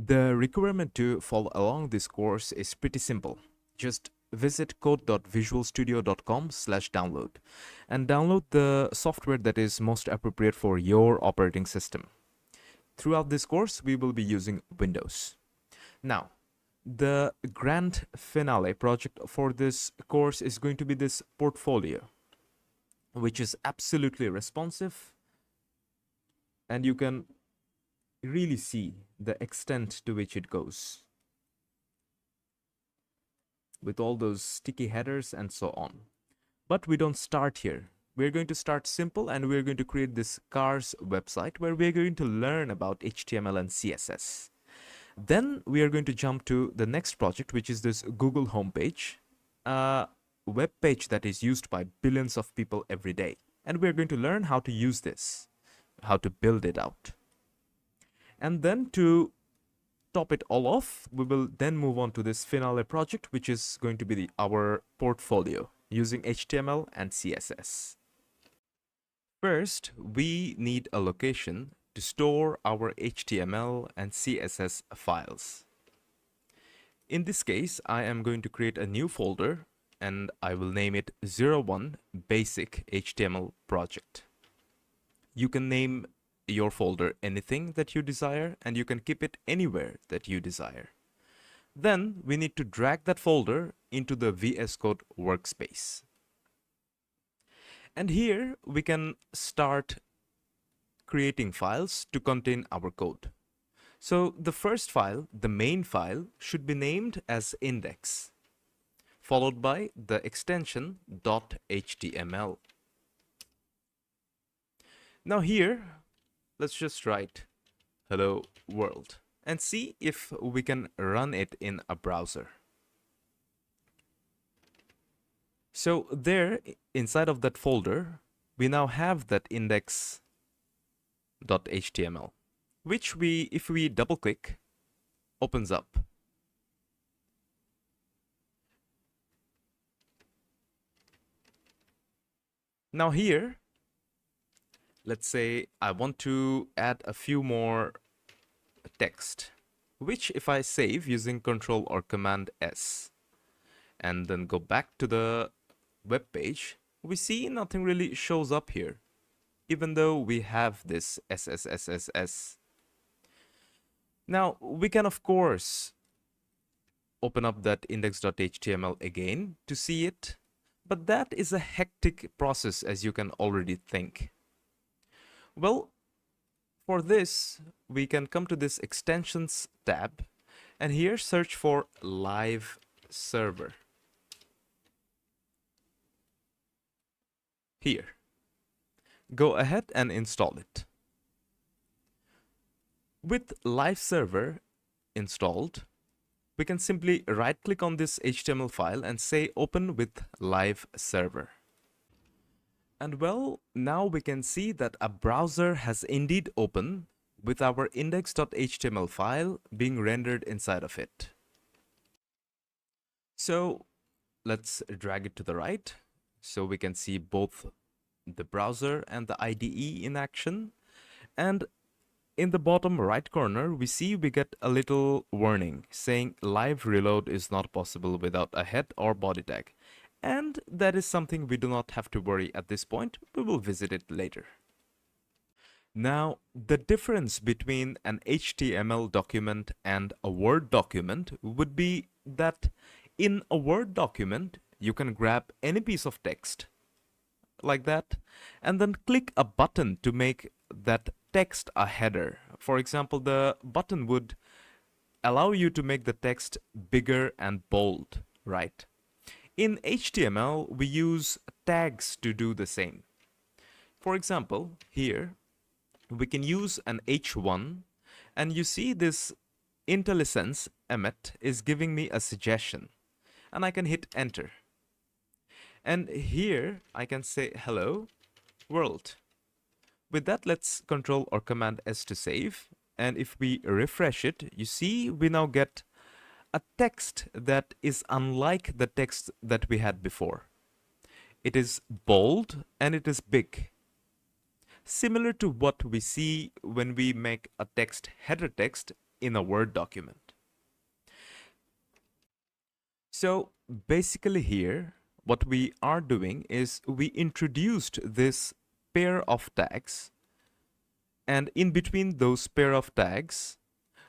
The requirement to follow along this course is pretty simple. Just visit code.visualstudio.com/download and download the software that is most appropriate for your operating system. Throughout this course, we will be using Windows. Now, the grand finale project for this course is going to be this portfolio, which is absolutely responsive, and you can really see the extent to which it goes with all those sticky headers and so on. But we don't start here. We're going to start simple, and we're going to create this cars website where we're going to learn about HTML and CSS. Then we are going to jump to the next project, which is this Google homepage, a web page that is used by billions of people every day. And we're going to learn how to use this, how to build it out. And then to top it all off, we will then move on to this finale project, which is going to be our portfolio using HTML and CSS. First, we need a location to store our HTML and CSS files. In this case, I am going to create a new folder and I will name it 01 Basic HTML Project. You can name your folder anything that you desire, and you can keep it anywhere that you desire. Then we need to drag that folder into the VS Code workspace. And here we can start creating files to contain our code. So the first file, the main file, should be named as index, followed by the extension .html. Now here, let's just write hello world and see if we can run it in a browser. So there, inside of that folder, we now have that index.html, which if we double click, opens up. Now here, let's say I want to add a few more text, which if I save using Control or Command S and then go back to the web page, we see nothing really shows up here, even though we have this SSSSS. Now we can of course open up that index.html again to see it, but that is a hectic process, as you can already think. Well, for this, we can come to this extensions tab and here search for live server. Here. Go ahead and install it. With live server installed, we can simply right click on this HTML file and say open with live server. And well, now we can see that a browser has indeed opened with our index.html file being rendered inside of it. So let's drag it to the right so we can see both the browser and the IDE in action. And in the bottom right corner, we see we get a little warning saying live reload is not possible without a head or body tag. And that is something we do not have to worry at this point. We will visit it later. Now, the difference between an HTML document and a Word document would be that in a Word document, you can grab any piece of text like that and then click a button to make that text a header. For example, the button would allow you to make the text bigger and bold, right? In HTML, we use tags to do the same. For example, here, we can use an H1, and you see this IntelliSense Emmet is giving me a suggestion, and I can hit enter. And here, I can say hello world. With that, let's Control or Command S to save, and if we refresh it, you see we now get a text that is unlike the text that we had before. It is bold and it is big. Similar to what we see when we make a text header text in a Word document. So basically here, what we are doing is we introduced this pair of tags, and in between those pair of tags,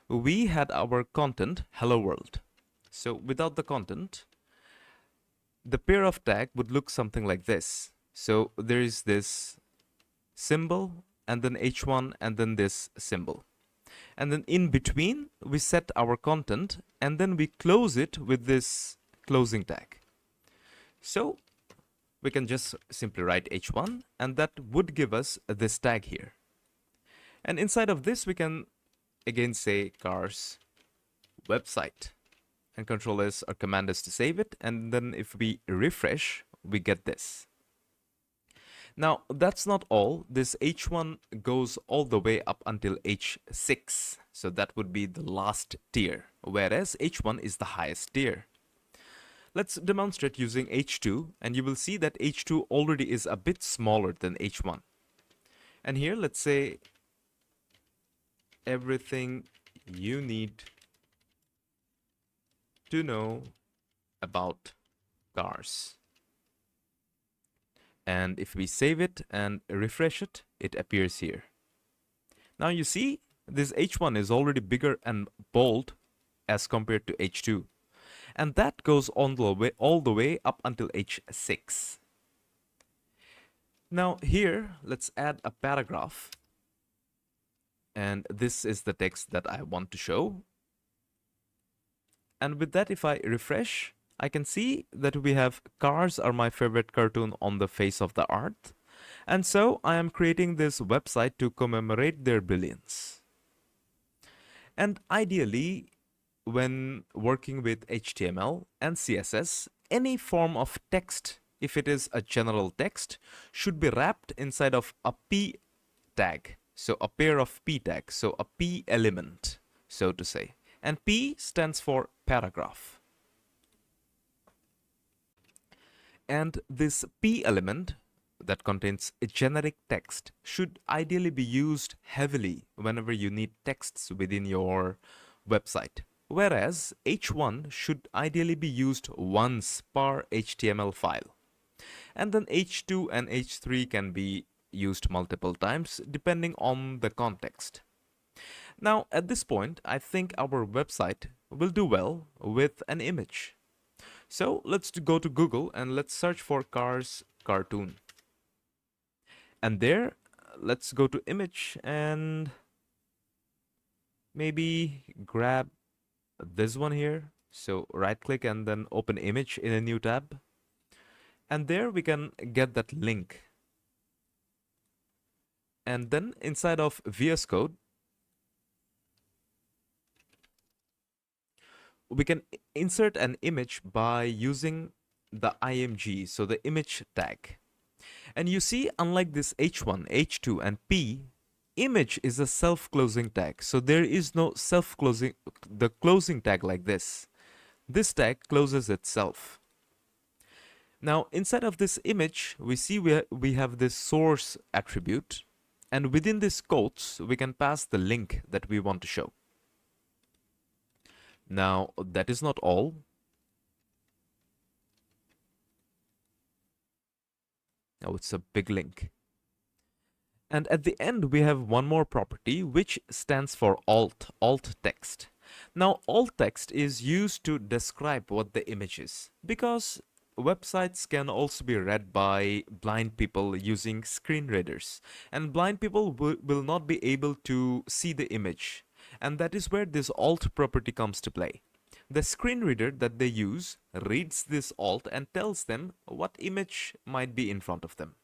we had our content hello world. So without the content, the pair of tag would look something like this. So there is this symbol and then h1 and then this symbol. And then in between, we set our content and then we close it with this closing tag. So we can just simply write h1 and that would give us this tag here. And inside of this, we can again say cars website, and Control S or Command S to save it. And then if we refresh, we get this. Now, that's not all. This H1 goes all the way up until H6. So that would be the last tier, whereas H1 is the highest tier. Let's demonstrate using H2, and you will see that H2 already is a bit smaller than H1. And here, let's say everything you need to know about cars. And if we save it and refresh it, it appears here. Now you see, this H1 is already bigger and bold as compared to H2. And that goes on all the way up until H6. Now here, let's add a paragraph. And this is the text that I want to show. And with that, if I refresh, I can see that we have cars are my favorite cartoon on the face of the earth. And so I am creating this website to commemorate their brilliance. And ideally, when working with HTML and CSS, any form of text, if it is a general text, should be wrapped inside of a P tag. So a pair of P tags, so a P element, so to say. And P stands for paragraph. And this P element that contains a generic text should ideally be used heavily whenever you need texts within your website. Whereas H1 should ideally be used once per HTML file. And then H2 and H3 can be used multiple times depending on the context. Now at this point, I think our website will do well with an image. So let's go to Google and let's search for cars cartoon. And there, let's go to image and maybe grab this one here. So right click and then open image in a new tab. And there we can get that link. And then inside of VS Code, we can insert an image by using the img, so the image tag. And you see, unlike this H1, H2, and P, image is a self-closing tag. So there is no self-closing, the closing tag like this. This tag closes itself. Now, inside of this image, we see we have this source attribute. And within this quotes, we can pass the link that we want to show. Now, that is not all. Now, it's a big link. And at the end, we have one more property, which stands for alt text. Now, alt text is used to describe what the image is, because websites can also be read by blind people using screen readers. And blind people will not be able to see the image. And that is where this alt property comes to play. The screen reader that they use reads this alt and tells them what image might be in front of them.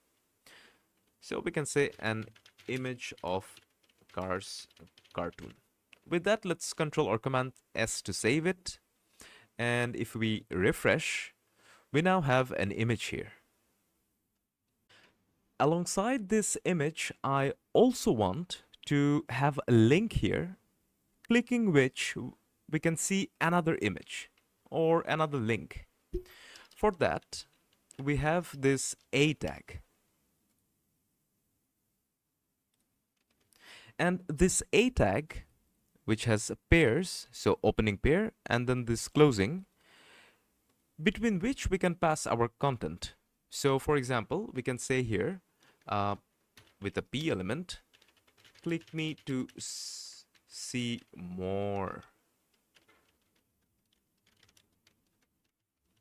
So we can say an image of cars cartoon. With that, let's Control or Command S to save it. And if we refresh, we now have an image here. Alongside this image, I also want to have a link here, clicking which we can see another image or another link. For that, we have this A tag. And this A tag which has pairs, so opening pair, and then this closing, between which we can pass our content. So for example, we can say here, with a p element, click me to see more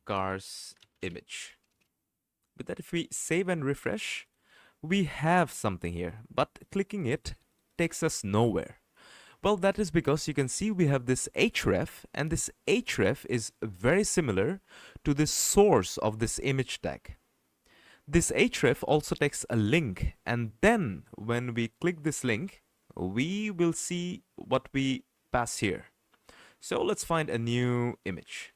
cars image. With that, if we save and refresh, we have something here, but clicking it takes us nowhere. Well, that is because you can see we have this href, and this href is very similar to the source of this image tag. This href also takes a link, and then when we click this link, we will see what we pass here. So let's find a new image.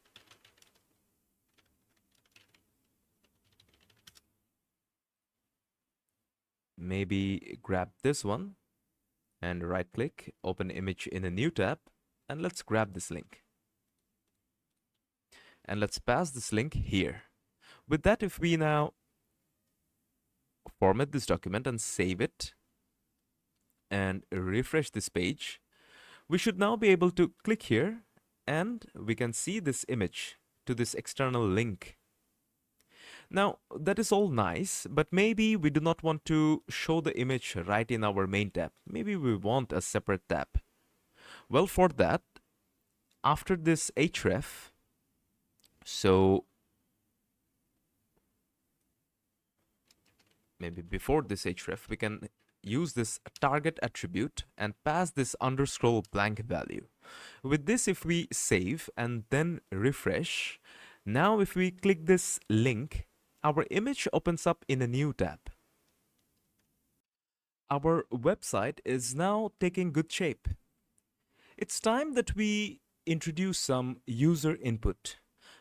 Maybe grab this one and right click, open image in a new tab, and let's grab this link. And let's pass this link here. With that, if we now format this document and save it and refresh this page, we should now be able to click here and we can see this image to this external link. Now, that is all nice, but maybe we do not want to show the image right in our main tab. Maybe we want a separate tab. Well, for that, after this href, so maybe before this href, we can use this target attribute and pass this underscore blank value. With this, if we save and then refresh, now if we click this link, our image opens up in a new tab. Our website is now taking good shape. It's time that we introduce some user input.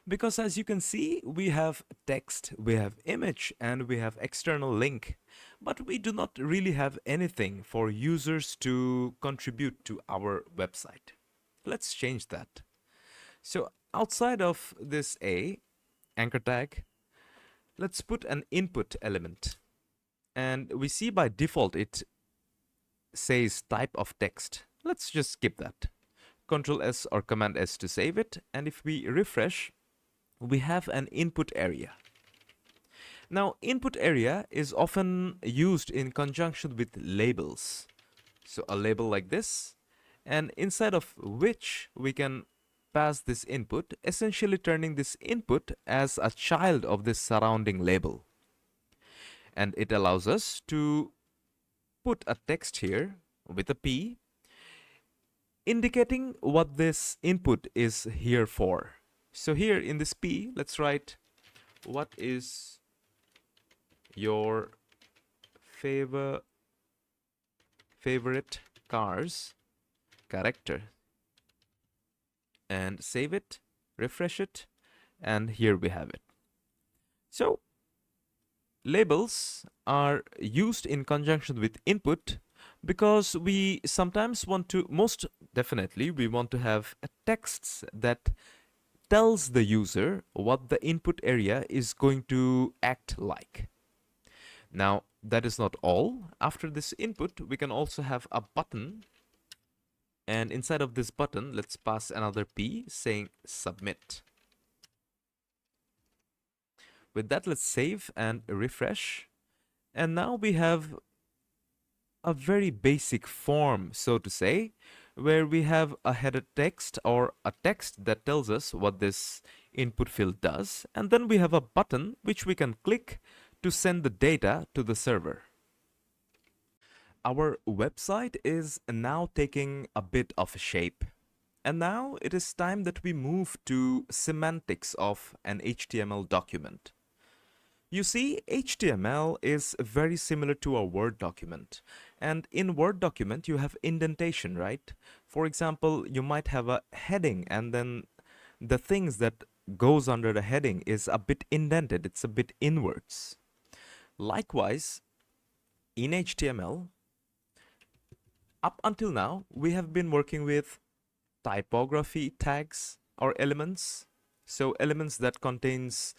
Because as you can see, we have text, we have image, and we have external link. But we do not really have anything for users to contribute to our website. Let's change that. So outside of this anchor tag, let's put an input element. And we see by default it says type of text. Let's just skip that. Ctrl S or Command S to save it. And if we refresh, we have an input area. Now, input area is often used in conjunction with labels. So a label like this, and inside of which we can pass this input, essentially turning this input as a child of this surrounding label. And it allows us to put a text here with a P, indicating what this input is here for. So here in this P, let's write, what is your favorite cars character? And save it, refresh it, and here we have it. So labels are used in conjunction with input because we sometimes want to, most definitely, we want to have texts that tells the user what the input area is going to act like. Now, that is not all. After this input, we can also have a button. And inside of this button, let's pass another P saying submit. With that, let's save and refresh. And now we have a very basic form, so to say, where we have a header text or a text that tells us what this input field does. And then we have a button which we can click to send the data to the server. Our website is now taking a bit of shape. And now it is time that we move to semantics of an HTML document. You see, HTML is very similar to a Word document. And in Word document, you have indentation, right? For example, you might have a heading and then the things that goes under the heading is a bit indented. It's a bit inwards. Likewise, in HTML, up until now, we have been working with typography tags or elements. So elements that contains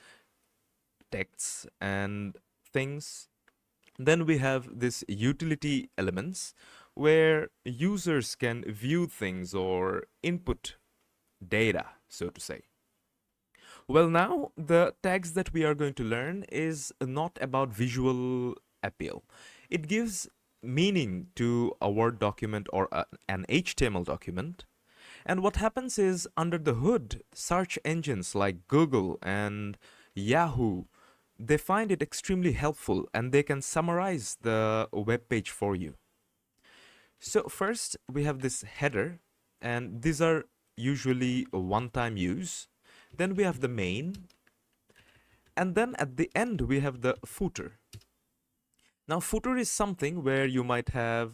texts and things. Then we have this utility elements, where users can view things or input data, so to say. Well, now the tags that we are going to learn is not about visual appeal. It gives meaning to a Word document or an HTML document. And what happens is, under the hood, search engines like Google and Yahoo, they find it extremely helpful and they can summarize the web page for you. So first we have this header, and these are usually a one-time use. Then we have the main, and then at the end we have the footer. Now footer is something where you might have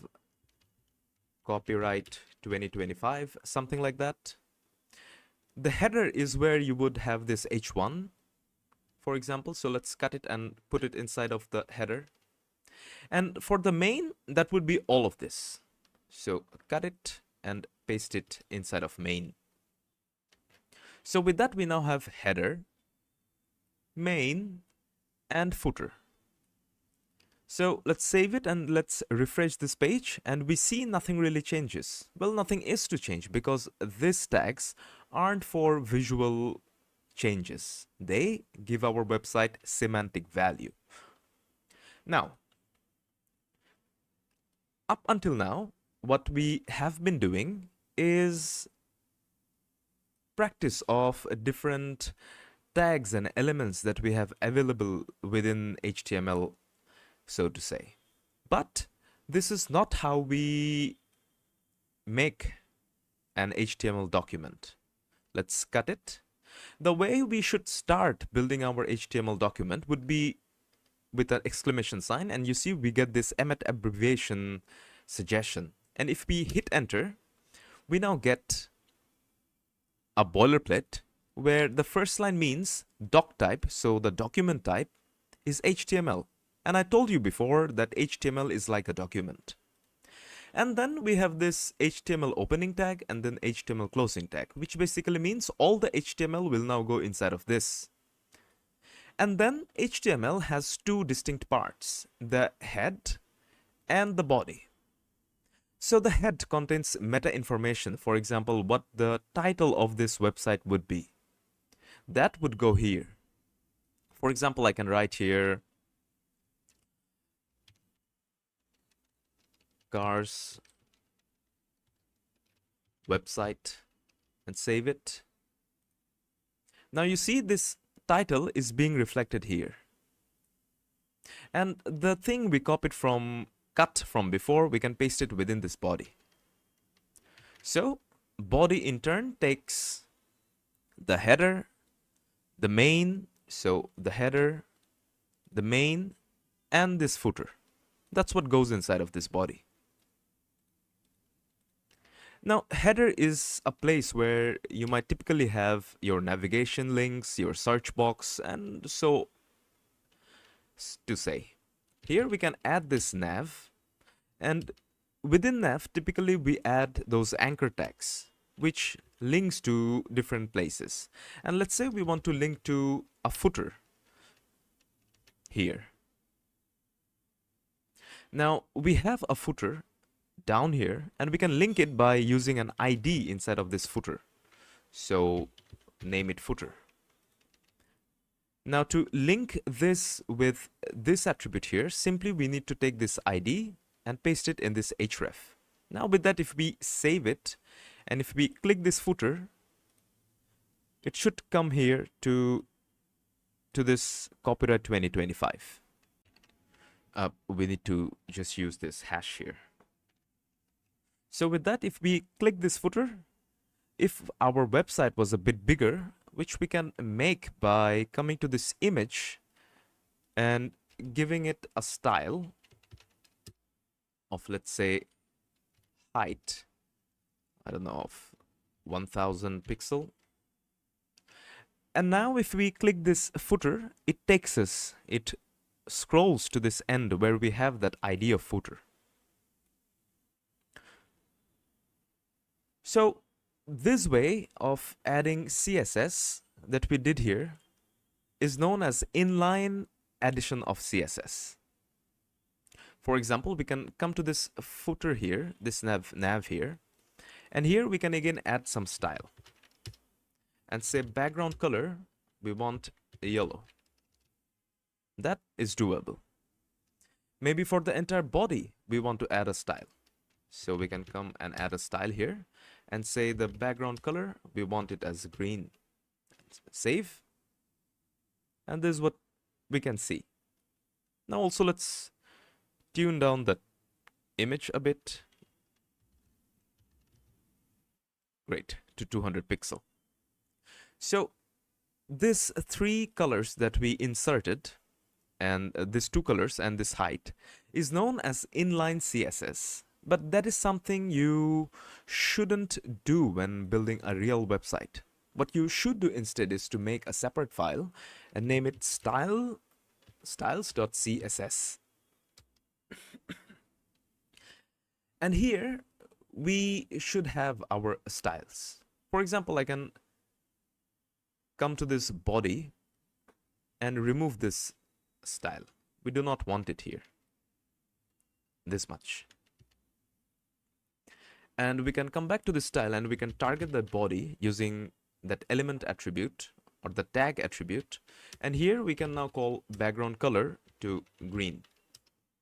copyright 2025, something like that. The header is where you would have this H1, for example. So let's cut it and put it inside of the header. And for the main, that would be all of this. So cut it and paste it inside of main. So with that, we now have header, main, and footer. So let's save it and let's refresh this page, and we see nothing really changes. Well, nothing is to change because these tags aren't for visual changes. They give our website semantic value. Now, up until now, what we have been doing is practice of different tags and elements that we have available within HTML, so to say. But this is not how we make an HTML document. Let's cut it. The way we should start building our HTML document would be with an exclamation sign, and you see we get this Emmet abbreviation suggestion. And if we hit enter, we now get a boilerplate where the first line means doc type, so the document type is HTML. And I told you before that HTML is like a document. And then we have this HTML opening tag and then HTML closing tag, which basically means all the HTML will now go inside of this. And then HTML has two distinct parts, the head and the body. So the head contains meta information, for example, what the title of this website would be. That would go here. For example, I can write here cars website and save it. Now you see this title is being reflected here. And the thing we copied from cut from before, we can paste it within this body. So body in turn takes the header, the main, so the header, the main, and this footer. That's what goes inside of this body. Now, header is a place where you might typically have your navigation links, your search box, and so to say. Here we can add this nav, and within nav, typically we add those anchor tags, which links to different places. And let's say we want to link to a footer here. Now, we have a footer down here, and we can link it by using an ID inside of this footer. So name it footer. Now to link this with this attribute here, simply we need to take this ID and paste it in this href. Now with that, if we save it and if we click this footer, it should come here to this copyright 2025. We need to just use this hash here. So with that, if we click this footer, if our website was a bit bigger, which we can make by coming to this image and giving it a style of, let's say, height, I don't know, of 1000 pixel. And now if we click this footer, it takes us, it scrolls to this end where we have that ID of footer. So this way of adding CSS that we did here is known as inline addition of CSS. For example, we can come to this footer here, this nav here, and here we can again add some style and say background color, we want yellow. That is doable. Maybe for the entire body, we want to add a style. So we can come and add a style here and say the background color, we want it as green. Save. And this is what we can see. Now also let's tune down the image a bit. Great, to 200 pixel. So these three colors that we inserted, and these two colors and this height, is known as inline CSS. But that is something you shouldn't do when building a real website. What you should do instead is to make a separate file and name it styles.css. And here we should have our styles. For example, I can come to this body and remove this style. We do not want it here. This much. And we can come back to this style and we can target that body using that element attribute or the tag attribute. And here we can now call background color to green.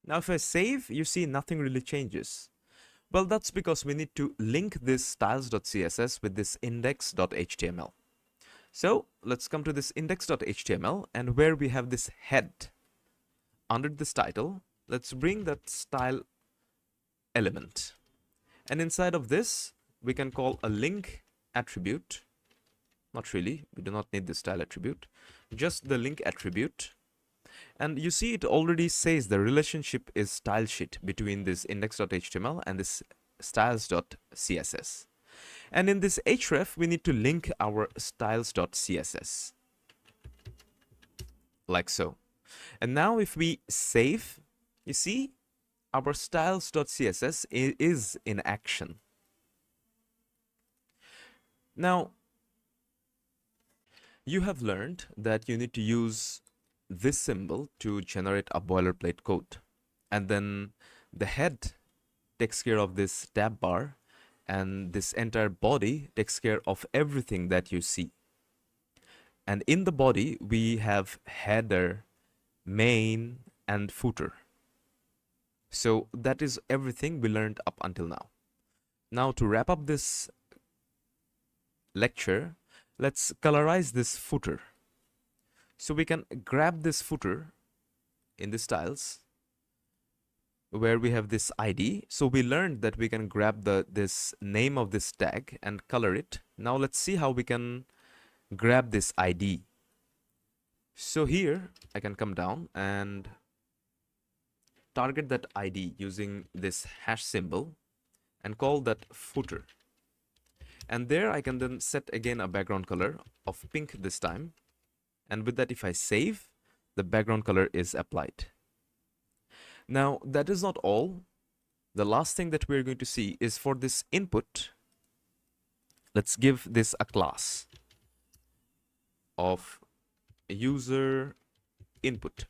Now if I save, you see nothing really changes. Well, that's because we need to link this styles.css with this index.html. So let's come to this index.html, and where we have this head under this title, let's bring that style element. And inside of this, we can call a link attribute. Not really, we do not need the style attribute, just the link attribute. And you see it already says the relationship is style sheet between this index.html and this styles.css. And in this href, we need to link our styles.css. Like so. And now if we save, you see our styles.css is in action. Now, you have learned that you need to use this symbol to generate a boilerplate code. And then the head takes care of this tab bar, and this entire body takes care of everything that you see. And in the body, we have header, main, and footer. So that is everything we learned up until now. Now to wrap up this lecture, let's colorize this footer. So we can grab this footer in the styles where we have this ID. So we learned that we can grab this name of this tag and color it. Now let's see how we can grab this ID. So here I can come down and target that ID using this hash symbol and call that footer. And there I can then set again a background color of pink this time. And with that, if I save, the background color is applied. Now, that is not all. The last thing that we're going to see is for this input, let's give this a class of user input.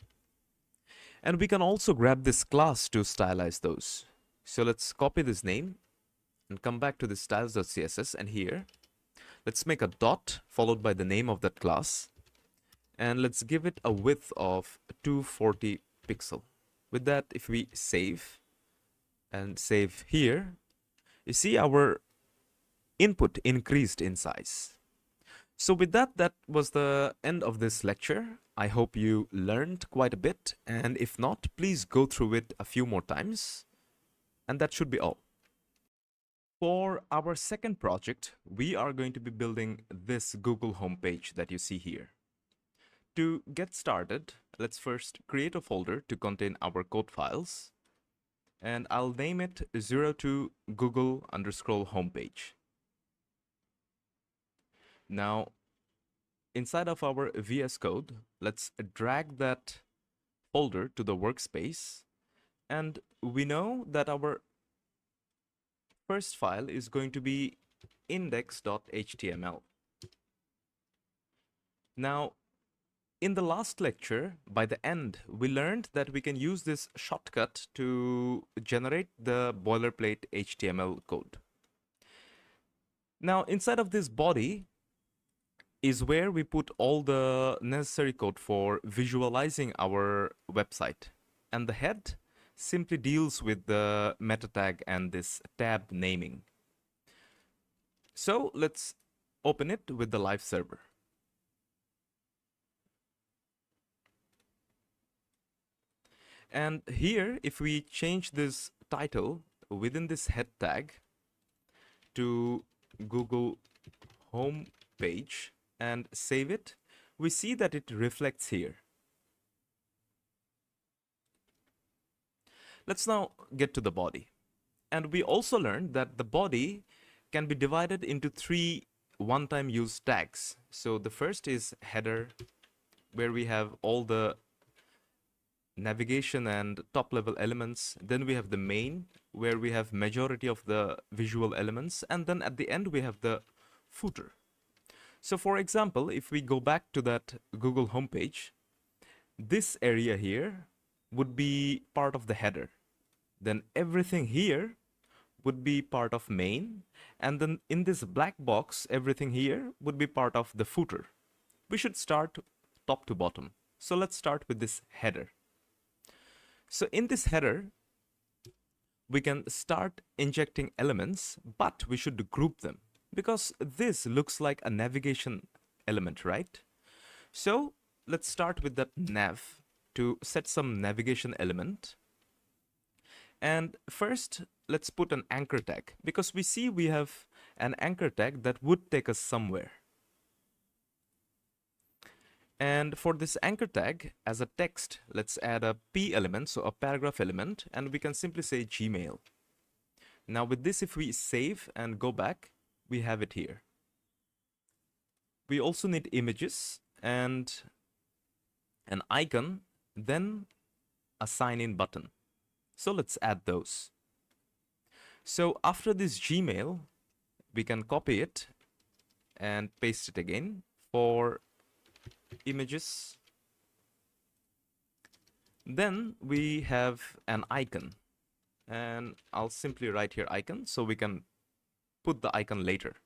And we can also grab this class to stylize those. So let's copy this name and come back to the styles.css, and here, let's make a dot followed by the name of that class. And let's give it a width of 240 pixel. With that, if we save and save here, you see our input increased in size. So with that, that was the end of this lecture. I hope you learned quite a bit, and if not, please go through it a few more times. And that should be all. For our second project, we are going to be building this Google homepage that you see here. To get started, let's first create a folder to contain our code files, and I'll name it 02 Google_homepage. Now, inside of our VS Code, let's drag that folder to the workspace, and we know that our first file is going to be index.html. Now, in the last lecture, by the end, we learned that we can use this shortcut to generate the boilerplate HTML code. Now, inside of this body is where we put all the necessary code for visualizing our website. And the head simply deals with the meta tag and this tab naming. So let's open it with the live server. And here, if we change this title within this head tag to Google home page and save it, we see that it reflects here. Let's now get to the body. And we also learned that the body can be divided into 3 one-time use tags. So the first is header, where we have all the navigation and top level elements. Then we have the main, where we have majority of the visual elements. And then at the end, we have the footer. So for example, if we go back to that Google homepage, this area here would be part of the header. Then everything here would be part of main. And then in this black box, everything here would be part of the footer. We should start top to bottom. So let's start with this header. So in this header, we can start injecting elements, but we should group them because this looks like a navigation element, right? So let's start with that nav to set some navigation element. And first, let's put an anchor tag because we see we have an anchor tag that would take us somewhere. And for this anchor tag, as a text, let's add a p element, so a paragraph element, and we can simply say Gmail. Now with this, if we save and go back, we have it here. We also need images and an icon, then a sign in button. So let's add those. So after this Gmail, we can copy it and paste it again for images. Then we have an icon, and I'll simply write here icon so we can put the icon later.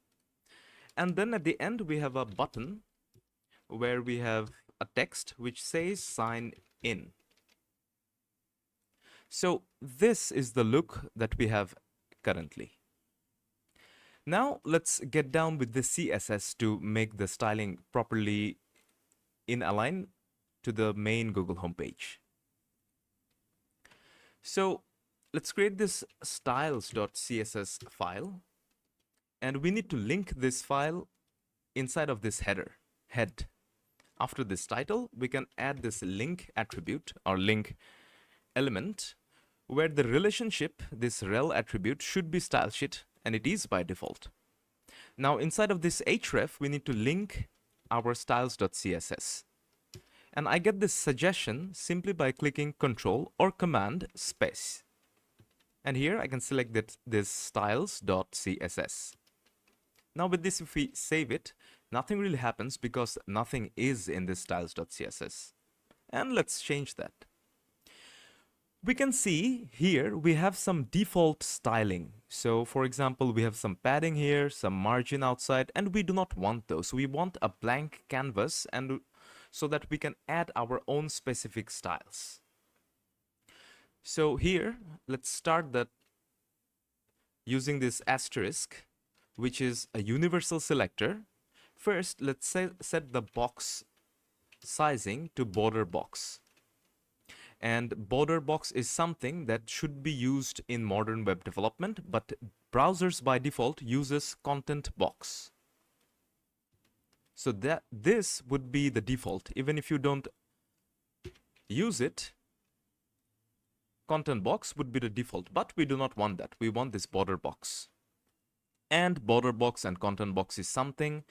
And then at the end, we have a button where we have a text which says sign in. So this is the look that we have currently. Now let's get down with the CSS to make the styling properly in align to the main Google homepage. So let's create this styles.css file, and we need to link this file inside of this head. After this title, we can add this link attribute or link element where the relationship, this rel attribute, should be style sheet, and it is by default. Now inside of this href, we need to link our styles.css. And I get this suggestion simply by clicking Control or Command space. And here I can select this styles.css. Now with this, if we save it, nothing really happens because nothing is in this styles.css. And let's change that. We can see here we have some default styling. So for example, we have some padding here, some margin outside, and we do not want those. We want a blank canvas, and so that we can add our own specific styles. So here, let's start that using this asterisk, which is a universal selector. First, let's set the box sizing to border box. And border box is something that should be used in modern web development, but browsers by default uses content box. So that this would be the default. Even if you don't use it, content box would be the default, but we do not want that. We want this border box. And border box and content box is something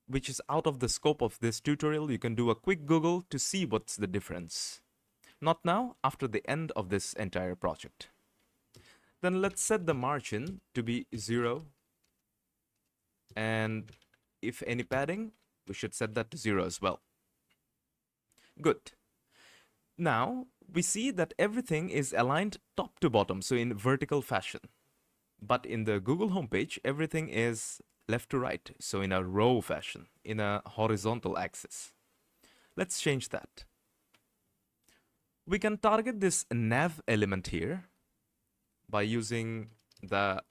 which is out of the scope of this tutorial. You can do a quick Google to see what's the difference. Not now, after the end of this entire project. Then let's set the margin to be 0. And if any padding, we should set that to 0 as well. Good. Now we see that everything is aligned top to bottom, so in vertical fashion. But in the Google homepage, everything is left to right, so in a row fashion, in a horizontal axis. Let's change that. We can target this nav element here by using the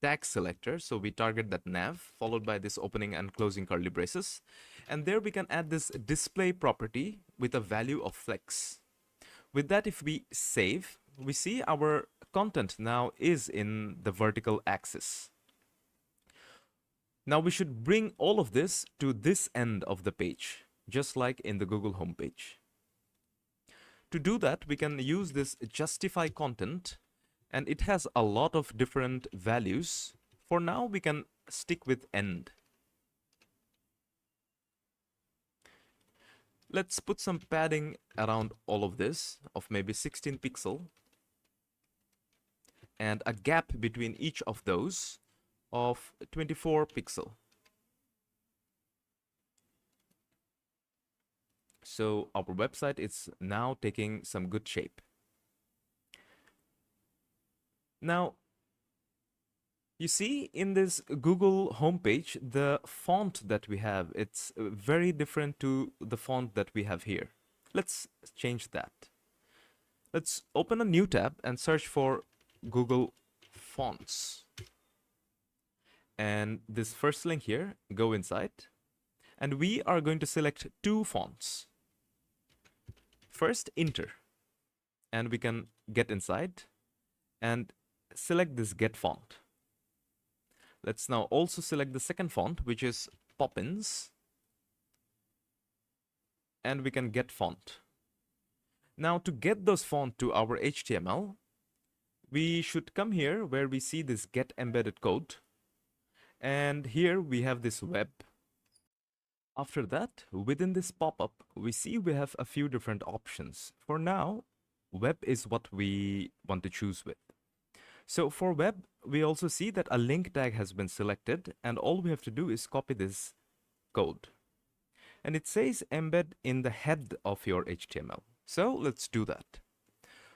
tag selector. So we target that nav followed by this opening and closing curly braces. And there we can add this display property with a value of flex. With that, if we save, we see our content now is in the vertical axis. Now we should bring all of this to this end of the page, just like in the Google homepage. To do that, we can use this justify content, and it has a lot of different values. For now, we can stick with end. Let's put some padding around all of this of maybe 16 pixel and a gap between each of those of 24 pixel. So our website is now taking some good shape. Now, you see in this Google homepage, the font that we have, it's very different to the font that we have here. Let's change that. Let's open a new tab and search for Google Fonts. And this first link here, go inside. And we are going to select two fonts. First, Inter. And we can get inside and select this Get Font. Let's now also select the second font, which is Poppins. And we can get font. Now to get those font to our HTML, we should come here where we see this get embedded code. And here we have this web. After that, within this pop-up, we see we have a few different options. For now, web is what we want to choose with. So for web, we also see that a link tag has been selected, and all we have to do is copy this code. And it says embed in the head of your HTML. So let's do that.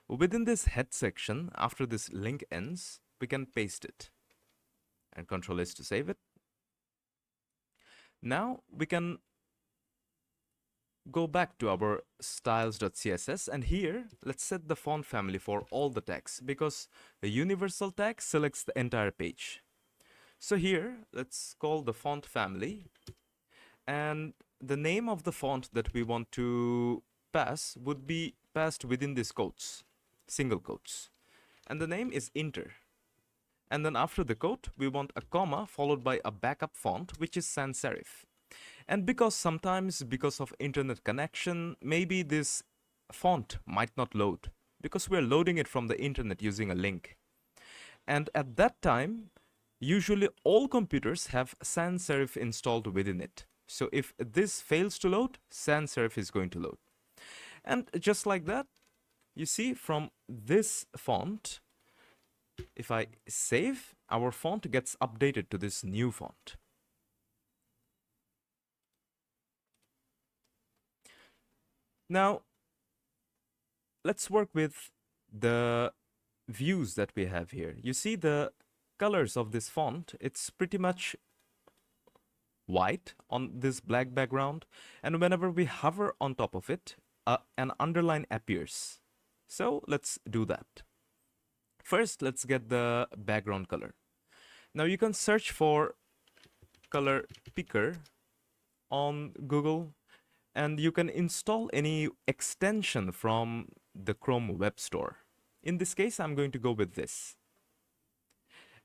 Within this head section, after this link ends, we can paste it. And Ctrl S to save it. Now we can go back to our styles.css, and here let's set the font family for all the tags, because the universal tag selects the entire page. So here let's call the font family, and the name of the font that we want to pass would be passed within these quotes, single quotes, and the name is Inter. And then after the quote, we want a comma followed by a backup font, which is sans serif. And because sometimes, because of internet connection, maybe this font might not load, because we're loading it from the internet using a link. And at that time, usually all computers have sans serif installed within it. So if this fails to load, sans serif is going to load. And just like that, you see from this font, if I save, our font gets updated to this new font. Now, let's work with the views that we have here. You see the colors of this font, it's pretty much white on this black background, and whenever we hover on top of it, an underline appears. So let's do that. First, let's get the background color. Now you can search for color picker on Google, and you can install any extension from the Chrome Web Store. In this case, I'm going to go with this.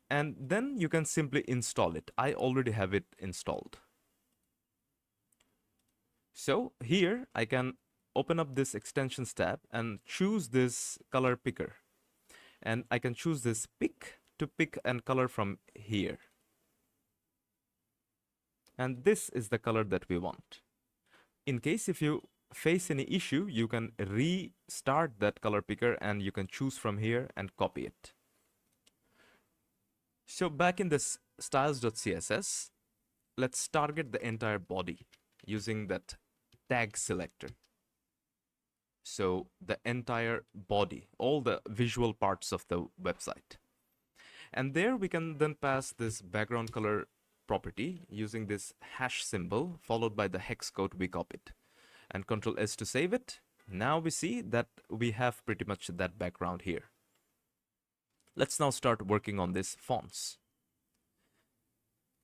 And then you can simply install it. I already have it installed. So here I can open up this extensions tab and choose this color picker. And I can choose this pick to pick and color from here. And this is the color that we want. In case if you face any issue, you can restart that color picker and you can choose from here and copy it. So back in this styles.css, let's target the entire body using that tag selector. So the entire body, all the visual parts of the website. And there we can then pass this background color property using this hash symbol followed by the hex code we copied. And Control S to save it. Now we see that we have pretty much that background here. Let's now start working on these fonts.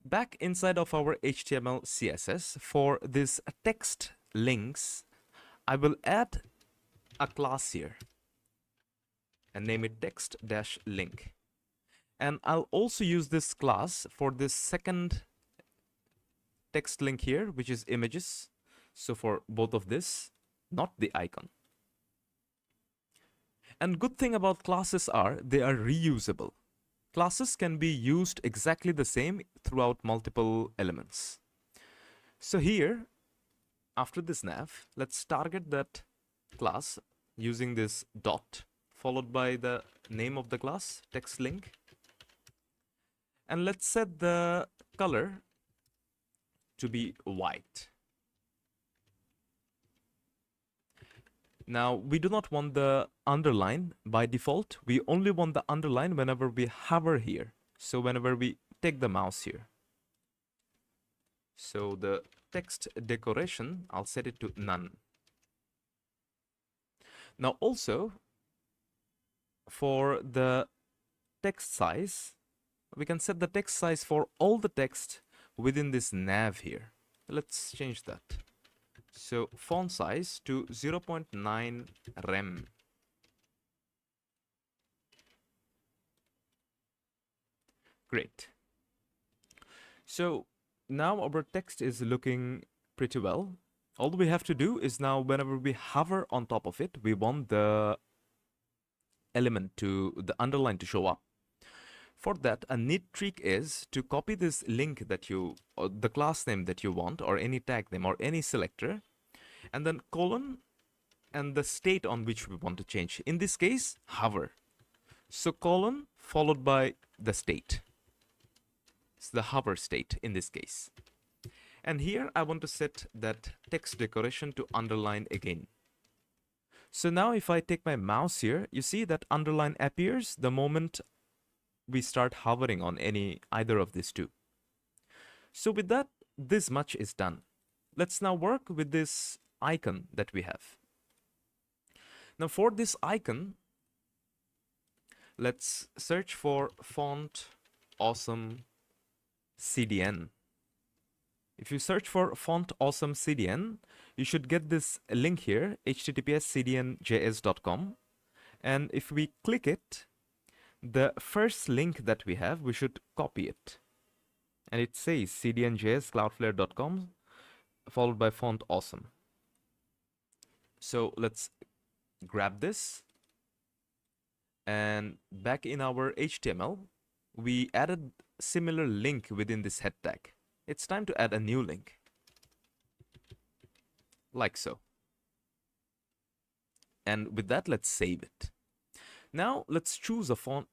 Back inside of our HTML CSS, for this text links, I will add a class here and name it text-link. And I'll also use this class for this second text link here, which is images. So for both of this, not the icon. And good thing about classes are they are reusable. Classes can be used exactly the same throughout multiple elements. So here, after this nav, let's target that class using this dot followed by the name of the class, text link. And let's set the color to be white. Now, we do not want the underline by default. We only want the underline whenever we hover here. So whenever we take the mouse here. So the text decoration, I'll set it to none. Now also, for the text size, we can set the text size for all the text within this nav here. Let's change that. So font size to 0.9 rem. Great. So now our text is looking pretty well. All we have to do is now whenever we hover on top of it, we want the element to the underline to show up. For that, a neat trick is to copy this link that you, or the class name that you want, or any tag name, or any selector, and then colon, and the state on which we want to change. In this case, hover. So colon followed by the state. It's the hover state in this case. And here I want to set that text decoration to underline again. So now if I take my mouse here, you see that underline appears the moment we start hovering on either of these two. So with that, this much is done. Let's now work with this icon that we have. Now for this icon, let's search for font awesome CDN. If you search for font awesome CDN, you should get this link here, https://cdnjs.com. And if we click it, the first link that we have, we should copy it. And it says cdnjs.cloudflare.com followed by font awesome. So let's grab this. And back in our HTML, we added similar link within this head tag. It's time to add a new link. Like so. And with that, let's save it. Now let's choose a font,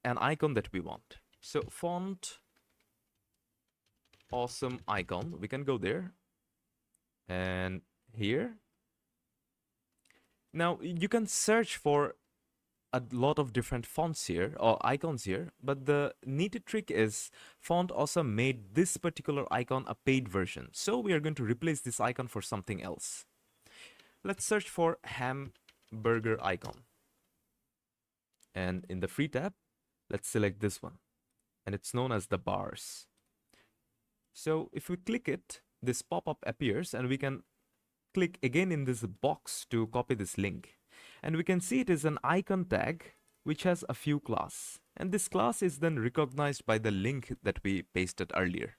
an icon that we want. So font awesome icon, we can go there and here. Now you can search for a lot of different fonts here or icons here, but the neat trick is Font Awesome made this particular icon a paid version. So we are going to replace this icon for something else. Let's search for hamburger icon. And in the free tab, let's select this one. And it's known as the bars. So if we click it, this pop-up appears and we can click again in this box to copy this link. And we can see it is an icon tag which has a few class. And this class is then recognized by the link that we pasted earlier.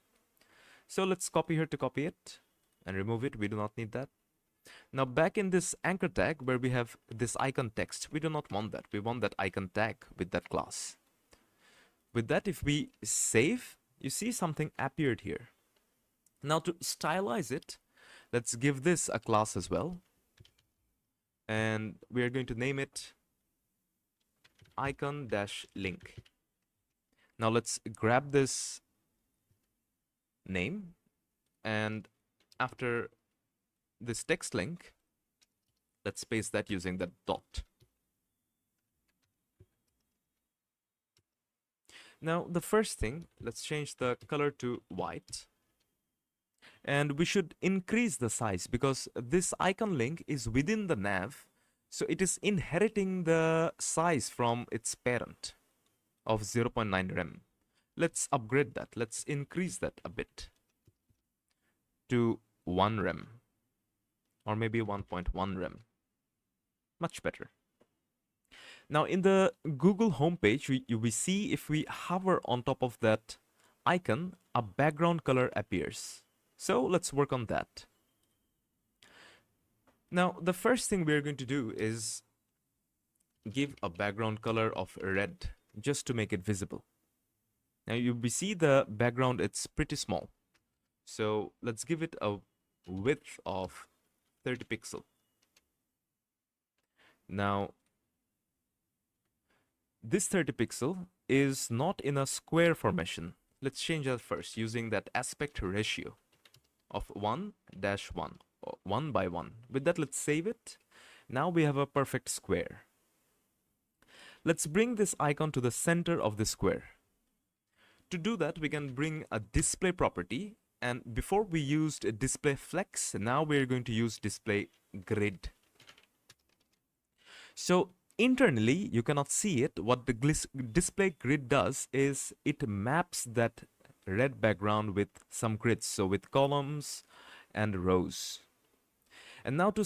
So let's copy here to copy it and remove it. We do not need that. Now back in this anchor tag where we have this icon text, we do not want that. We want that icon tag with that class. With that, if we save, you see something appeared here. Now to stylize it, let's give this a class as well. And we are going to name it icon-link. Now let's grab this name, and after this text link, Let's paste that using that dot. Now, the first thing, let's change the color to white. And we should increase the size because this icon link is within the nav. So it is inheriting the size from its parent of 0.9 rem. Let's upgrade that. Let's increase that a bit to 1 rem or maybe 1.1 rem. Much better. Now in the Google homepage, we see if we hover on top of that icon, a background color appears. So let's work on that. Now the first thing we're going to do is give a background color of red just to make it visible. Now we see the background, it's pretty small. So let's give it a width of 30 pixel. Now this 30 pixel is not in a square formation. Let's change that first using that aspect ratio of 1-1, 1 by 1. With that, let's save it. Now we have a perfect square. Let's bring this icon to the center of the square. To do that, we can bring a display property, and before we used display flex, now we're going to use display grid. So internally, you cannot see it. What the display grid does is it maps that red background with some grids, so with columns and rows. And now to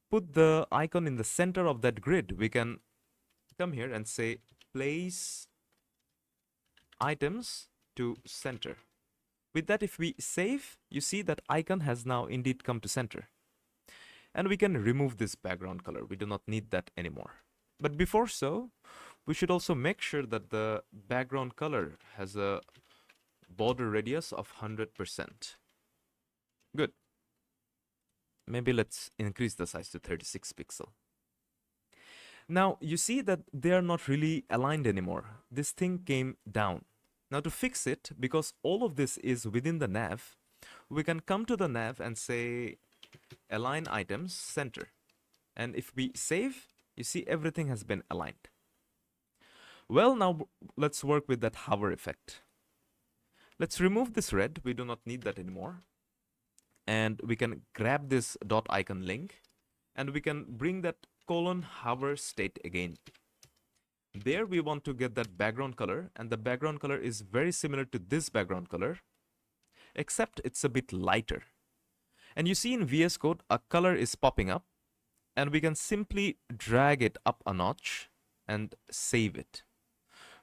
put the icon in the center of that grid, we can come here and say place items to center. With that, if we save, you see that icon has now indeed come to center. And we can remove this background color. We do not need that anymore. But before so, we should also make sure that the background color has a border radius of 100%. Good. Maybe let's increase the size to 36 pixel. Now you see that they are not really aligned anymore. This thing came down. Now to fix it, because all of this is within the nav, we can come to the nav and say align items center. And if we save, you see everything has been aligned. Well, now let's work with that hover effect. Let's remove this red. We do not need that anymore. And we can grab this dot icon link and we can bring that colon hover state again. There we want to get that background color, and the background color is very similar to this background color, except it's a bit lighter. And you see in VS Code, a color is popping up, and we can simply drag it up a notch and save it.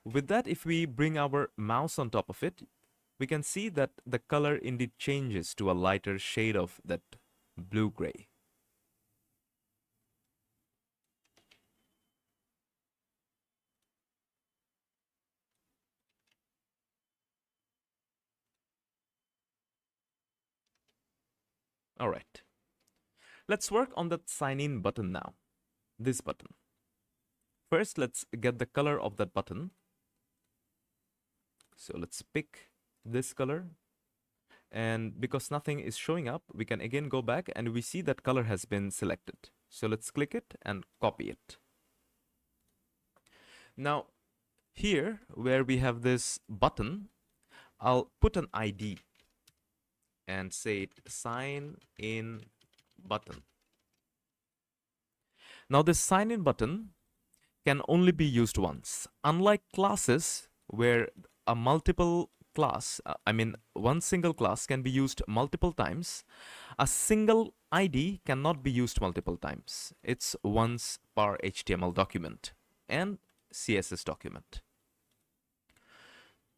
With that, if we bring our mouse on top of it, we can see that the color indeed changes to a lighter shade of that blue-gray. All right. Let's work on that sign in button now. This button. First, let's get the color of that button. So let's pick this color. And because nothing is showing up, we can again go back and we see that color has been selected. So let's click it and copy it. Now, here where we have this button, I'll put an ID and say it sign in button. Now this sign in button can only be used once. Unlike classes where a multiple class, one single class can be used multiple times, a single ID cannot be used multiple times. It's once per HTML document and CSS document.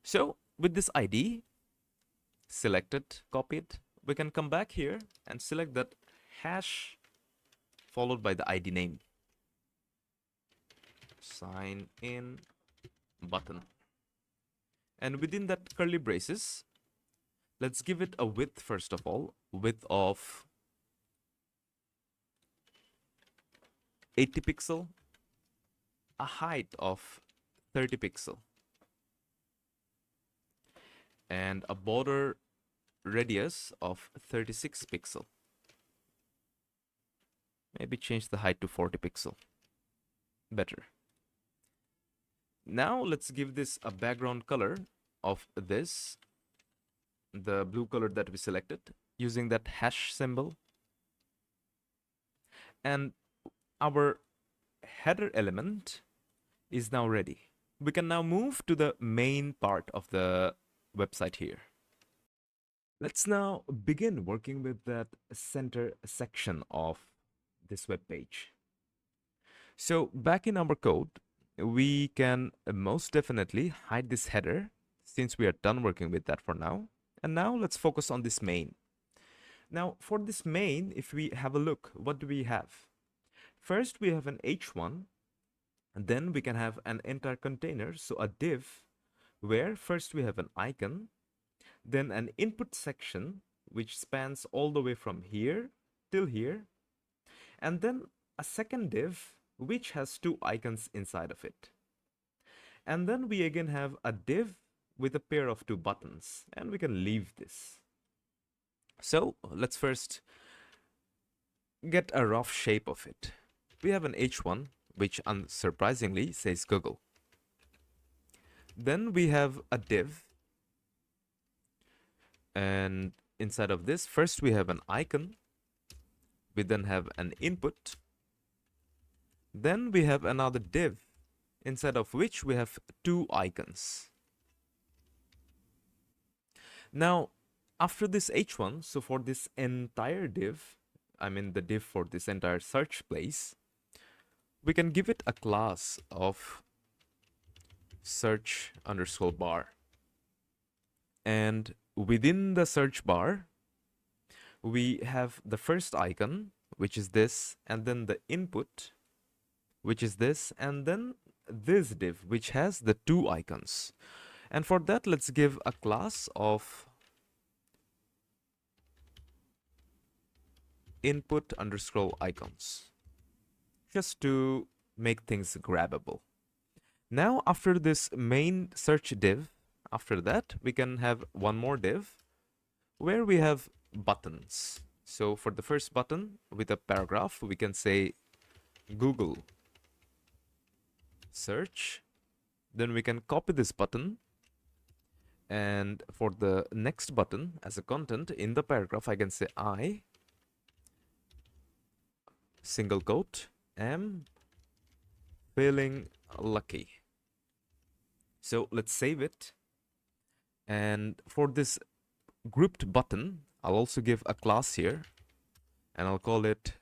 So with this ID, select it, copy it, we can come back here and select that hash followed by the ID name. Sign in button. And within that curly braces, let's give it a width first of all, width of 80 pixel, a height of 30 pixel, and a border radius of 36 pixel. Maybe change the height to 40 pixel. Better. Now let's give this a background color of this, the blue color that we selected, using that hash symbol. And our header element is now ready. We can now move to the main part of the website here. Let's now begin working with that center section of this web page. So back in our code, we can most definitely hide this header since we are done working with that for now. And now let's focus on this main. Now for this main, if we have a look, what do we have? First, we have an h1, and then we can have an entire container, so a div, where first we have an icon, then an input section, which spans all the way from here till here, and then a second div, which has two icons inside of it. And then we again have a div with a pair of two buttons, and we can leave this. So let's first get a rough shape of it. We have an h1, which unsurprisingly says Google. Then we have a div, and inside of this, first we have an icon, we then have an input, then we have another div, inside of which we have two icons. Now, after this h1, so for this entire div, I mean the div for this entire search place, we can give it a class of search underscore bar. And within the search bar, we have the first icon, which is this, and then the input, which is this, and then this div, which has the two icons. And for that, let's give a class of input underscore icons, just to make things grabbable. Now, after this main search div, after that, we can have one more div where we have buttons. So for the first button with a paragraph, we can say Google search. Then we can copy this button. And for the next button as a content in the paragraph, I can say I, single quote, am feeling lucky. So let's save it. And for this grouped button, I'll also give a class here, and I'll call it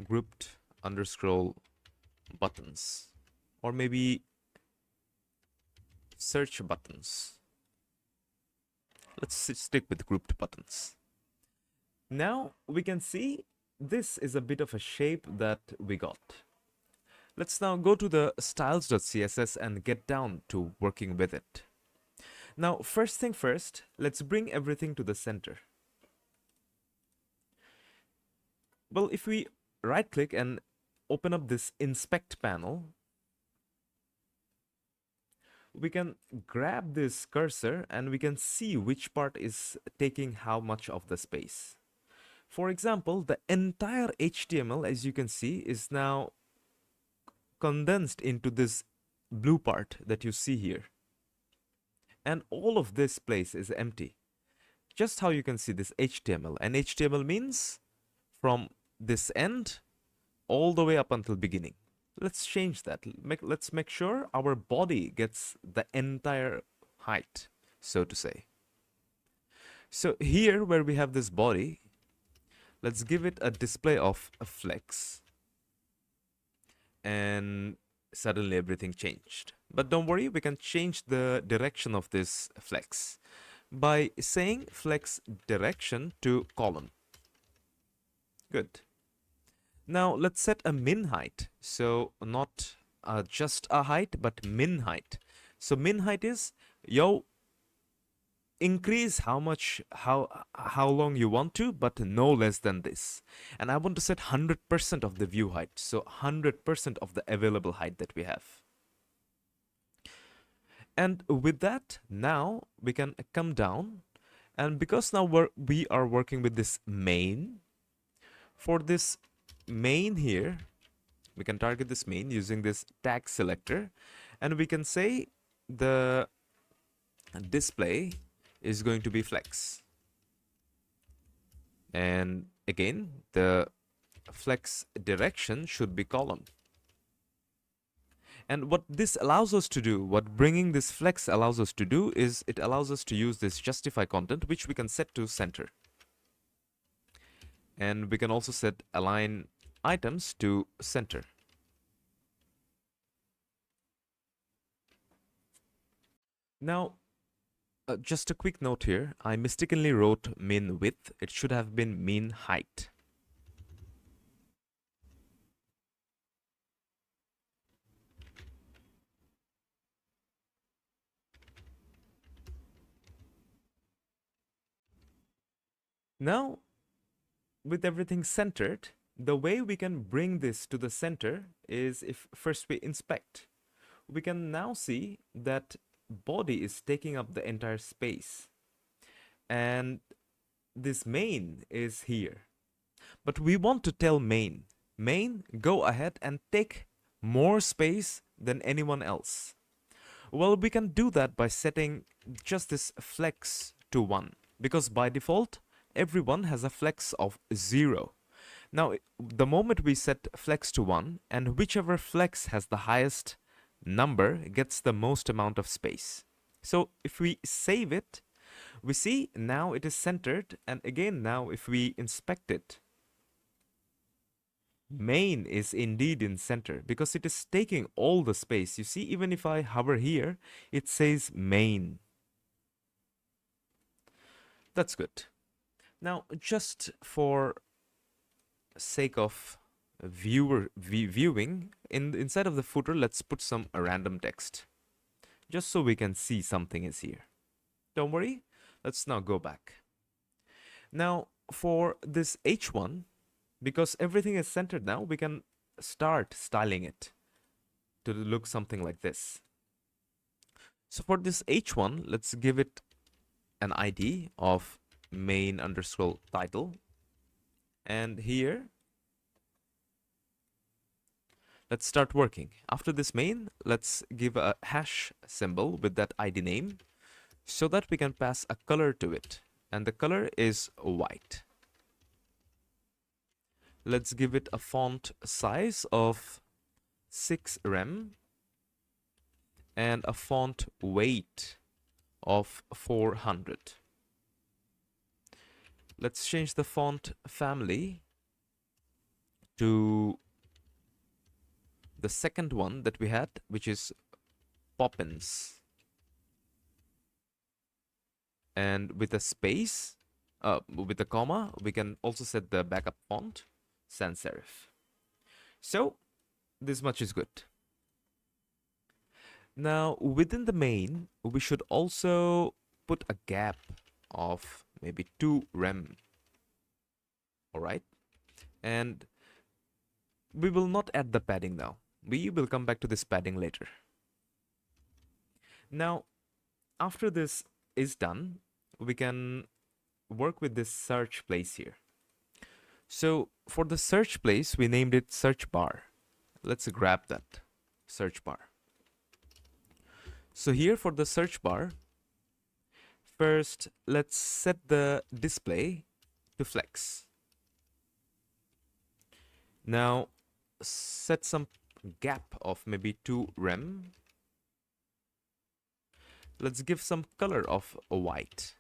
grouped underscore buttons, or maybe search buttons. Let's stick with grouped buttons. Now we can see this is a bit of a shape that we got. Let's now go to the styles.css and get down to working with it. Now, first thing first, let's bring everything to the center. Well, if we right click and open up this inspect panel, we can grab this cursor and we can see which part is taking how much of the space. For example, the entire HTML, as you can see, is now condensed into this blue part that you see here. And all of this place is empty. Just how you can see this HTML. And HTML means from this end all the way up until beginning. Let's change that. Let's make sure our body gets the entire height, so to say. So here where we have this body, let's give it a display of a flex. And suddenly everything changed. But don't worry, we can change the direction of this flex by saying flex direction to column. Good. Now let's set a min height. So not just a height, but min height. So min height is, increase how long you want to, but no less than this. And I want to set 100% of the view height, so 100% of the available height that we have. And with that, now we can come down, and because now we are working with this main, for this main here, we can target this main using this tag selector, and we can say the display is going to be flex. And again, the flex direction should be column. And what this allows us to do, what bringing this flex allows us to do, is it allows us to use this justify content, which we can set to center. And we can also set align items to center. Now, just a quick note here. I mistakenly wrote min width. It should have been min height. Now, with everything centered, the way we can bring this to the center is if first we inspect. We can now see that body is taking up the entire space. And this main is here. But we want to tell main, go ahead and take more space than anyone else. Well, we can do that by setting just this flex to 1, because by default, everyone has a flex of 0. Now, the moment we set flex to 1, and whichever flex has the highest number gets the most amount of space. So if we save it, we see now it is centered, and again now if we inspect it, main is indeed in center because it is taking all the space. You see, even if I hover here, it says main. That's good. Now, just for sake of viewing, inside of the footer, let's put some random text, just so we can see something is here. Don't worry, let's now go back. Now, for this H1, because everything is centered now, we can start styling it to look something like this. So for this H1, let's give it an ID of main underscore title. And here, let's start working. After this main, let's give a hash symbol with that ID name so that we can pass a color to it. And the color is white. Let's give it a font size of 6 rem and a font weight of 400. Let's change the font family to the second one that we had, which is Poppins. And with a space, with a comma, we can also set the backup font, sans serif. So this much is good. Now within the main, we should also put a gap of maybe 2 rem. All right. And we will not add the padding now. We will come back to this padding later. Now, after this is done, we can work with this search place here. So for the search place, we named it search bar. Let's grab that search bar. So here for the search bar, first let's set the display to flex. Now set some gap of maybe 2 rem. Let's give some color of a white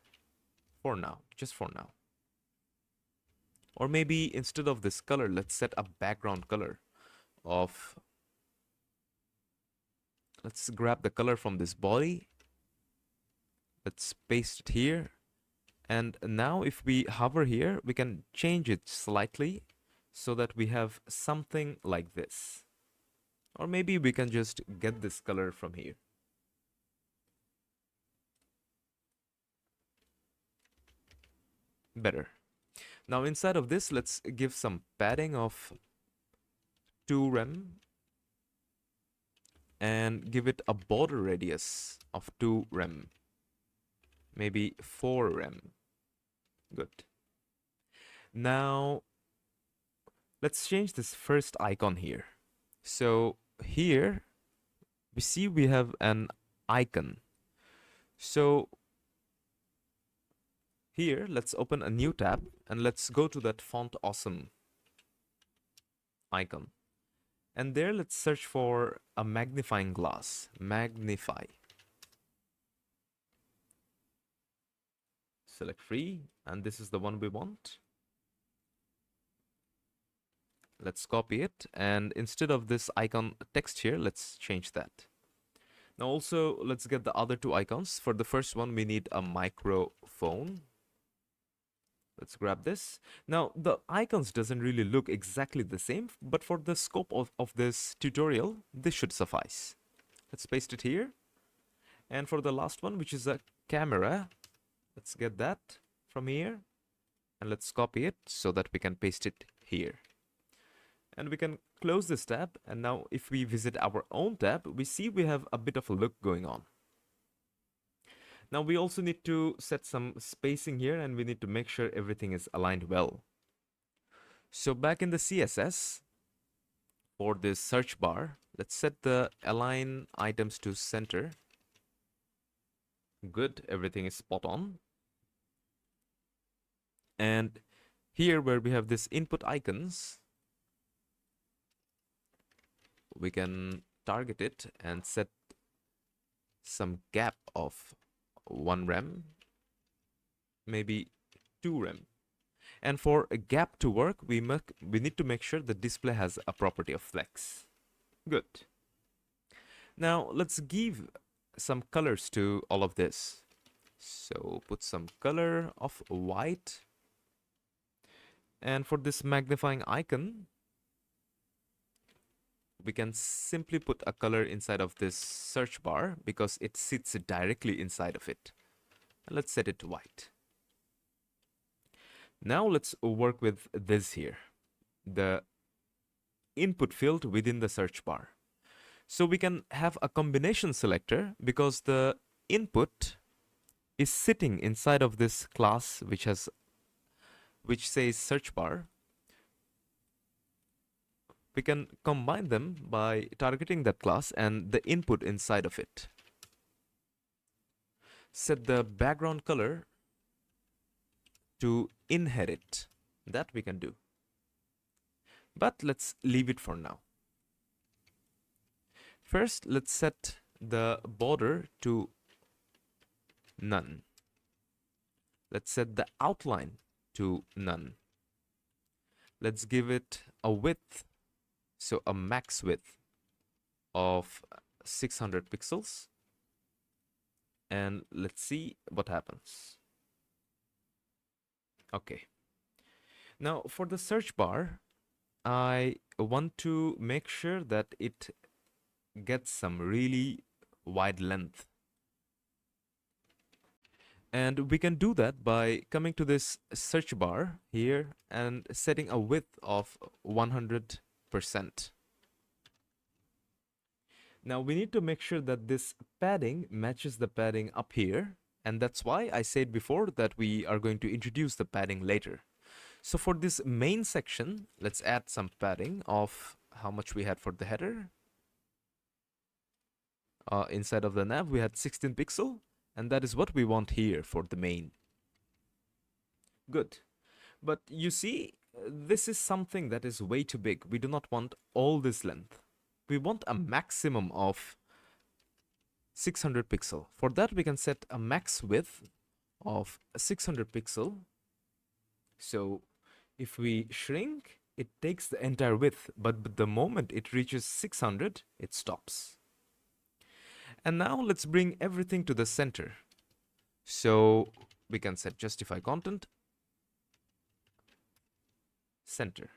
for now, just for now. Or maybe instead of this color, let's set a background color of, let's grab the color from this body. Let's paste it here. And now if we hover here, we can change it slightly so that we have something like this. Or maybe we can just get this color from here. Better. Now inside of this, let's give some padding of 2 rem and give it a border radius of 2 rem, maybe 4 rem. Good. Now Let's change this first icon here. So here we see we have an icon. So here, let's open a new tab and let's go to that font awesome icon. And there, let's search for a magnifying glass. Magnify. Select free, and this is the one we want. Let's copy it, and instead of this icon text here, let's change that. Now also, let's get the other two icons. For the first one, we need a microphone. Let's grab this. Now, the icons doesn't really look exactly the same, but for the scope of this tutorial, this should suffice. Let's paste it here. And for the last one, which is a camera, let's get that from here. And let's copy it so that we can paste it here. And we can close this tab. And now if we visit our own tab, we see we have a bit of a look going on. Now we also need to set some spacing here, and we need to make sure everything is aligned well. So back in the CSS, for this search bar, let's set the align items to center. Good, everything is spot on. And here where we have this input icons, we can target it and set some gap of 1 rem, maybe 2 rem. And for a gap to work, we need to make sure the display has a property of flex. Good. Now let's give some colors to all of this. So put some color of white. And for this magnifying icon, we can simply put a color inside of this search bar because it sits directly inside of it. And let's set it to white. Now let's work with this here, the input field within the search bar. So we can have a combination selector because the input is sitting inside of this class which says search bar. We can combine them by targeting that class and the input inside of it. Set the background color to inherit. That we can do. But let's leave it for now. First, let's set the border to none. Let's set the outline to none. Let's give it a width. So a max width of 600 pixels. And let's see what happens. Okay. Now for the search bar, I want to make sure that it gets some really wide length. And we can do that by coming to this search bar here and setting a width of 100%. Now we need to make sure that this padding matches the padding up here, and that's why I said before that we are going to introduce the padding later. So for this main section, let's add some padding of how much we had for the header. Inside of the nav we had 16 pixel, and that is what we want here for the main. Good. But you see, this is something that is way too big. We do not want all this length. We want a maximum of 600 pixel. For that, we can set a max width of 600 pixel. So if we shrink, it takes the entire width, but the moment it reaches 600, it stops. And now let's bring everything to the center. So we can set justify content, center.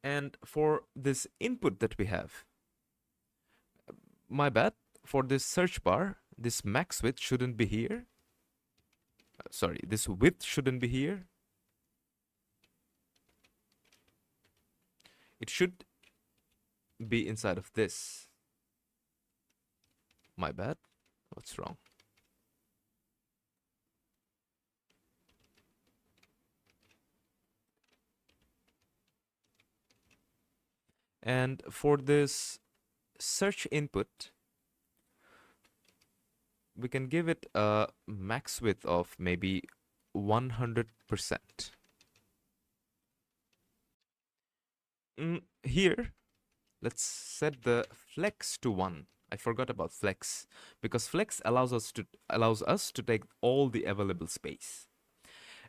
And for this input that we have, my bad, for this search bar, this max width shouldn't be here. Sorry, this width shouldn't be here. It should be inside of this. My bad. What's wrong? And for this search input, we can give it a max width of maybe 100%. Here, let's set the flex to 1. I forgot about flex because flex allows us to take all the available space.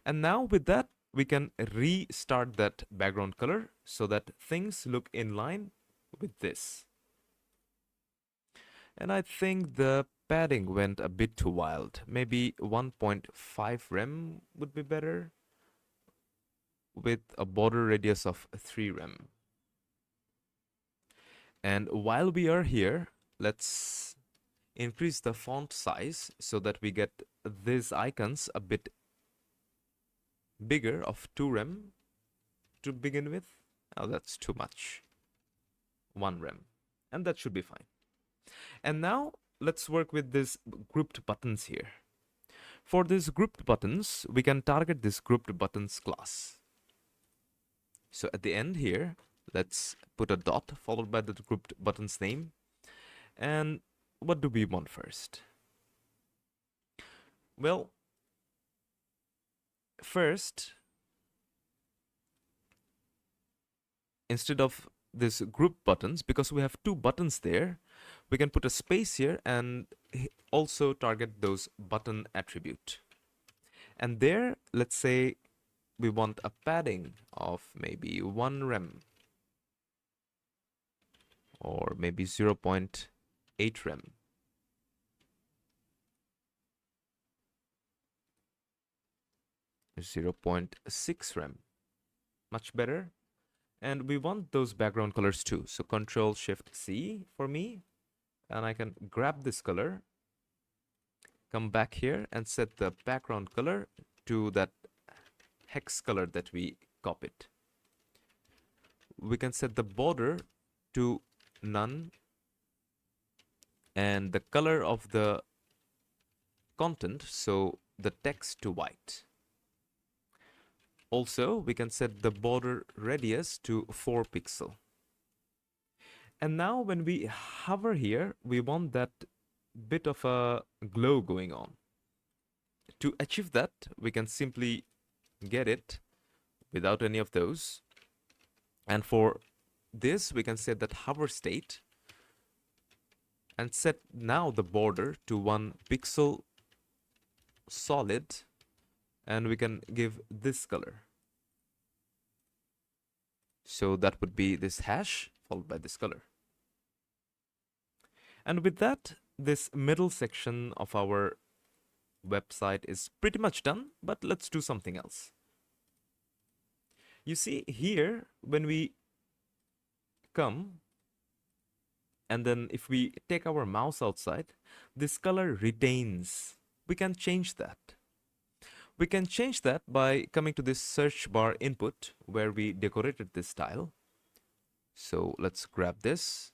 And now with that, we can restart that background color so that things look in line with this. And I think the padding went a bit too wild. Maybe 1.5 rem would be better with a border radius of 3 rem. And while we are here, let's increase the font size so that we get these icons a bit bigger of 2 rem to begin with. Oh, that's too much. 1 rem. And that should be fine. And now let's work with these grouped buttons here. For these grouped buttons, we can target this grouped buttons class. So at the end here, let's put a dot followed by the grouped buttons name. And what do we want first? Well, first, instead of this group buttons, because we have 2 buttons there, we can put a space here and also target those button attribute. And there, let's say we want a padding of maybe 1 rem or maybe 0.8 rem. .6 rem. Much better. And we want those background colors too. So Control Shift C for me. And I can grab this color, come back here and set the background color to that hex color that we copied. We can set the border to none and the color of the content, so the text, to white. Also, we can set the border radius to 4 pixel. And now when we hover here, we want that bit of a glow going on. To achieve that, we can simply get it without any of those. And for this, we can set that hover state and set now the border to 1 pixel solid, and we can give this color. So that would be this hash followed by this color. And with that, this middle section of our website is pretty much done, but let's do something else. You see here, when we come, and then if we take our mouse outside, this color retains. We can change that. We can change that by coming to this search bar input where we decorated this style. So let's grab this.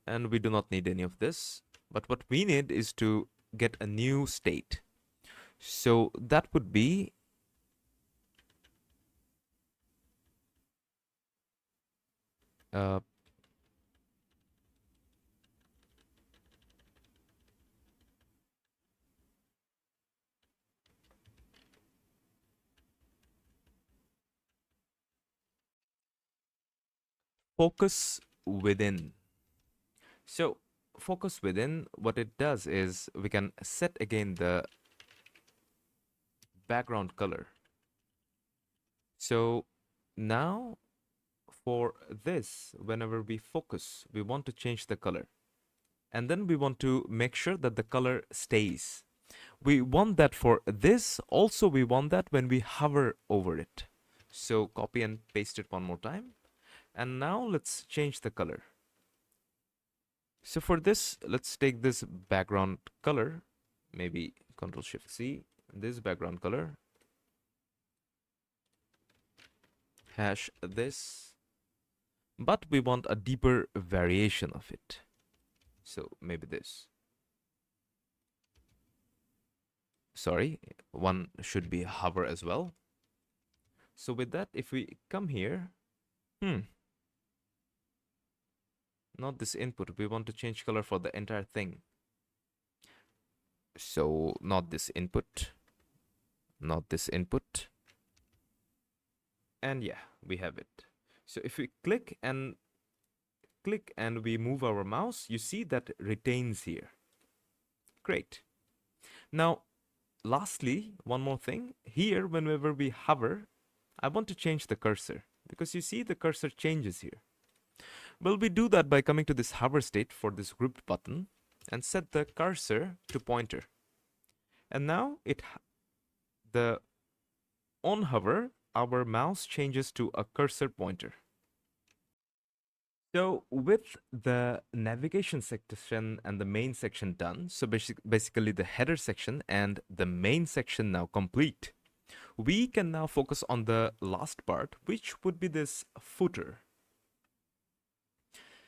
And we do not need any of this. But what we need is to get a new state. So that would be focus within. So focus within, what it does is we can set again the background color. So now for this, whenever we focus, we want to change the color. And then we want to make sure that the color stays. We want that for this. Also, we want that when we hover over it. So copy and paste it one more time. And now let's change the color. So for this, let's take this background color, maybe Control Shift C, this background color, hash this, but we want a deeper variation of it. So maybe this. Sorry, one should be hover as well. So with that, if we come here Not this input. We want to change color for the entire thing. So not this input, not this input. And yeah, we have it. So if we click and we move our mouse, you see that retains here. Great. Now, lastly, one more thing. Here, whenever we hover, I want to change the cursor because you see the cursor changes here. Well, we do that by coming to this hover state for this grouped button and set the cursor to pointer. And now on hover, our mouse changes to a cursor pointer. So with the navigation section and the main section done, so basically the header section and the main section now complete, we can now focus on the last part, which would be this footer.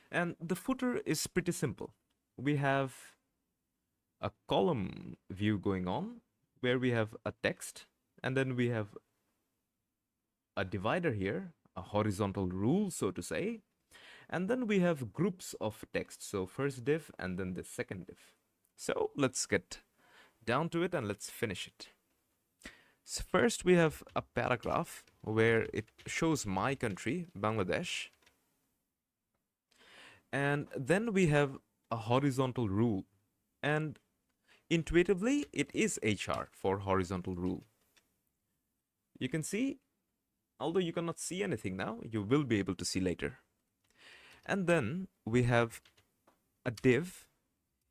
And the footer is pretty simple. We have a column view going on where we have a text, and then we have a divider here, a horizontal rule, so to say. And then we have groups of text. So first div and then the second div. So let's get down to it and let's finish it. So first we have a paragraph where it shows my country, Bangladesh. And then we have a horizontal rule. And intuitively, it is HR for horizontal rule. You can see, although you cannot see anything now, you will be able to see later. And then we have a div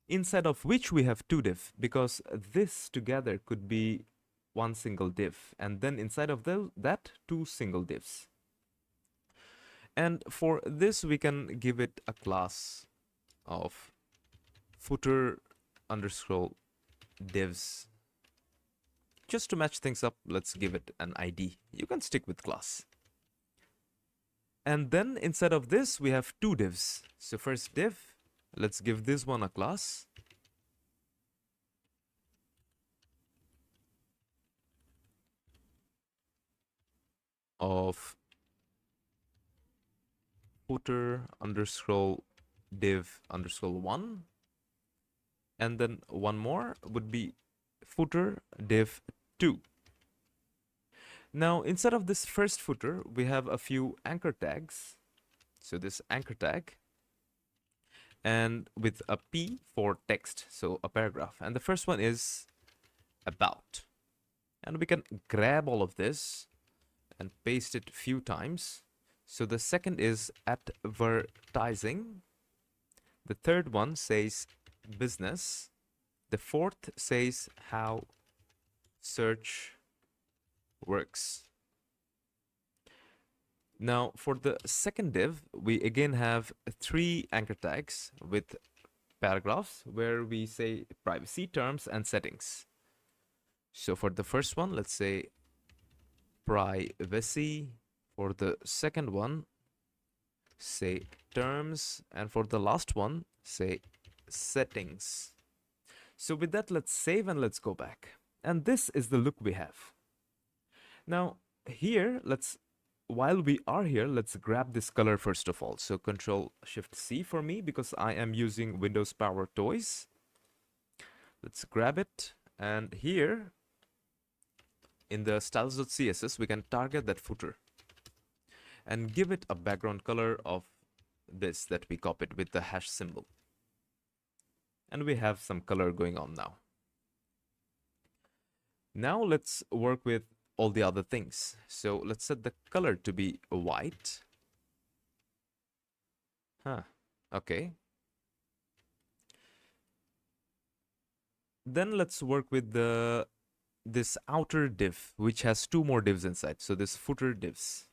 inside of which we have two div because this together could be one single div. And then inside of that, two single divs. And for this, we can give it a class of footer underscore divs. Just to match things up, let's give it an ID. You can stick with class. And then inside of this, we have two divs. So first div, let's give this one a class. Of footer underscore div underscore 1. And then one more would be footer div 2. Now, instead of this first footer, we have a few anchor tags. So this anchor tag, and with a P for text, so a paragraph. And the first one is about. And we can grab all of this and paste it a few times. So the second is advertising. The third one says business. The fourth says how search works. Now for the second div, we again have three anchor tags with paragraphs where we say privacy terms and settings. So for the first one, let's say privacy. For the second one, say terms. And for the last one, say settings. So with that, let's save and let's go back. And this is the look we have. Now here, while we are here, let's grab this color first of all. So Control Shift C for me because I am using Windows Power Toys. Let's grab it. And here in the styles.css, we can target that footer and give it a background color of this that we copied with the hash symbol. And we have some color going on now. Now let's work with all the other things. So let's set the color to be white. Okay. Then let's work with this outer div, which has two more divs inside. So this footer divs.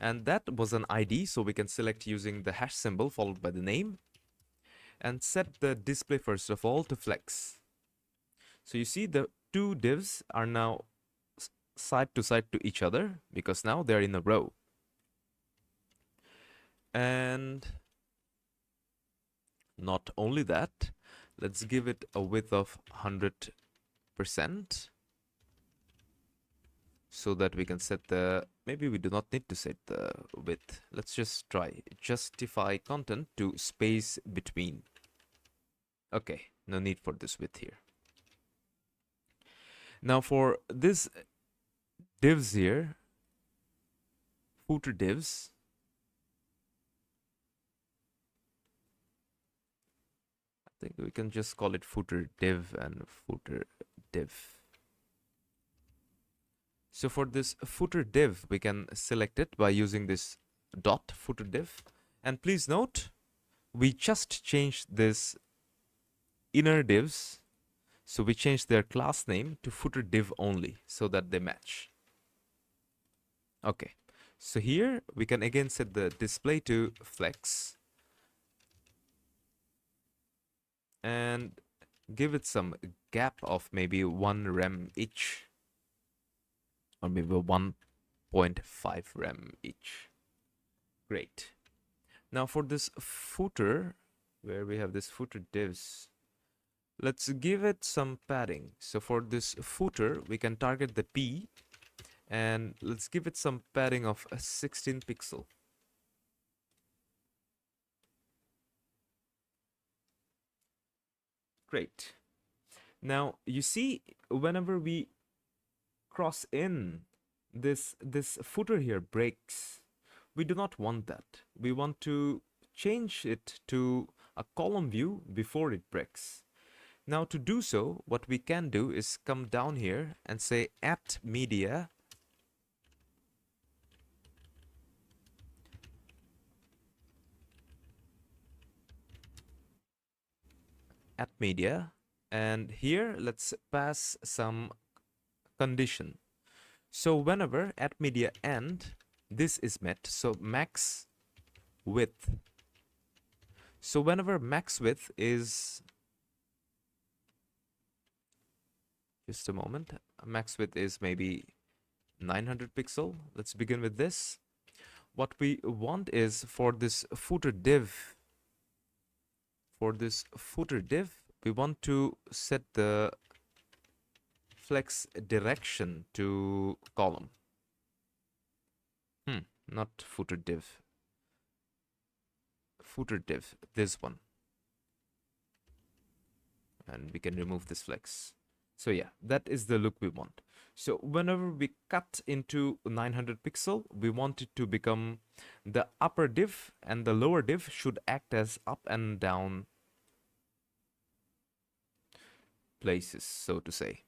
And that was an ID, so we can select using the hash symbol followed by the name. And set the display first of all to flex. So you see the two divs are now side to side to each other because now they're in a row. And not only that, let's give it a width of 100%. so that we can set the, maybe we do not need to set the width. Let's just try justify content to space between. Okay, no need for this width here. Now for this divs here, footer divs, I think we can just call it footer div and footer div. So for this footer div, we can select it by using this dot footer div. And please note, we just changed this inner divs. So we changed their class name to footer div only so that they match. Okay. So here we can again set the display to flex and give it some gap of maybe 1 rem each, or maybe 1.5 rem each. Great. Now for this footer, where we have this footer divs, let's give it some padding. So for this footer, we can target the P, and let's give it some padding of 16 pixel. Great. Now you see, whenever we cross in, this footer here breaks. We do not want that. We want to change it to a column view before it breaks. Now to do so, what we can do is come down here and say at media and here let's pass some condition. So whenever at media end, this is met, so max width. So whenever max width is, just a moment, max width is maybe 900 pixel. Let's begin with this. What we want is for this footer div, we want to set the flex direction to column. Not footer div. Footer div, this one. And we can remove this flex. So yeah, that is the look we want. So whenever we cut into 900 pixel, we want it to become the upper div, and the lower div should act as up and down places, so to say.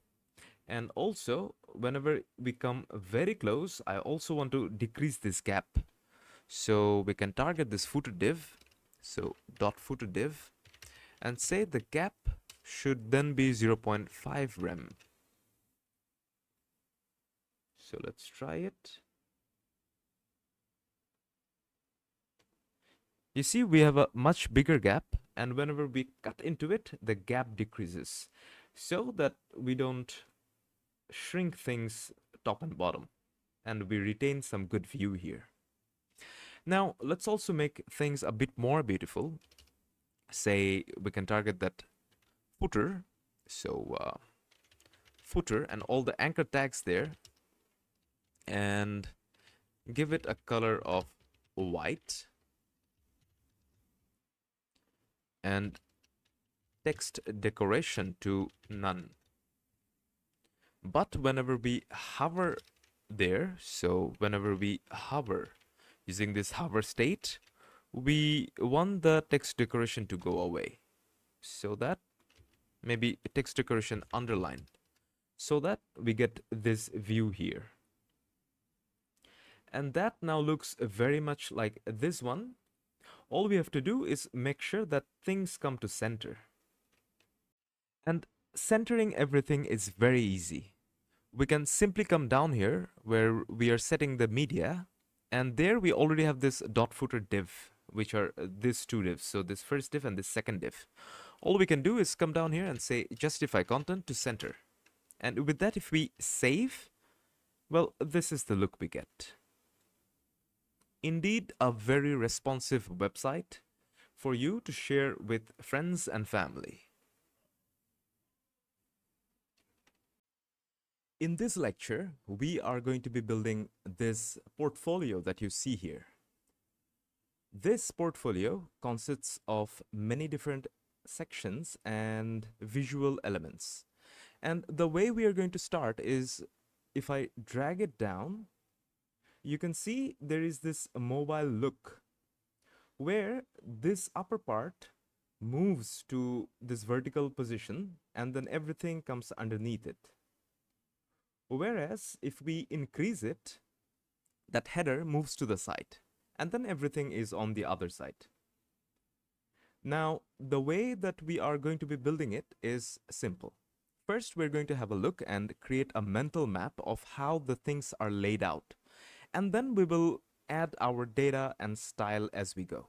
And also, whenever we come very close, I also want to decrease this gap. So we can target this footer div, so dot footer div, and say the gap should then be 0.5 rem. So let's try it. You see, we have a much bigger gap, and whenever we cut into it, the gap decreases, so that we don't shrink things top and bottom, and we retain some good view here. Now, let's also make things a bit more beautiful. Say we can target that footer, so footer and all the anchor tags there, and give it a color of white, and text decoration to none. But whenever we hover there, so whenever we hover using this hover state, we want the text decoration to go away, so that maybe text decoration underlined, so that we get this view here. And that now looks very much like this one. All we have to do is make sure that things come to center. And centering everything is very easy. We can simply come down here where we are setting the media, and there we already have this dot footer div, which are these two divs, so this first div and this second div. All we can do is come down here and say justify content to center. And with that, if we save, well, this is the look we get. Indeed, a very responsive website for you to share with friends and family. In this lecture, we are going to be building this portfolio that you see here. This portfolio consists of many different sections and visual elements. And the way we are going to start is, if I drag it down, you can see there is this mobile look where this upper part moves to this vertical position and then everything comes underneath it. Whereas if we increase it, that header moves to the side and then everything is on the other side. Now, the way that we are going to be building it is simple. First, we're going to have a look and create a mental map of how the things are laid out. And then we will add our data and style as we go.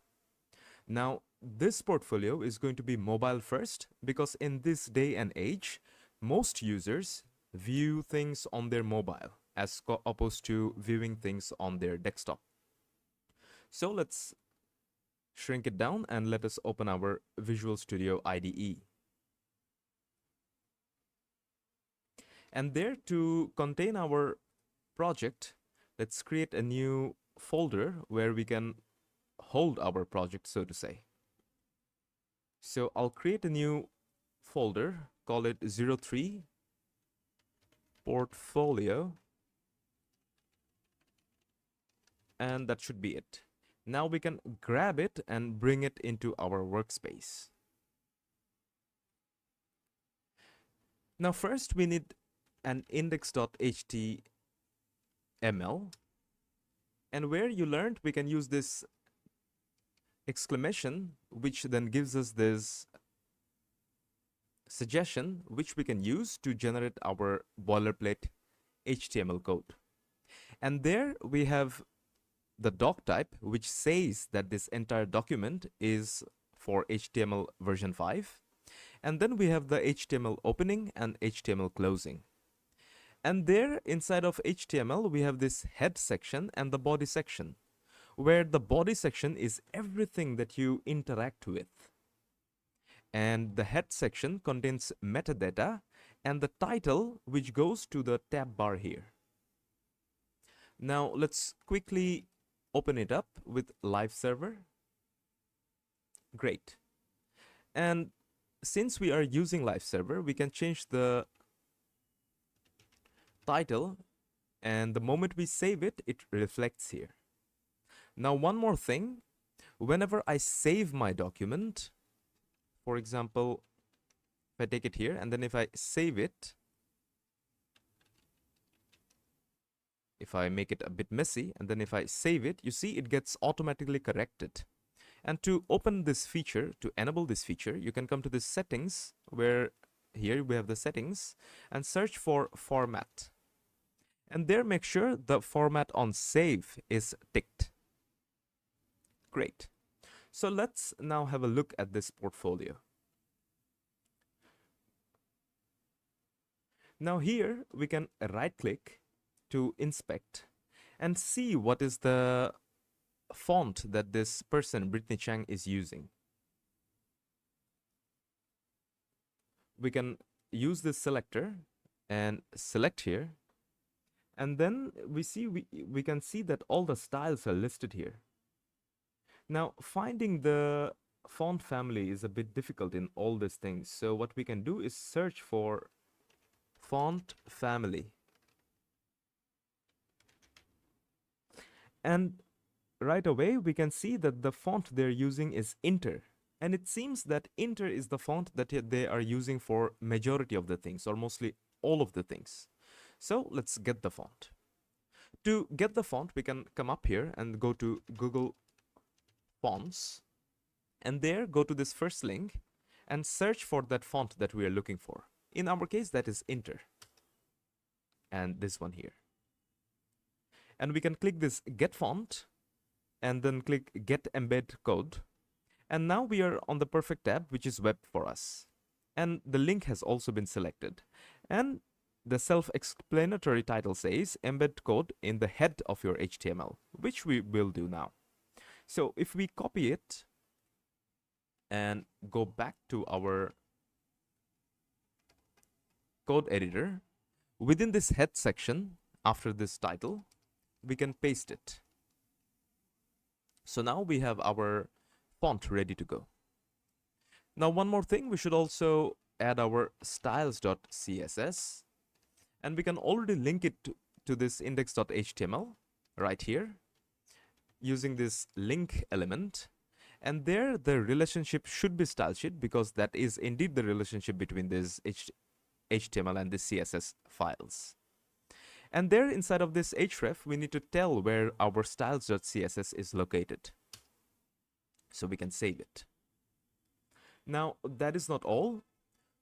Now, this portfolio is going to be mobile first because in this day and age, most users view things on their mobile as opposed to viewing things on their desktop. So let's shrink it down and let us open our Visual Studio IDE. And there, to contain our project, let's create a new folder where we can hold our project, so to say. So I'll create a new folder, call it 03 portfolio, and that should be it. Now we can grab it and bring it into our workspace. Now first we need an index.html, and where you learned we can use this exclamation, which then gives us this suggestion which we can use to generate our boilerplate HTML code. And there we have the doc type, which says that this entire document is for HTML version 5. And then we have the HTML opening and HTML closing. And there inside of HTML, we have this head section and the body section, where the body section is everything that you interact with. And the head section contains metadata and the title, which goes to the tab bar here. Now let's quickly open it up with live server. Great. And since we are using live server, we can change the title, and the moment we save it, it reflects here. Now, one more thing, whenever I save my document, for example, if I take it here and then if I save it, if I make it a bit messy and then if I save it, you see it gets automatically corrected. And to open this feature, to enable this feature, you can come to the settings, where here we have the settings, and search for format. And there make sure the format on save is ticked. Great. So let's now have a look at this portfolio. Now here we can right click to inspect and see what is the font that this person, Brittany Chang, is using. We can use this selector and select here, and then we can see that all the styles are listed here. Now finding the font family is a bit difficult in all these things, so what we can do is search for font family. And right away we can see that the font they're using is Inter. And it seems that Inter is the font that they are using for majority of the things, or mostly all of the things. So let's get the font. To get the font, we can come up here and go to Google Fonts. And there, go to this first link and search for that font that we are looking for. In our case, that is Inter. And this one here. And we can click this Get Font and then click Get Embed Code. And now we are on the perfect tab, which is Web for us. And the link has also been selected. And the self-explanatory title says Embed Code in the head of your HTML, which we will do now. So if we copy it and go back to our code editor, within this head section, after this title, we can paste it. So now we have our font ready to go. Now one more thing, we should also add our styles.css, and we can already link it to this index.html right here using this link element. And there the relationship should be style sheet, because that is indeed the relationship between this HTML and the CSS files. And there inside of this href, we need to tell where our styles.css is located, so we can save it. Now that is not all.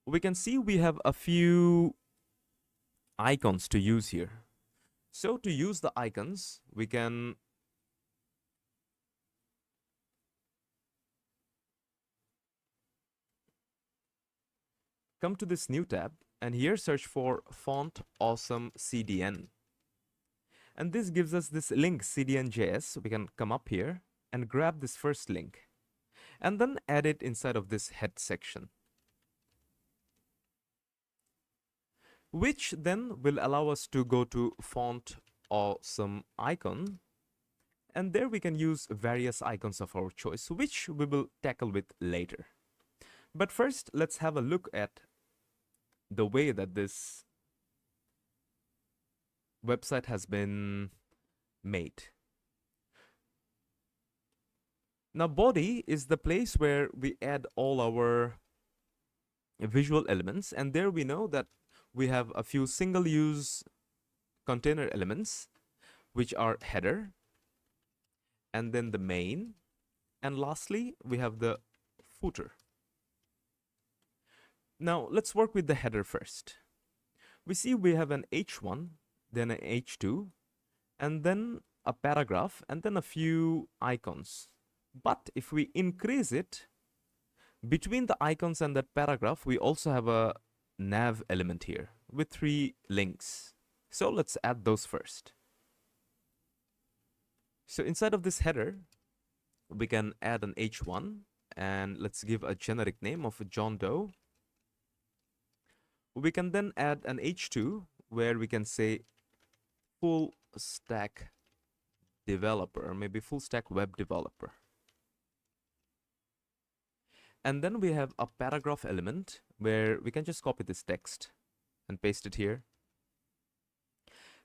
We can see we have a few icons to use here. So to use the icons, we can come to this new tab and here search for font awesome CDN. And this gives us this link CDN.js. So we can come up here and grab this first link and then add it inside of this head section, which then will allow us to go to font awesome icon. And there we can use various icons of our choice, which we will tackle with later. But first, let's have a look at the way that this website has been made. Now, body is the place where we add all our visual elements, and there we know that we have a few single-use container elements, which are header, and then the main, and lastly, we have the footer. Now, let's work with the header first. We see we have an H1, then an H2, and then a paragraph, and then a few icons. But if we increase it, between the icons and that paragraph, we also have a nav element here with 3 links. So let's add those first. So inside of this header, we can add an H1, and let's give a generic name of John Doe. We can then add an H2 where we can say full stack developer, or maybe full stack web developer. And then we have a paragraph element where we can just copy this text and paste it here.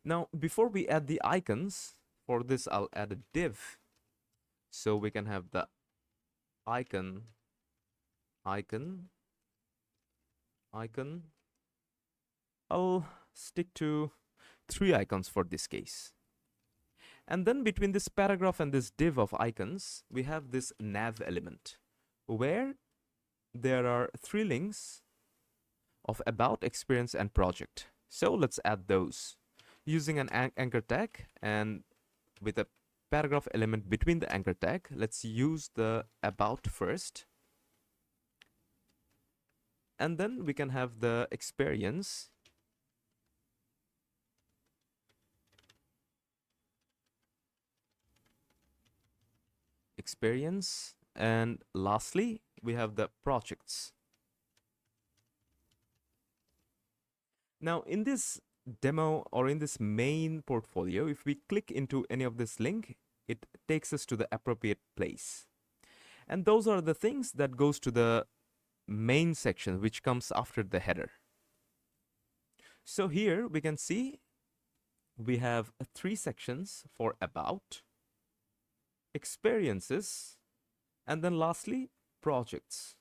Now, before we add the icons, for this I'll add a div. So we can have the icon. I'll stick to 3 icons for this case. And then between this paragraph and this div of icons, we have this nav element where there are 3 links of about, experience, and project. So let's add those using an anchor tag, and with a paragraph element between the anchor tag, let's use the about first. And then we can have the experience. And lastly, we have the projects. Now, in this demo or in this main portfolio, if we click into any of this link, it takes us to the appropriate place. And those are the things that goes to the main section, which comes after the header. So here we can see we have 3 sections for about, experiences, and then lastly, projects.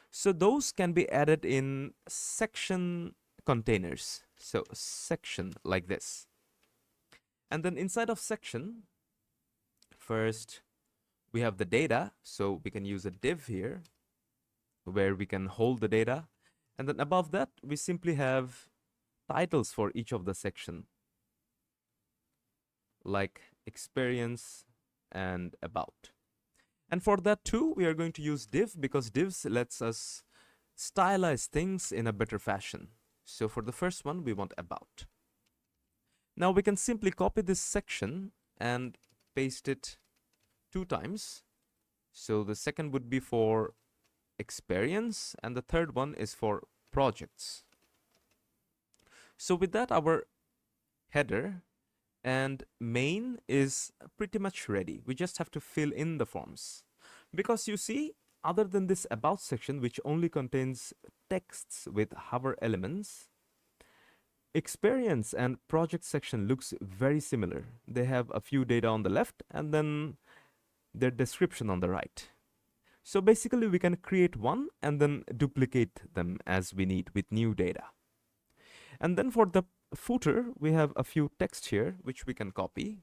So those can be added in section containers. So section like this. And then inside of section, first we have the data. So we can use a div here where we can hold the data. And then above that, we simply have titles for each of the section, like experience and about. And for that too, we are going to use div, because divs lets us stylize things in a better fashion. So for the first one, we want about. Now we can simply copy this section and paste it 2 times. So the second would be for experience, and the third one is for projects. So with that, our header and main is pretty much ready. We just have to fill in the forms. Because you see, other than this about section, which only contains texts with hover elements, experience and project section looks very similar. They have a few data on the left and then their description on the right. So basically we can create one and then duplicate them as we need with new data. And then for the footer, we have a few text here which we can copy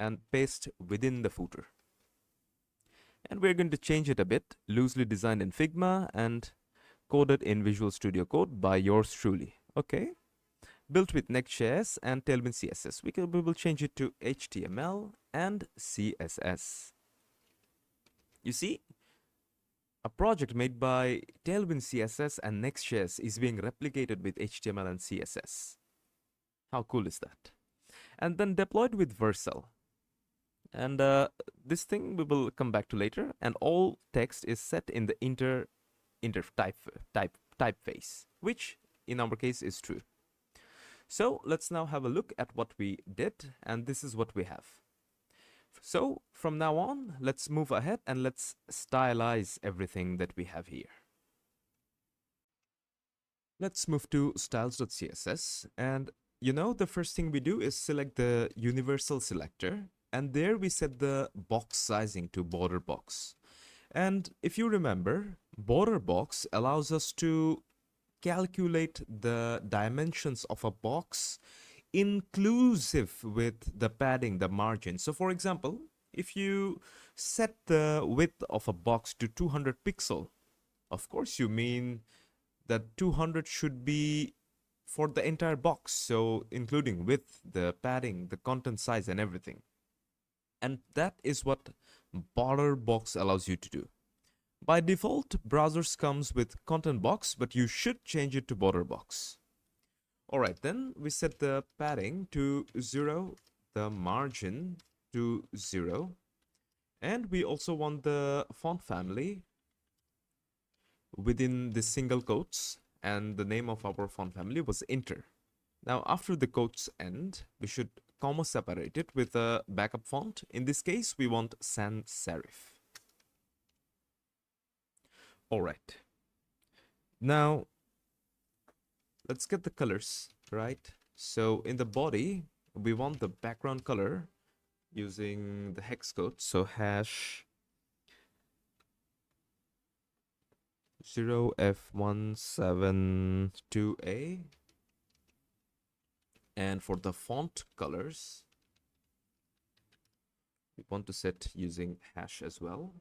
and paste within the footer. And we're going to change it a bit, loosely designed in Figma and coded in Visual Studio Code by yours truly. Okay. Built with Next.js and Tailwind CSS. We will change it to HTML and CSS. You see, a project made by Tailwind CSS and Next.js is being replicated with HTML and CSS. How cool is that? And then deployed with Vercel. And this thing we will come back to later. And all text is set in the typeface, which in our case is true. So let's now have a look at what we did, and this is what we have. So from now on, let's move ahead and let's stylize everything that we have here. Let's move to styles.css, and you know, the first thing we do is select the universal selector, and there we set the box sizing to border box. And if you remember, border box allows us to calculate the dimensions of a box inclusive with the padding, the margin. So for example, if you set the width of a box to 200 pixel, of course you mean that 200 should be for the entire box, so including width, the padding, the content size and everything. And that is what border box allows you to do. By default, browsers comes with content box, but you should change it to border box. Alright, then we set the padding to 0, the margin to 0, and we also want the font family within the single quotes, and the name of our font family was Inter. Now after the quotes end, we should comma separate it with a backup font. In this case, we want sans serif. Alright, now let's get the colors, right? So in the body, we want the background color using the hex code. So hash 0f172a. And for the font colors, we want to set using hash as well.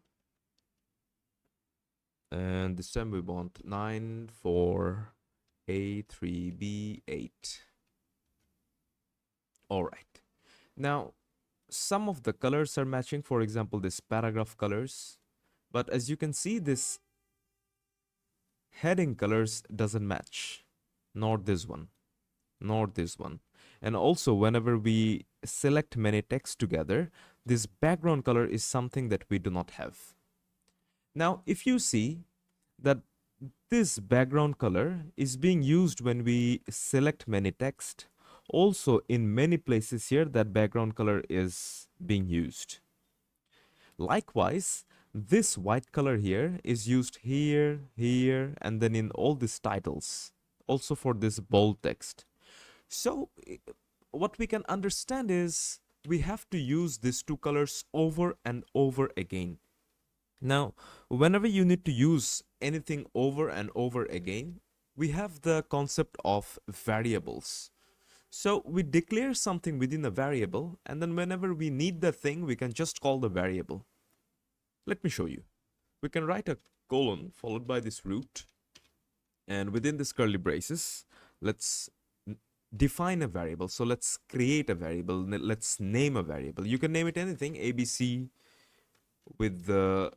And this time we want 94A3B8. Alright. Now, some of the colors are matching, for example, this paragraph colors. But as you can see, this heading colors doesn't match. Nor this one. Nor this one. And also, whenever we select many text together, this background color is something that we do not have. Now, if you see that this background color is being used when we select many text, also in many places here that background color is being used. Likewise, this white color here is used here, here, and then in all these titles, also for this bold text. So what we can understand is we have to use these two colors over and over again. Now, whenever you need to use anything over and over again, we have the concept of variables. So we declare something within a variable, and then whenever we need the thing, we can just call the variable. Let me show you. We can write a colon followed by this root, and within this curly braces, let's define a variable. So let's create a variable. Let's name a variable. You can name it anything, ABC, with the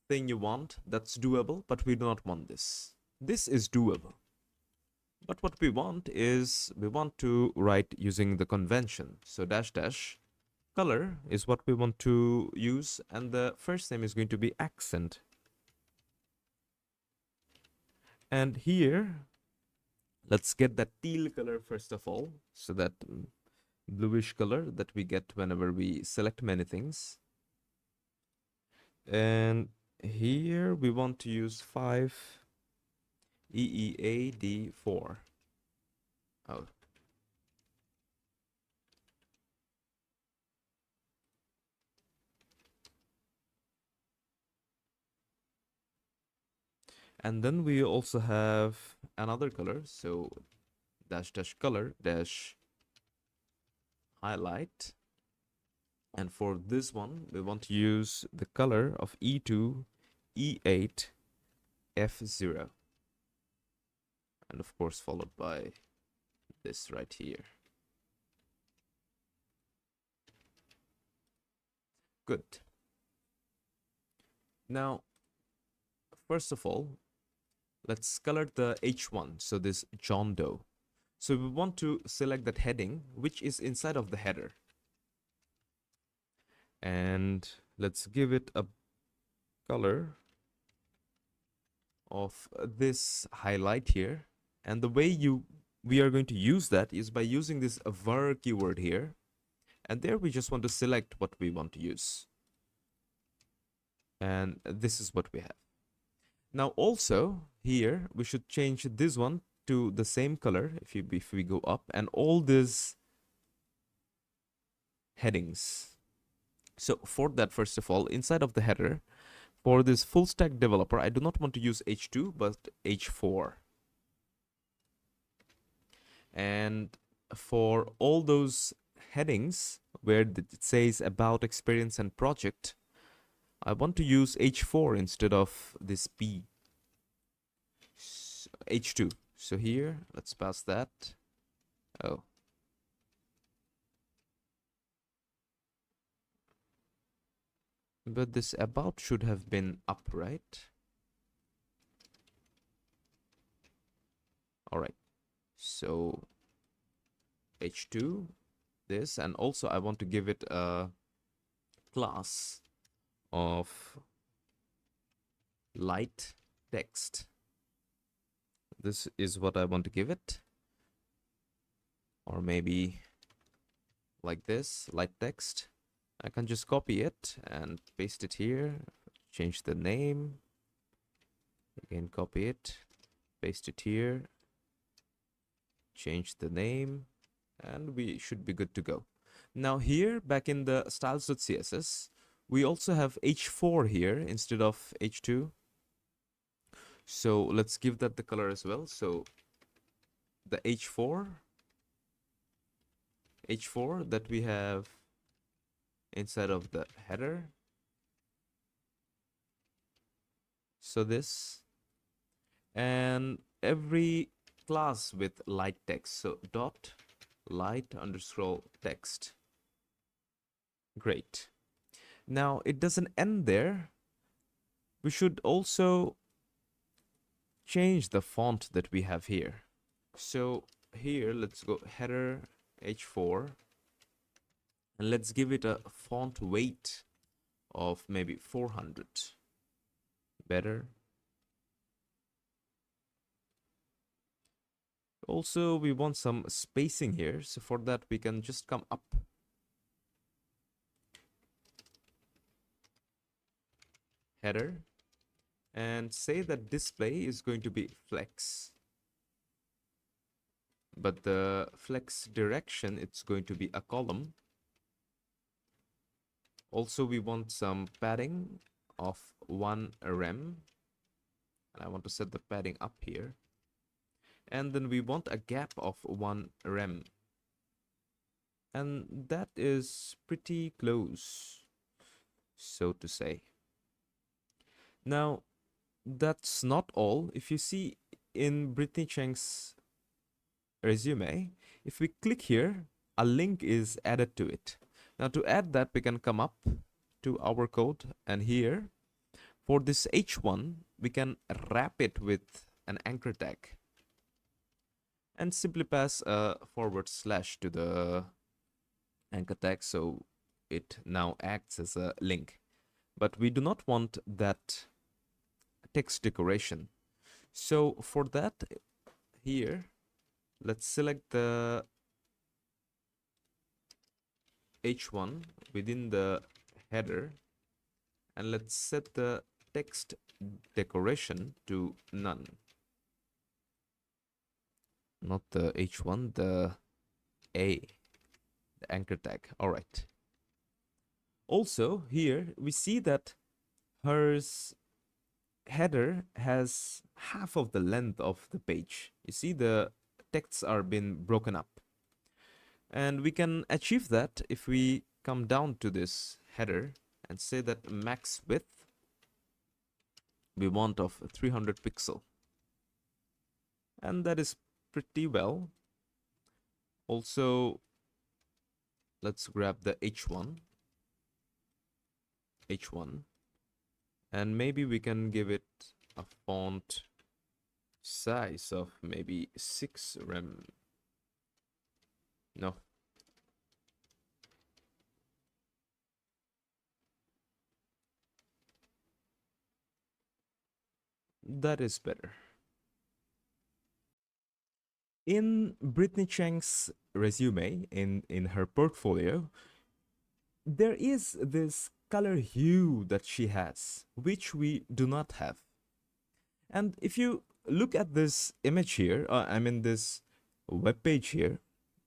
thing you want. That's doable, but we do not want this. This is doable. But what we want is, we want to write using the convention. So dash dash color is what we want to use, and the first name is going to be accent. And here Let's get that teal color first of all. So that bluish color that we get whenever we select many things. And here we want to use 5 EEAD4. Oh. And then we also have another color. So dash dash color dash highlight. And for this one, we want to use the color of E2, E8, F0. And of course, followed by this right here. Good. Now, first of all, let's color the H1. So this John Doe. So we want to select that heading, which is inside of the header. And let's give it a color of this highlight here. And the way we are going to use that is by using this var keyword here. And there we just want to select what we want to use. And this is what we have. Now also here we should change this one to the same color if we go up, and all these headings. So for that, first of all, inside of the header, for this full stack developer, I do not want to use H2 but H4. And for all those headings where it says about experience and project, I want to use H4 instead of this P. H2. So here, let's pass that. Oh. But this about should have been up, right? All right. So H2, this, and also I want to give it a class of light text. This is what I want to give it. Or maybe like this, light text. I can just copy it and paste it here, change the name, again copy it, paste it here, change the name, and we should be good to go. Now here, back in the styles.css, we also have H4 here instead of H2. So let's give that the color as well. So the H4 that we have inside of the header. So this, and every class with light text. So dot light underscore text. Great. Now it doesn't end there. We should also change the font that we have here. So here, let's go header H4, and let's give it a font weight of maybe 400. Better. Also, we want some spacing here. So for that, we can just come up. Header. And say that display is going to be flex. But the flex direction, it's going to be a column. Also, we want some padding of 1 rem. And I want to set the padding up here. And then we want a gap of 1 rem. And that is pretty close, so to say. Now, that's not all. If you see in Brittany Cheng's resume, if we click here, a link is added to it. Now to add that, we can come up to our code, and here for this H1, we can wrap it with an anchor tag and simply pass a / to the anchor tag, so it now acts as a link. But we do not want that text decoration. So for that, here Let's select the h1 within the header, and let's set the text decoration to none. Not the h1, the anchor tag. All right. Also, here we see that her header has half of the length of the page. You see the texts are being broken up. And we can achieve that if we come down to this header and say that max width we want of 300 pixel. And that is pretty well. Also, let's grab the h1, and maybe we can give it a font size of maybe 6 rem. No. That is better. In Brittany Chang's resume, in her portfolio, there is this color hue that she has, which we do not have. And if you look at this image here, I mean this web page here,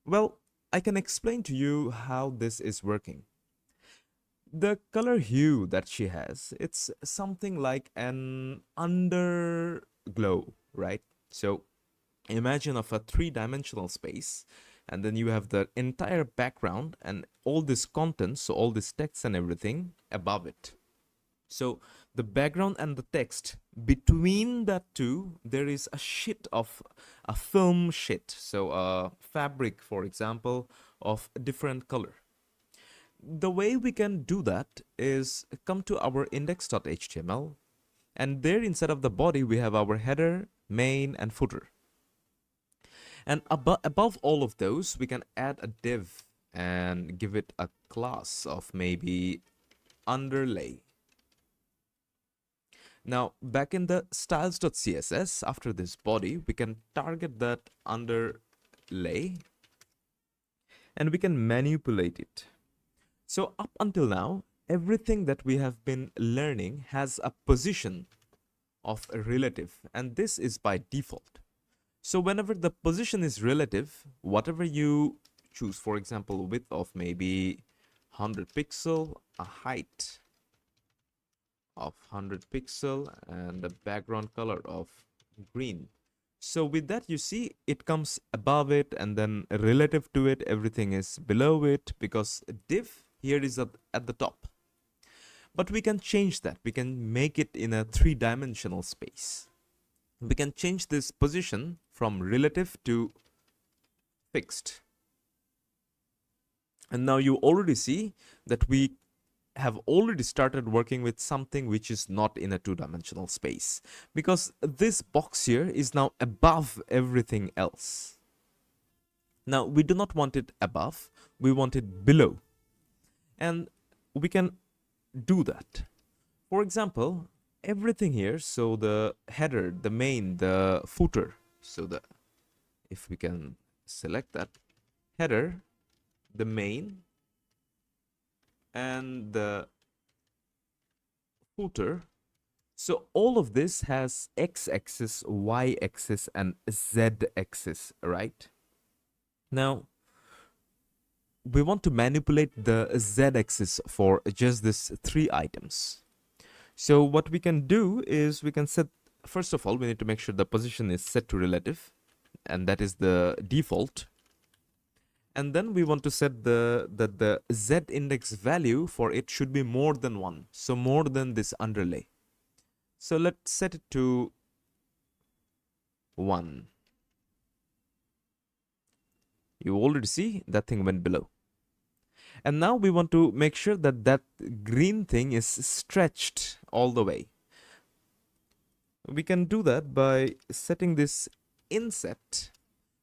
well, I can explain to you how this is working. The color hue that she has, it's something like an underglow, right? So imagine of a three-dimensional space, and then you have the entire background and all this content, so all this text and everything above it. So the background and the text, between that two, there is a sheet of a film sheet, so a fabric, for example, of a different color. The way we can do that is come to our index.html, and there inside of the body we have our header, main, and footer. And above all of those, we can add a div and give it a class of maybe underlay. Now, back in the styles.css, after this body, we can target that underlay and we can manipulate it. So up until now, everything that we have been learning has a position of a relative, and this is by default. So whenever the position is relative, whatever you choose, for example, width of maybe 100 pixel, a height of 100 pixel, and a background color of green. So with that, you see it comes above it, and then relative to it, everything is below it, because div here is at the top. But we can change that. We can make it in a three-dimensional space. We can change this position from relative to fixed. And now you already see that we have already started working with something which is not in a two-dimensional space, because this box here is now above everything else. Now we do not want it above, we want it below. And we can do that. For example, everything here, so the header, the main, the footer, so if we can select that header, the main, and the footer, so all of this has x-axis, y-axis, and z-axis, right? Now we want to manipulate the z-axis for just these three items. So what we can do is we can set, first of all, we need to make sure the position is set to relative, and that is the default. And then we want to set the z index value for it should be more than 1, so more than this underlay. So let's set it to 1. You already see that thing went below. And now we want to make sure that that green thing is stretched all the way. We can do that by setting this inset.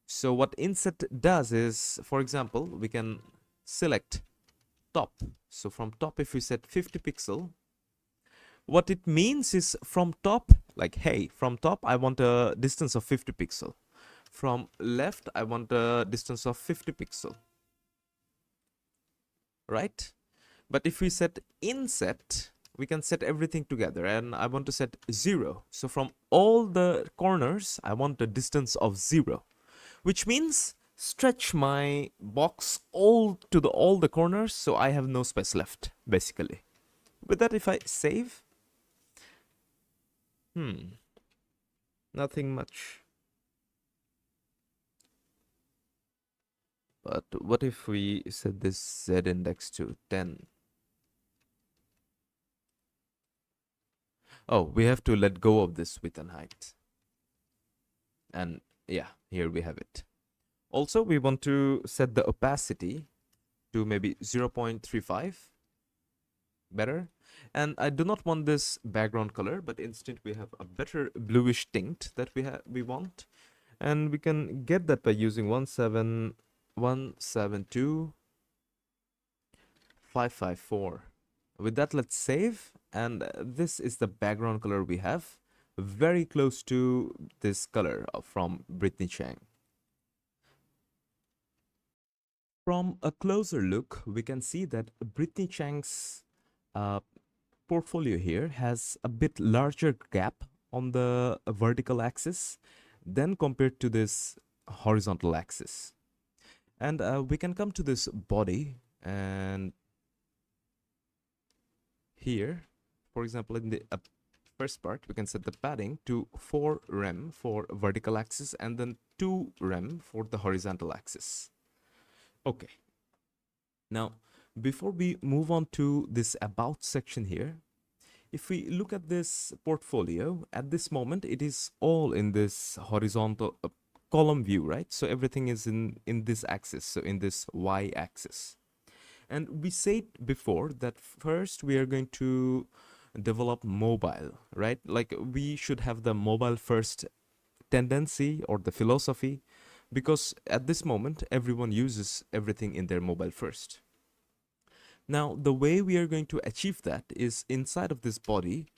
So what inset does is, for example, we can select top. So from top, if we set 50 pixel, what it means is from top, like, hey, from top, I want a distance of 50 pixel. from left, I want a distance of 50 pixel, right? But if we set inset, we can set everything together, and I want to set 0. So from all the corners, I want a distance of 0, which means stretch my box all the corners, so I have no space left, basically. With that, if I save, nothing much. But what if we set this Z index to 10? Oh, we have to let go of this width and height. And yeah, here we have it. Also, we want to set the opacity to maybe 0.35, better. And I do not want this background color, but instead we have a better bluish tint that we want. And we can get that by using 17172.554. With that, let's save. And this is the background color we have, very close to this color from Brittany Chang. From a closer look, we can see that Brittany Chang's portfolio here has a bit larger gap on the vertical axis than compared to this horizontal axis. And we can come to this body, and here, for example, in the first part, we can set the padding to 4 rem for vertical axis and then 2 rem for the horizontal axis. Okay. Now, before we move on to this about section here, if we look at this portfolio, at this moment, it is all in this horizontal column view, right? So everything is in this axis, so in this Y axis. And we said before that first we are going to develop mobile, right? Like we should have the mobile first tendency or the philosophy, because at this moment everyone uses everything in their mobile first. Now the way we are going to achieve that is inside of this body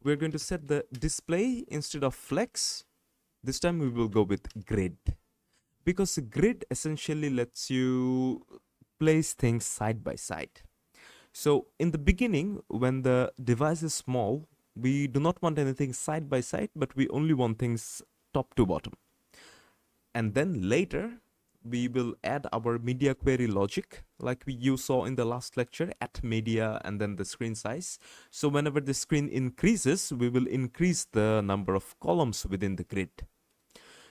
we're going to set the display instead of flex. This time we will go with grid, because grid essentially lets you place things side by side. So in the beginning, when the device is small, we do not want anything side by side, but we only want things top to bottom. And then later, we will add our media query logic, like you saw in the last lecture, at media and then the screen size. So whenever the screen increases, we will increase the number of columns within the grid.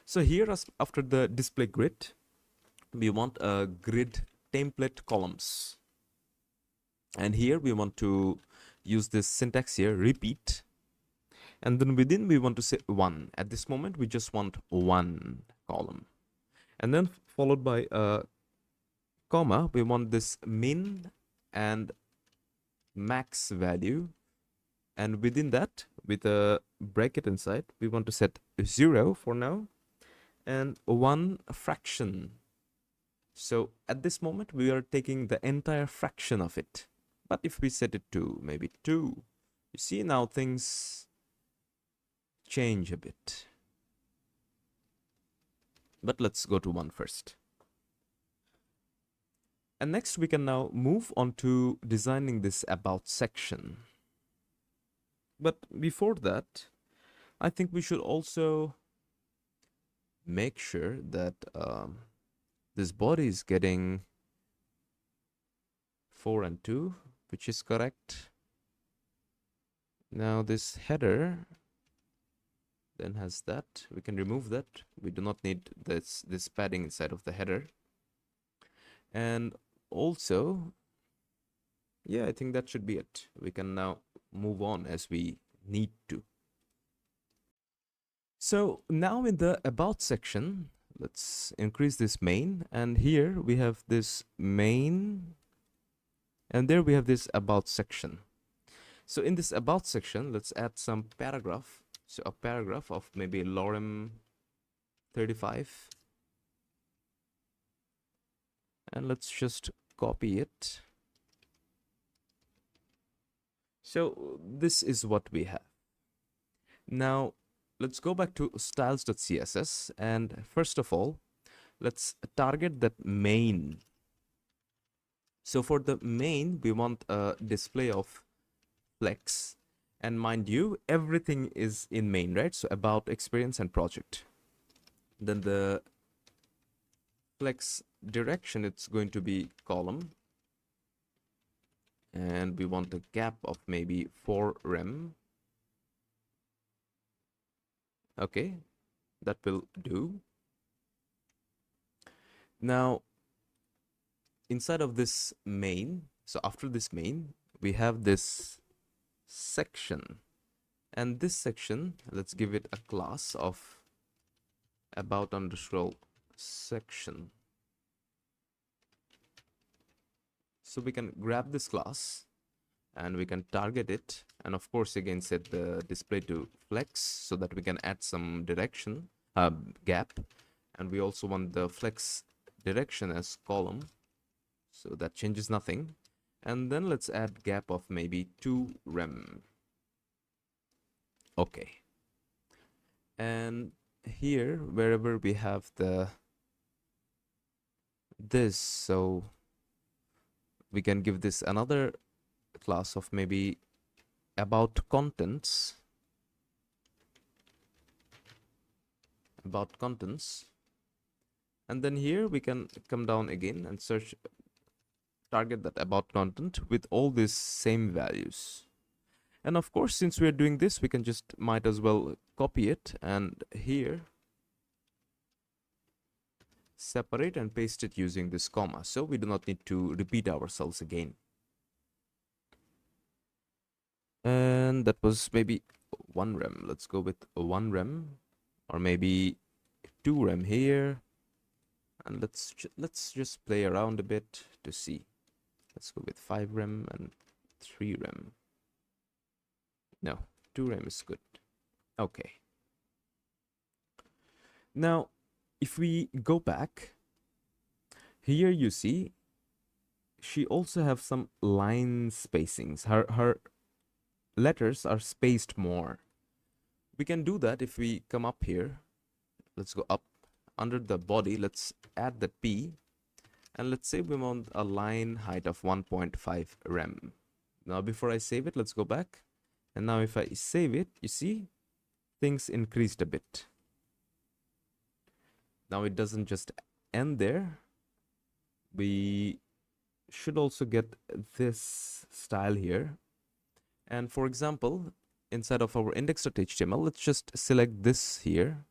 So here, after the display grid, we want a grid template columns. And here we want to use this syntax here, repeat. And then within we want to say 1. At this moment, we just want 1 column. And then followed by a comma, we want this min and max value. And within that, with a bracket inside, we want to set 0 for now and 1 fraction. So at this moment, we are taking the entire fraction of it. But if we set it to maybe 2, you see now things change a bit. But let's go to 1 first. And next we can now move on to designing this about section. But before that, I think we should also make sure that this body is getting 4 and 2, which is correct. Now this header then has that. We can remove that. We do not need this padding inside of the header. And also, yeah, I think that should be it. We can now move on as we need to. So now in the about section, let's increase this main, and here we have this main, and there we have this about section. So in this about section, let's add some paragraph. So a paragraph of maybe lorem 35. And let's just copy it. So this is what we have. Now, let's go back to styles.css, and first of all, let's target that main. So for the main, we want a display of flex, and mind you, everything is in main, right? So about, experience, and project. Then the flex direction, it's going to be column, and we want a gap of maybe 4 rem. Okay, that will do. Now inside of this main, so after this main, we have this section, and this section, let's give it a class of about underscore section. So we can grab this class and we can target it, and of course again set the display to flex so that we can add some direction gap, and we also want the flex direction as column, so that changes nothing. And then let's add gap of maybe 2 rem. Okay, and here wherever we have this, so we can give this another class of maybe about contents, and then here we can come down again and search, target that about content with all these same values. And of course, since we're doing this, we can just might as well copy it and here separate and paste it using this comma, so we do not need to repeat ourselves again. And that was maybe 1 rem. Let's go with 1 rem, or maybe 2 rem here, and let's just play around a bit to see. Let's go with 5 rem and 3 rem. No, 2 rem is good. Okay. Now, if we go back, here you see she also have some line spacings. Her letters are spaced more. We can do that if we come up here. Let's go up under the body. Let's add the P, and let's say we want a line height of 1.5 rem. Now before I save it, let's go back, and now if I save it, you see things increased a bit. Now it doesn't just end there. We should also get this style here. And for example, inside of our index.html, let's just select this here.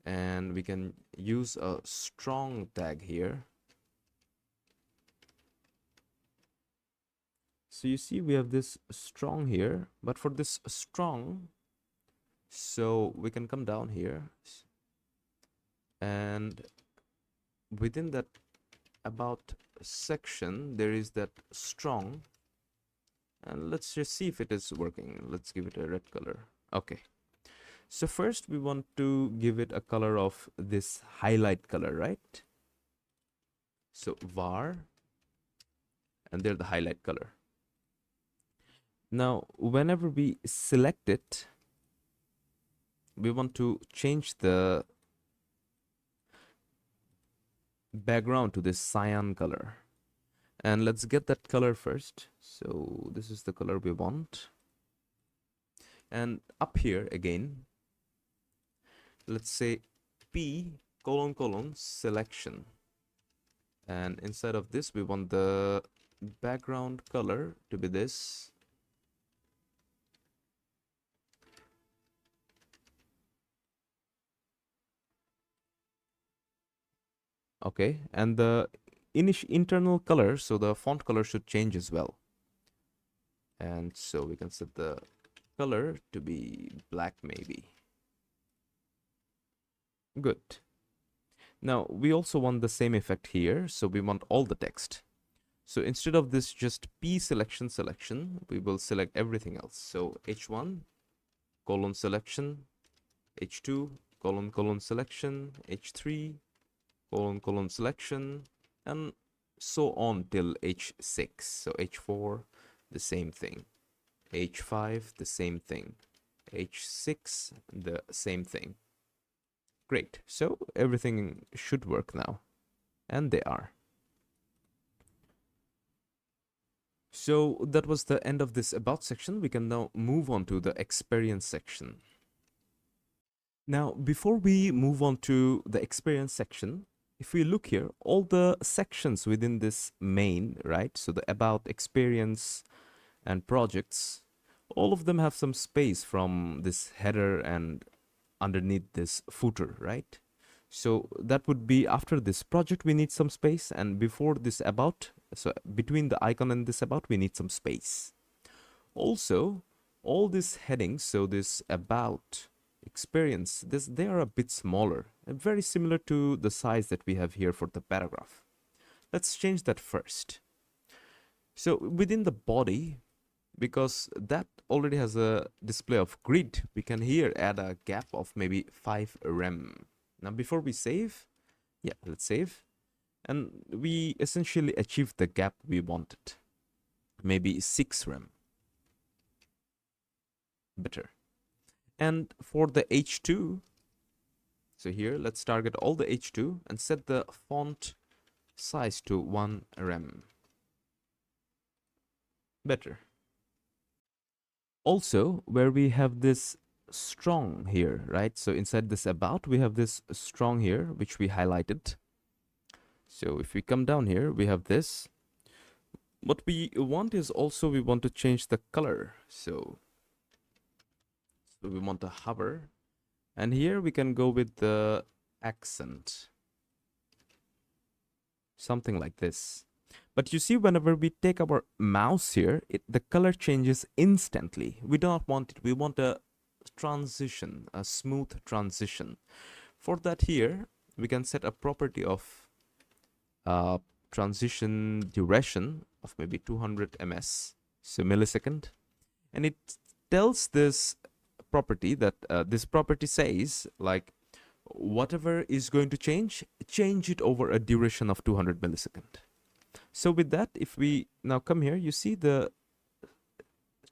And we can use a strong tag here. So you see we have this strong here, but for this strong, so we can come down here, and within that about section there is that strong, and let's just see if it is working. Let's give it a red color. Okay, so first we want to give it a color of this highlight color, right? So var, and there the highlight color. Now whenever we select it, we want to change the background to this cyan color, and let's get that color first. So this is the color we want, and up here again, let's say P : selection, and inside of this we want the background color to be this. Okay, and the internal color, so the font color should change as well. And so we can set the color to be black maybe. Good. Now we also want the same effect here, so we want all the text. So instead of this just P selection, we will select everything else. So H1 : selection, H2 : selection, H3 : selection, and so on till H6. So H4, the same thing. H5, the same thing. H6, the same thing. Great. So everything should work now. And they are. So that was the end of this about section. We can now move on to the experience section. Now, before we move on to the experience section, if we look here, all the sections within this main, right? So the about, experience, and projects, all of them have some space from this header and underneath this footer, right? So that would be after this project, we need some space, and before this about, so between the icon and this about, we need some space. Also, all these headings, so this about, experience, they are a bit smaller, and very similar to the size that we have here for the paragraph. Let's change that first. So within the body, because that already has a display of grid, we can here add a gap of maybe 5 rem. Now before we save, let's save. And we essentially achieved the gap we wanted. Maybe 6 rem. Better. And for the H2, so here let's target all the H2 and set the font size to 1 rem. Better. Also, where we have this strong here, right? So inside this about, we have this strong here, which we highlighted. So if we come down here, we have this. What we want is also, we want to change the color. So we want to hover. And here we can go with the accent. Something like this. But you see, whenever we take our mouse here, the color changes instantly. We don't want it. We want a transition, a smooth transition. For that here, we can set a property of transition duration of maybe 200 ms, so millisecond. And it tells this property that this property says, like, whatever is going to change it over a duration of 200 millisecond. So with that, if we now come here, you see the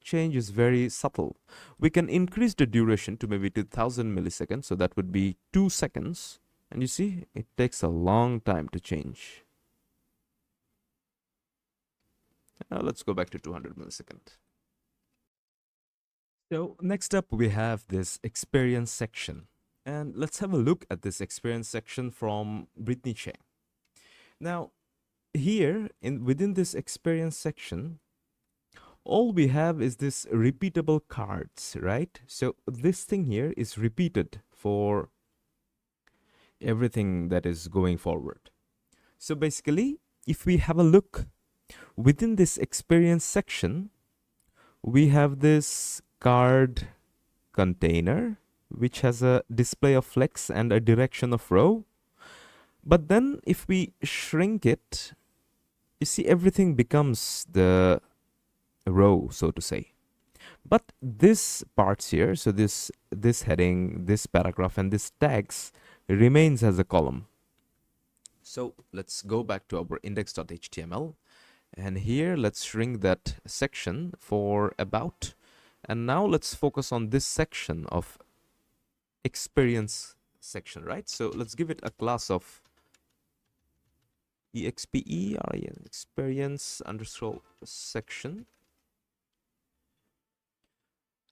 change is very subtle. We can increase the duration to maybe 2000 milliseconds, so that would be 2 seconds. And you see, it takes a long time to change. Now let's go back to 200 milliseconds. So next up, we have this experience section. And let's have a look at this experience section from Brittany Cheng. Now, here within this experience section, all we have is this repeatable cards, right? So this thing here is repeated for everything that is going forward. So basically, if we have a look within this experience section, we have this card container, which has a display of flex and a direction of row. But then if we shrink it, you see everything becomes the row, so to say. But this parts here, so this heading, this paragraph, and this tags remains as a column. So let's go back to our index.html, and here let's shrink that section for about. And now let's focus on this section of experience section, right? So let's give it a class of expe experience underscore section.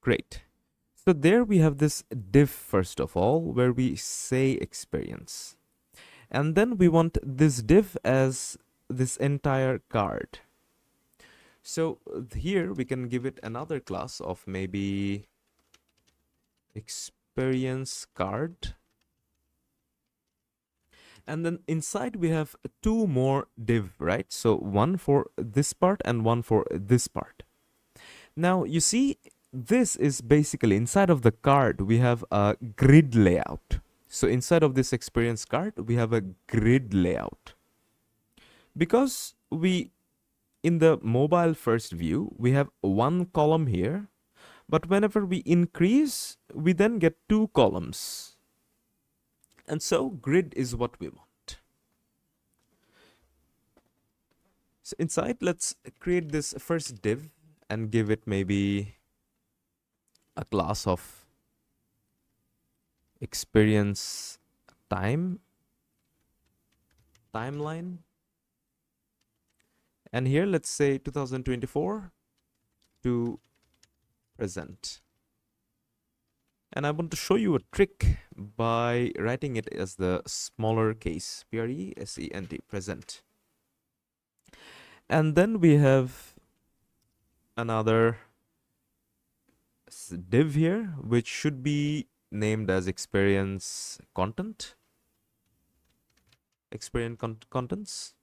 Great. So there we have this div first of all, where we say experience. And then we want this div as this entire card. So here we can give it another class of maybe experience card. And then inside we have 2 more div, right? So one for this part and one for this part. Now you see, this is basically inside of the card, we have a grid layout. So inside of this experience card, we have a grid layout. Because in the mobile first view, we have 1 column here, but whenever we increase, we then get 2 columns. And so grid is what we want. So inside, let's create this first div and give it maybe a class of experience timeline, and here let's say 2024 to present. And I want to show you a trick by writing it as the smaller case, present, present. And then we have another div here, which should be named as experience content, contents.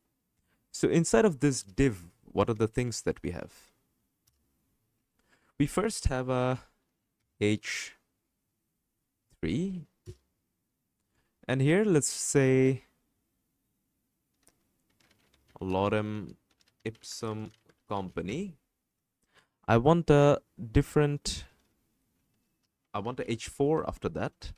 So inside of this div, what are the things that we have? We first have a h3, and here let's say lorem ipsum company. I want a h4 after that,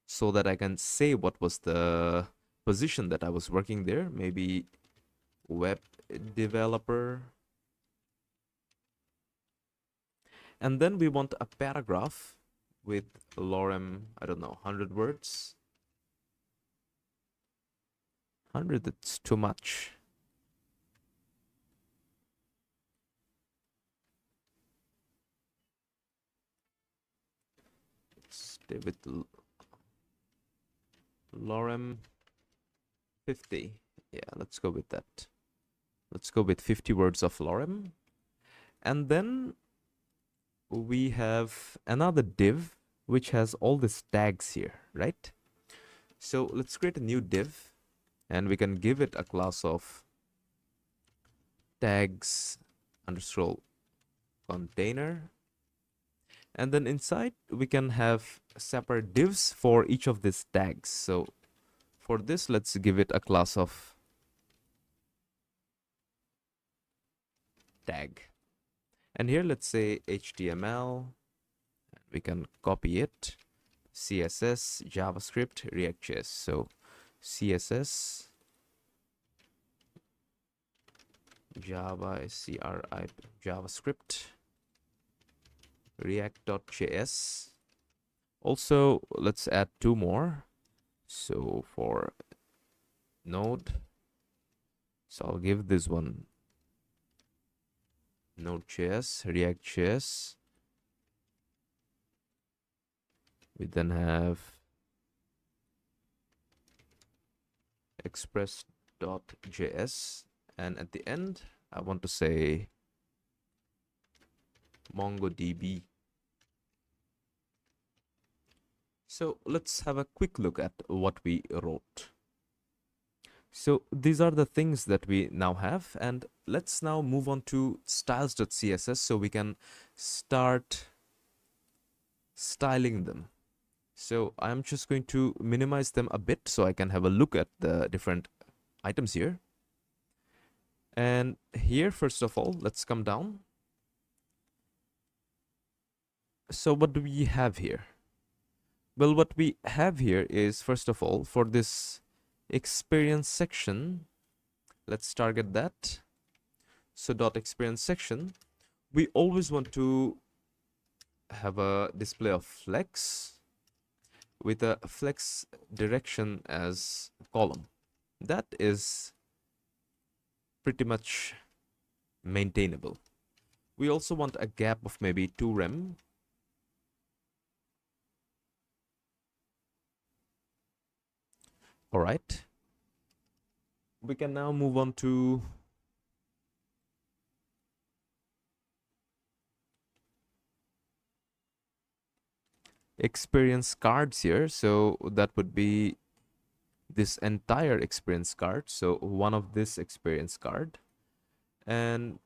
so that I can say what was the position that I was working there, maybe web developer. And then we want a paragraph with lorem, I don't know, 100 words. 100, that's too much. Let's stay with lorem 50. Yeah, let's go with that. Let's go with 50 words of lorem. And then we have another div which has all these tags here, right? So let's create a new div, and we can give it a class of tags underscore container. And then inside we can have separate divs for each of these tags. So for this, let's give it a class of tag. And here let's say HTML. We can copy it. CSS, JavaScript, React.js. So CSS, JavaScript, React.js. Also, let's add two more. So for Node, so I'll give this one Node.js, React.js. We then have express.js, and at the end I want to say MongoDB. So let's have a quick look at what we wrote. So these are the things that we now have, and let's now move on to styles.css so we can start styling them. So I'm just going to minimize them a bit so I can have a look at the different items here. And here, first of all, let's come down. So what do we have here? Well, what we have here is, first of all, for this experience section, let's target that. So dot experience section, we always want to have a display of flex with a flex direction as column. That is pretty much maintainable. We also want a gap of maybe 2 rem. All right. We can now move on to experience cards here. So that would be this entire experience card. So one of this experience card. And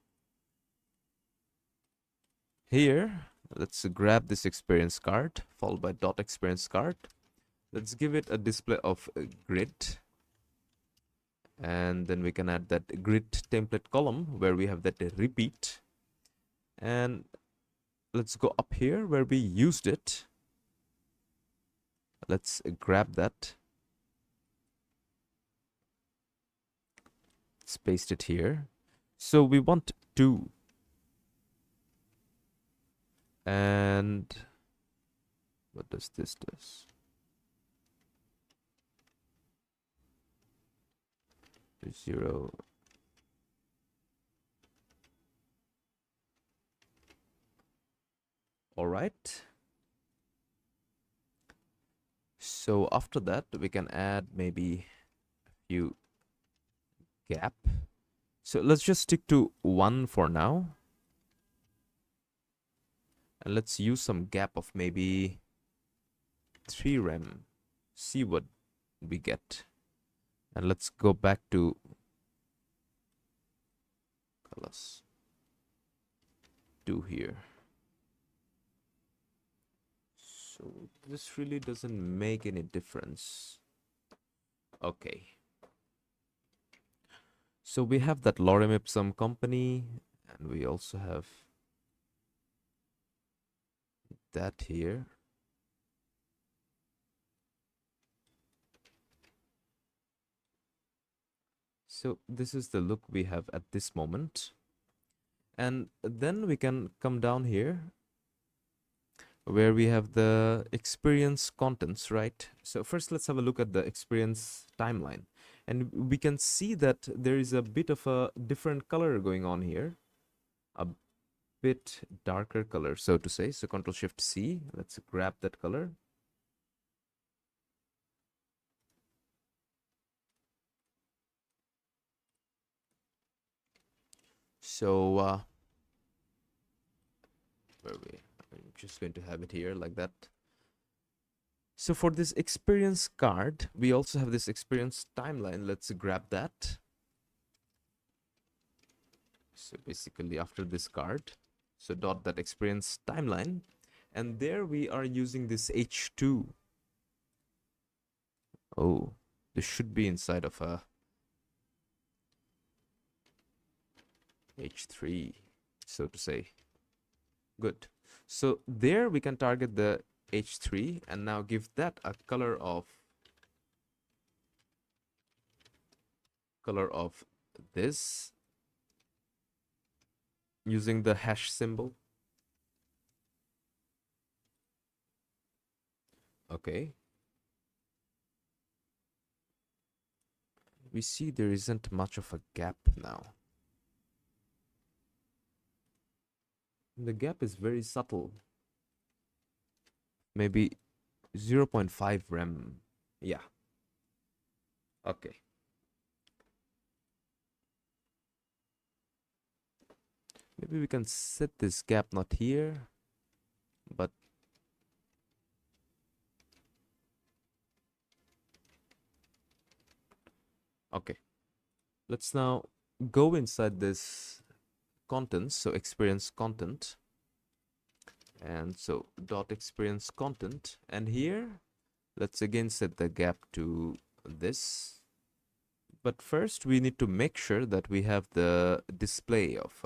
here, let's grab this experience card followed by dot experience card. Let's give it a display of a grid. And then we can add that grid template column where we have that repeat. And let's go up here where we used it. Let's grab that. Let's paste it here. So we want to And what does this does? 0. All right. So after that, we can add maybe a few gap. So let's just stick to 1 for now. And let's use some gap of maybe 3 rem. See what we get. And let's go back to colors 2 here. So this really doesn't make any difference. Okay. So we have that lorem ipsum company, and we also have that here. So this is the look we have at this moment. And then we can come down here where we have the experience contents, right? So first let's have a look at the experience timeline. And we can see that there is a bit of a different color going on here. A bit darker color, so to say. So Control Shift C, let's grab that color. So where we? I'm just going to have it here like that. So for this experience card, we also have this experience timeline. Let's grab that. So basically after this card, so dot that experience timeline, and there we are using this H2. Oh, this should be inside of a H3, so to say. Good. So there we can target the H3 and now give that a color of this using the hash symbol. Okay. We see there isn't much of a gap now. The gap is very subtle. Maybe 0.5 rem. Yeah. Okay. Maybe we can set this gap not here, but okay. Let's now go inside this content, so experience content. And so dot experience content, and here let's again set the gap to this. But first we need to make sure that we have the display of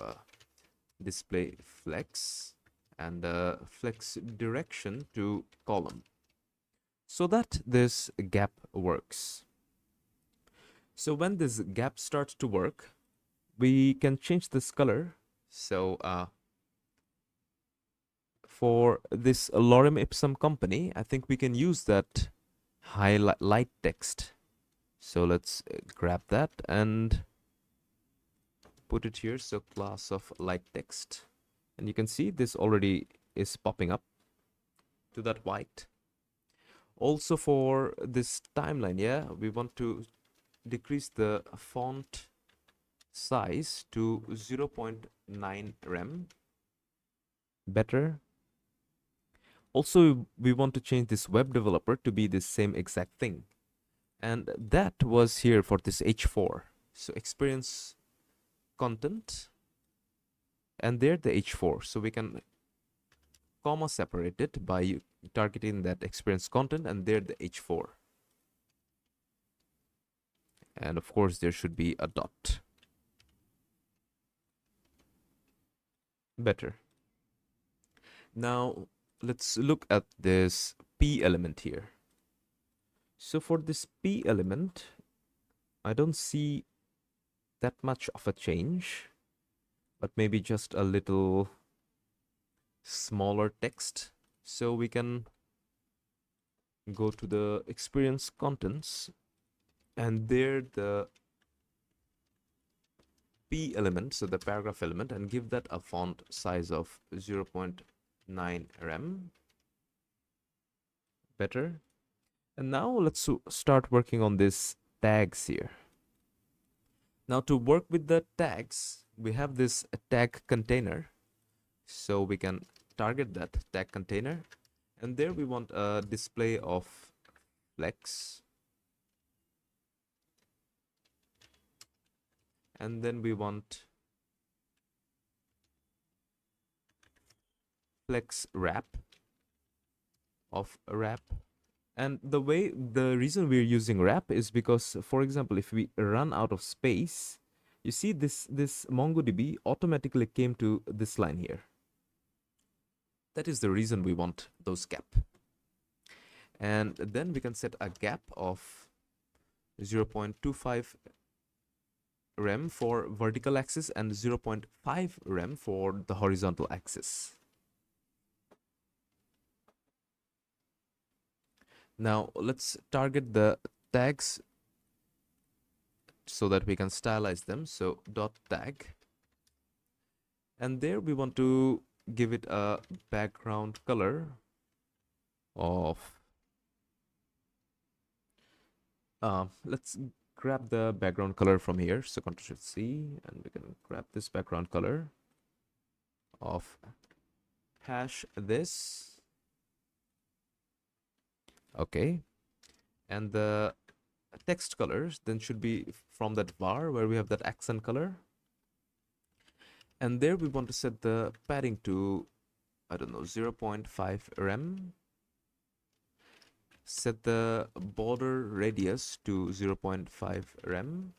display flex and flex direction to column so that this gap works. So when this gap starts to work, we can change this color. So for this lorem ipsum company, I think we can use that highlight text. So let's grab that and put it here. So class of light text, and you can see this already is popping up to that white. Also for this timeline, yeah, we want to decrease the font size to 0.9 rem. Better. Also, we want to change this web developer to be the same exact thing. And that was here for this H4. So experience content, and there the H4. So we can comma separate it by targeting that experience content, and there the H4. And of course, there should be a dot. Better. Now, let's look at this P element here. So for this P element, I don't see that much of a change, but maybe just a little smaller text. So we can go to the experience contents, and there the P element, so the paragraph element, and give that a font size of 0.9 rem. Better. And now let's start working on this tags here. Now to work with the tags, we have this tag container. So we can target that tag container. And there we want a display of flex. And then we want flex wrap of wrap. And the reason we're using wrap is because, for example, if we run out of space, you see this MongoDB automatically came to this line here. That is the reason we want those gap. And then we can set a gap of 0.25 rem for vertical axis and 0.5 rem for the horizontal axis. Now let's target the tags so that we can stylize them. So dot tag, and there we want to give it a background color of let's grab the background color from here. So Ctrl+C, and we can grab this background color of hash this. Okay, and the text colors then should be from that var where we have that accent color. And there we want to set the padding to, I don't know, 0.5 rem. Set the border radius to 0.5 rem.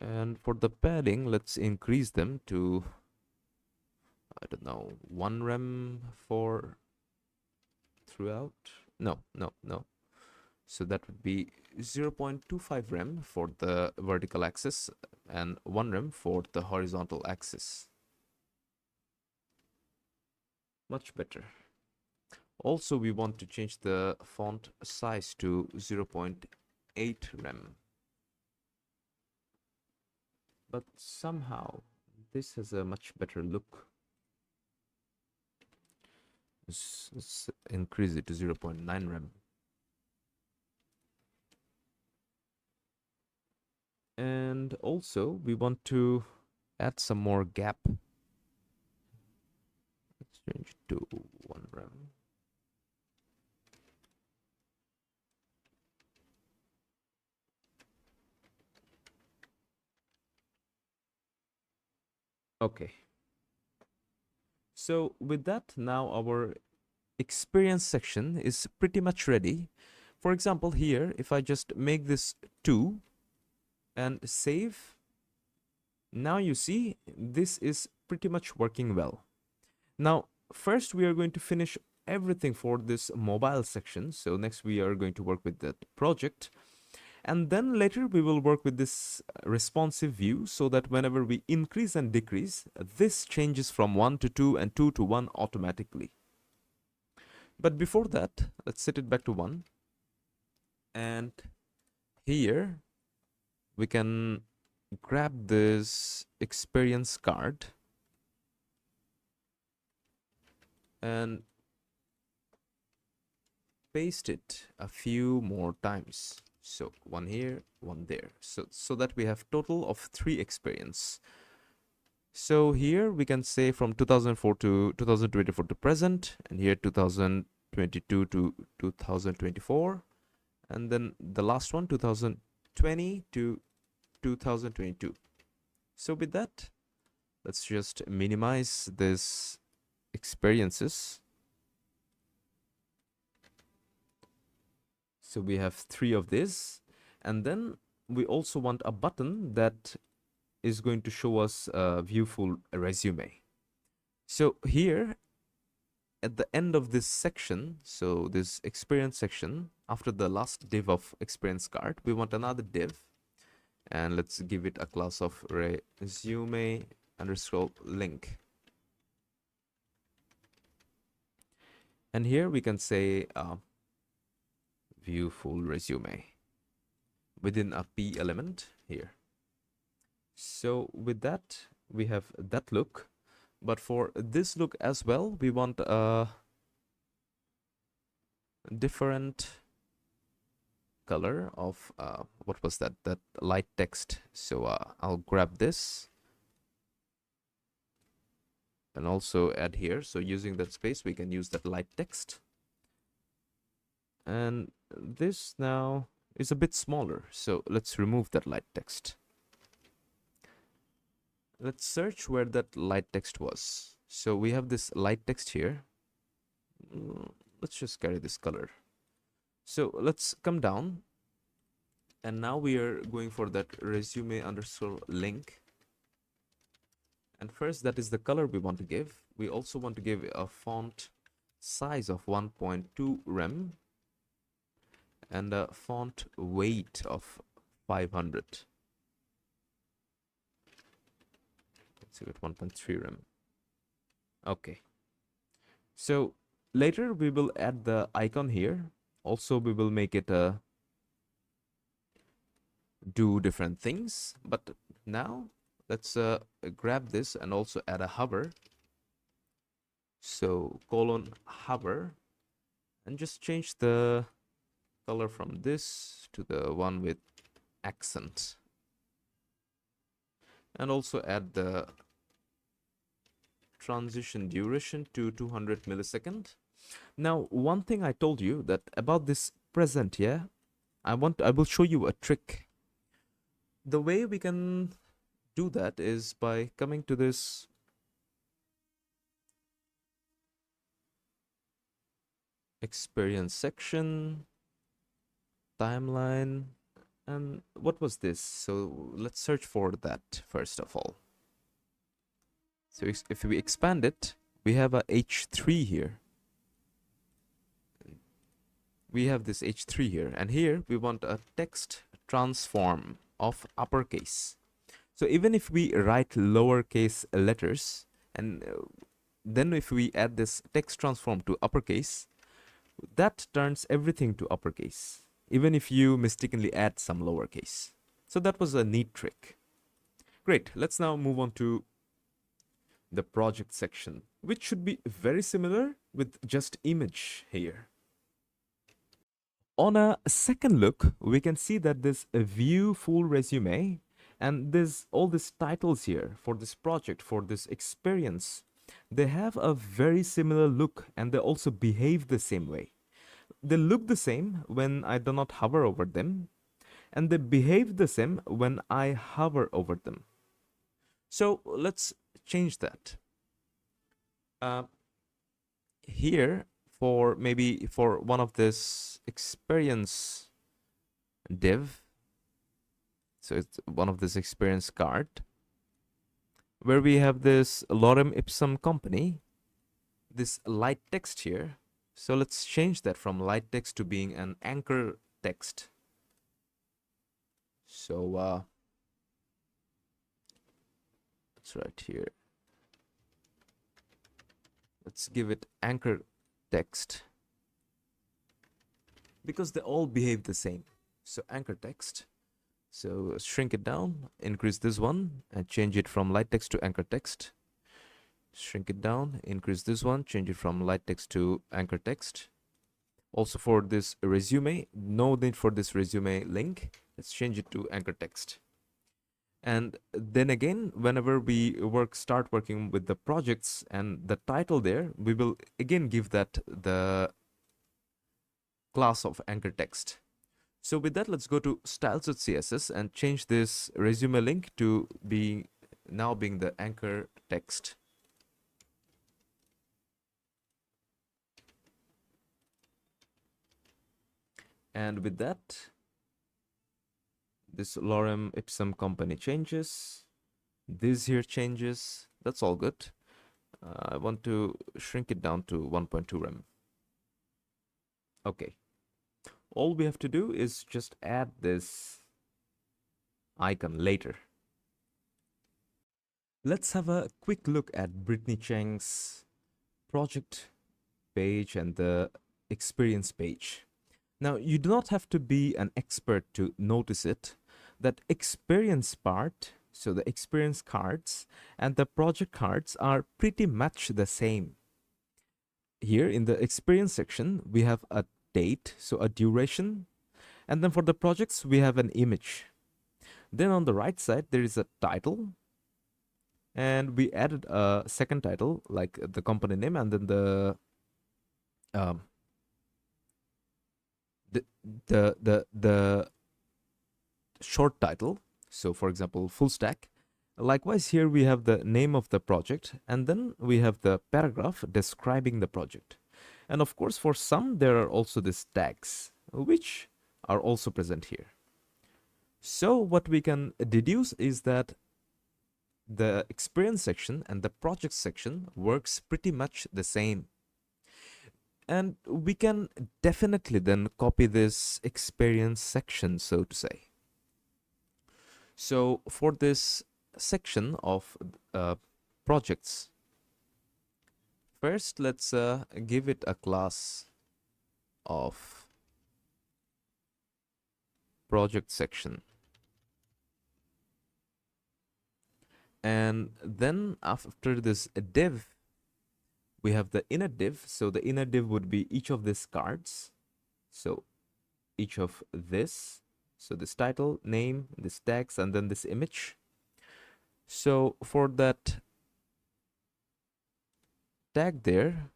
And for the padding, let's increase them to, I don't know, 1 rem for throughout. No. So that would be 0.25 rem for the vertical axis and 1 rem for the horizontal axis. Much better. Also, we want to change the font size to 0.8 rem. But somehow this has a much better look. Let's increase it to 0.9 rem. And also we want to add some more gap. Let's change it to 1 rem. Okay. So with that, now our experience section is pretty much ready. For example, here, if I just make this 2 and save, now you see this is pretty much working well. Now, first we are going to finish everything for this mobile section. So next we are going to work with that project. And then later we will work with this responsive view so that whenever we increase and decrease, this changes from 1 to 2 and 2 to 1 automatically. But before that, let's set it back to 1. And here we can grab this experience card and paste it a few more times. So 1 here, 1 there. So that we have total of 3 experience. So here we can say from 2004 to 2024 to present, and here 2022 to 2024, and then the last one 2020 to 2022. So with that, let's just minimize this experiences. So we have 3 of this, and then we also want a button that is going to show us a viewful resume. So here at the end of this section, so this experience section, after the last div of experience card, we want another div, and let's give it a class of resume underscore link. And here we can say view full resume within a p element here. So with that, we have that look. But for this look as well, we want a different color of what was that light text. So I'll grab this and also add here. So using that space, we can use that light text. And this now is a bit smaller, so let's remove that light text. Let's search where that light text was. So we have this light text here. Let's just carry this color. So let's come down, and now we are going for that resume underscore link. And first, that is the color we want to give. We also want to give a font size of 1.2 rem and a font weight of 500. Let's see, with 1.3 rem. Okay. So later we will add the icon here. Also, we will make it do different things. But now let's grab this and also add a hover. So :hover, and just change the color from this to the one with accent. And also add the transition duration to 200 millisecond. Now, one thing I told you that about this present, yeah, I will show you a trick. The way we can do that is by coming to this experience section, timeline, and what was this? So let's search for that first of all. So if we expand it, we have a H3 here. We have this H3 here, and here we want a text transform of uppercase. So even if we write lowercase letters, and then if we add this text transform to uppercase, that turns everything to uppercase, even if you mistakenly add some lowercase. So that was a neat trick. Great, let's now move on to the project section, which should be very similar with just image here. On a second look, we can see that this view full resume and there's all these titles here for this project, for this experience. They have a very similar look and they also behave the same way. They look the same when I do not hover over them, and they behave the same when I hover over them. So let's change that. Here, for maybe for one of this experience div, so it's one of this experience card, where we have this lorem ipsum company, this light text here. So let's change that from light text to being an anchor text. So it's right here. Let's give it anchor text, because they all behave the same. So anchor text. So shrink it down, increase this one, and change it from light text to anchor text. Shrink it down, increase this one, change it from light text to anchor text. Also for this resume, no need for this resume link. Let's change it to anchor text. And then again, whenever we start working with the projects and the title there, we will again give that the class of anchor text. So with that, let's go to styles.css and change this resume link to being the anchor text. And with that, this lorem ipsum company changes. This here changes. That's all good. I want to shrink it down to 1.2 rem. Okay. All we have to do is just add this icon later. Let's have a quick look at Brittany Cheng's project page and the experience page. Now, you do not have to be an expert to notice it. That experience part, so the experience cards and the project cards are pretty much the same. Here in the experience section, we have a date, so a duration, and then for the projects, we have an image. Then on the right side, there is a title, and we added a second title, like the company name, and then um, the short title. So for example, full stack. Likewise, here we have the name of the project, and then we have the paragraph describing the project. And of course, for some, there are also these tags, which are also present here. So what we can deduce is that the experience section and the project section works pretty much the same. And we can definitely then copy this experience section, so to say. So for this section of projects, first let's give it a class of project section. And then after this div, we have the inner div. So the inner div would be each of these cards. So each of this. So this title, name, this text, and then this image. So for that tag there,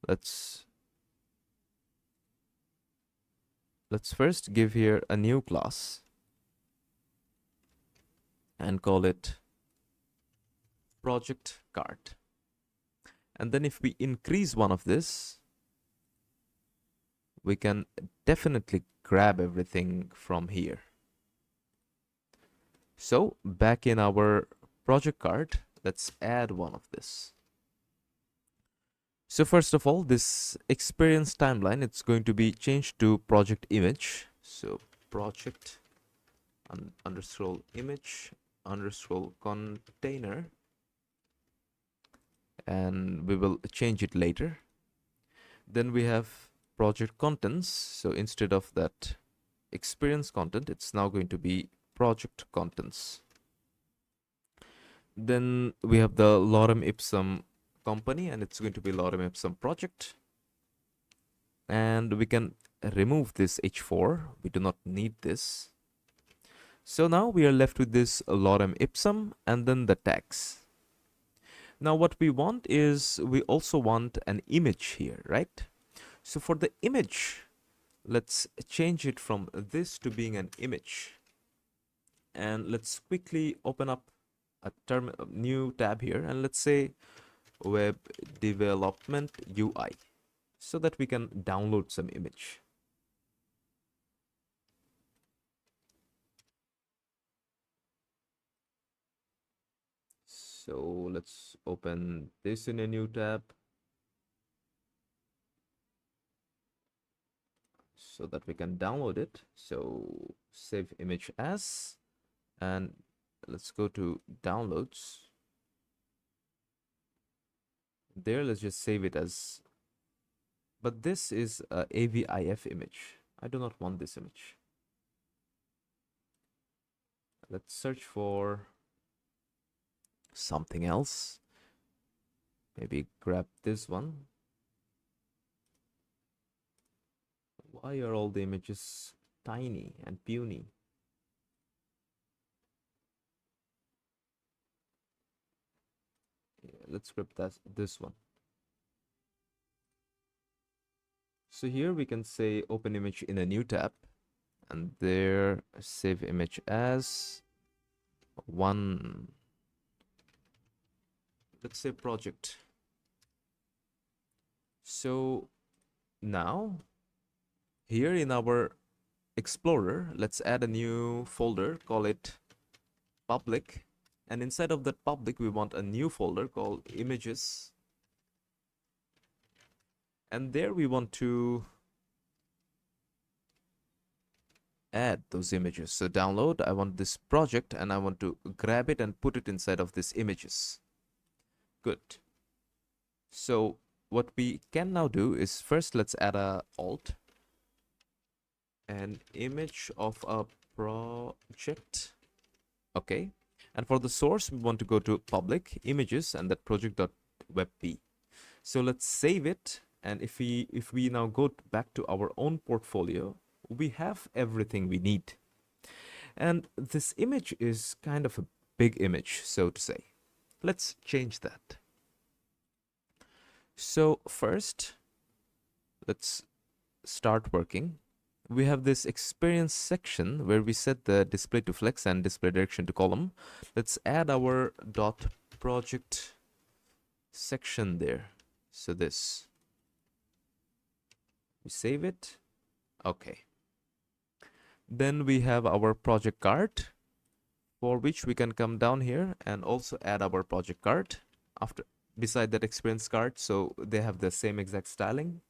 let's first give here a new class and call it project card. And then if we increase one of this, we can definitely grab everything from here. So back in our project card, let's add one of this. So first of all, this experience timeline, it's going to be changed to project image. So project underscore image underscore container, and we will change it later. Then we have project contents. So instead of that experience content, it's now going to be project contents. Then we have the lorem ipsum company, and it's going to be lorem ipsum project. And we can remove this h4. We do not need this. So now we are left with this lorem ipsum and then the tags. Now what we want is, we also want an image here, right? So for the image, let's change it from this to being an image. And let's quickly open up a new tab here, and let's say web development UI, so that we can download some image. So let's open this in a new tab so that we can download it. So save image as, and let's go to downloads. There, let's just save it as, but this is a AVIF image. I do not want this image. Let's search for something else. Maybe grab this one. Why are all the images tiny and puny? Yeah, let's grab this one. So here we can say open image in a new tab, and there save image as one, let's say project. So now here in our Explorer, let's add a new folder, call it public, And inside of that public, we want a new folder called images. And there we want to add those images. So download, I want this project and I want to grab it and put it inside of this images. Good. So what we can now do is first let's add a alt, an image of a project. Okay. And for the source, we want to go to public images and that project.webp. So let's save it. And if we now go back to our own portfolio, we have everything we need. And this image is kind of a big image, so to say. Let's change that. So first, let's start working. We have this experience section where we set the display to flex and display direction to column. Let's add our dot project section there. So this. We save it. Okay. Then we have our project card, for which we can come down here and also add our project card after beside that experience card, so they have the same exact styling.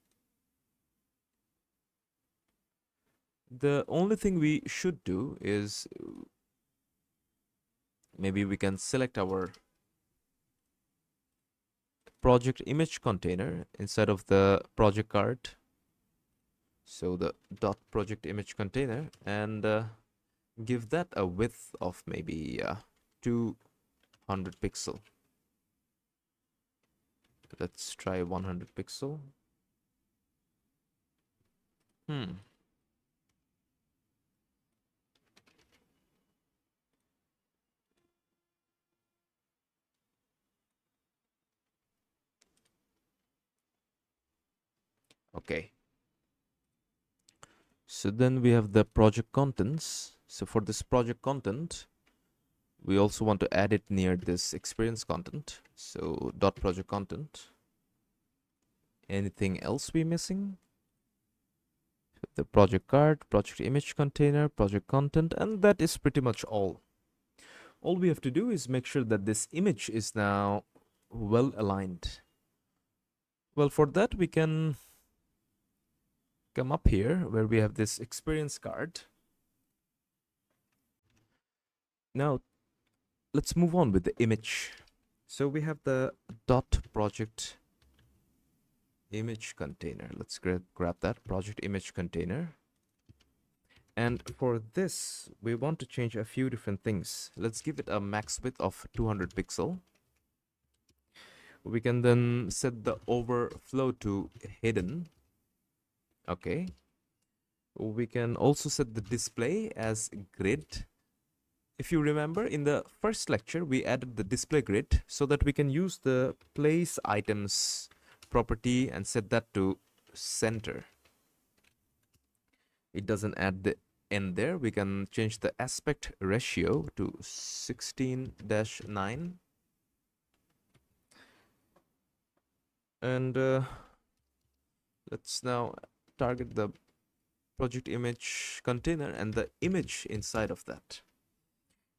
The only thing we should do is maybe we can select our project image container inside of the project card. So the dot project image container, and give that a width of maybe 200 pixel. Let's try 100 pixel. Okay. So then we have the project contents. So for this project content, we also want to add it near this experience content. So dot project content. Anything else we missing? The project card, project image container, project content, and that is pretty much all. All we have to do is make sure that this image is now well aligned. Well, for that we can come up here where we have this experience card. Now let's move on with the image. So we have the dot project image container. Let's grab that project image container. And for this, we want to change a few different things. Let's give it a max width of 200 pixel. We can then set the overflow to hidden. Okay. We can also set the display as grid. If you remember, in the first lecture, we added the display grid so that we can use the place items property and set that to center. It doesn't add the end there. We can change the aspect ratio to 16:9. And let's now target the project image container and the image inside of that.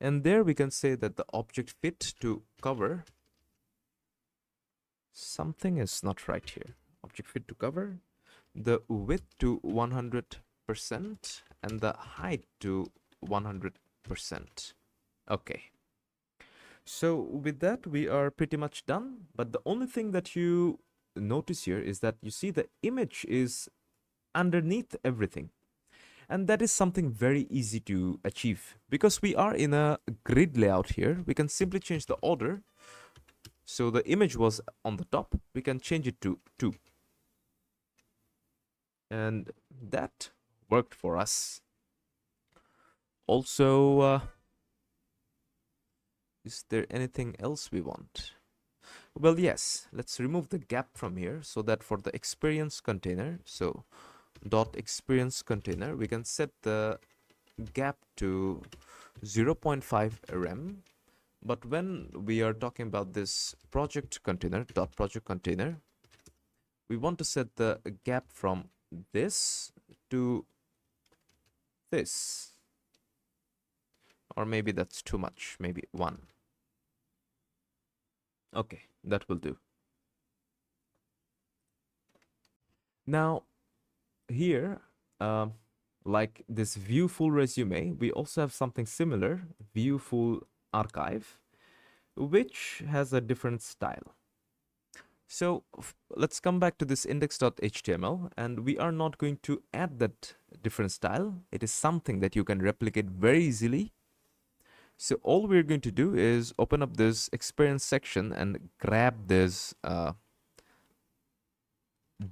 And there we can say that the object fit to cover. Something is not right here. Object fit to cover. The width to 100% and the height to 100%. Okay. So with that, we are pretty much done. But the only thing that you notice here is that you see the image is underneath everything. And that is something very easy to achieve. Because we are in a grid layout here, we can simply change the order. So the image was on the top, we can change it to 2. And that worked for us. Also, is there anything else we want? Well, yes, let's remove the gap from here so that for the experience container, so dot experience container, we can set the gap to 0.5 rem. But when we are talking about this project container, dot project container, we want to set the gap from this to this. Or maybe that's too much, maybe 1. Okay, that will do. Now here, um, like this view full resume, we also have something similar, view full archive, which has a different style. So let's come back to this index.html, and we are not going to add that different style. It is something that you can replicate very easily. So all we're going to do is open up this experience section and grab this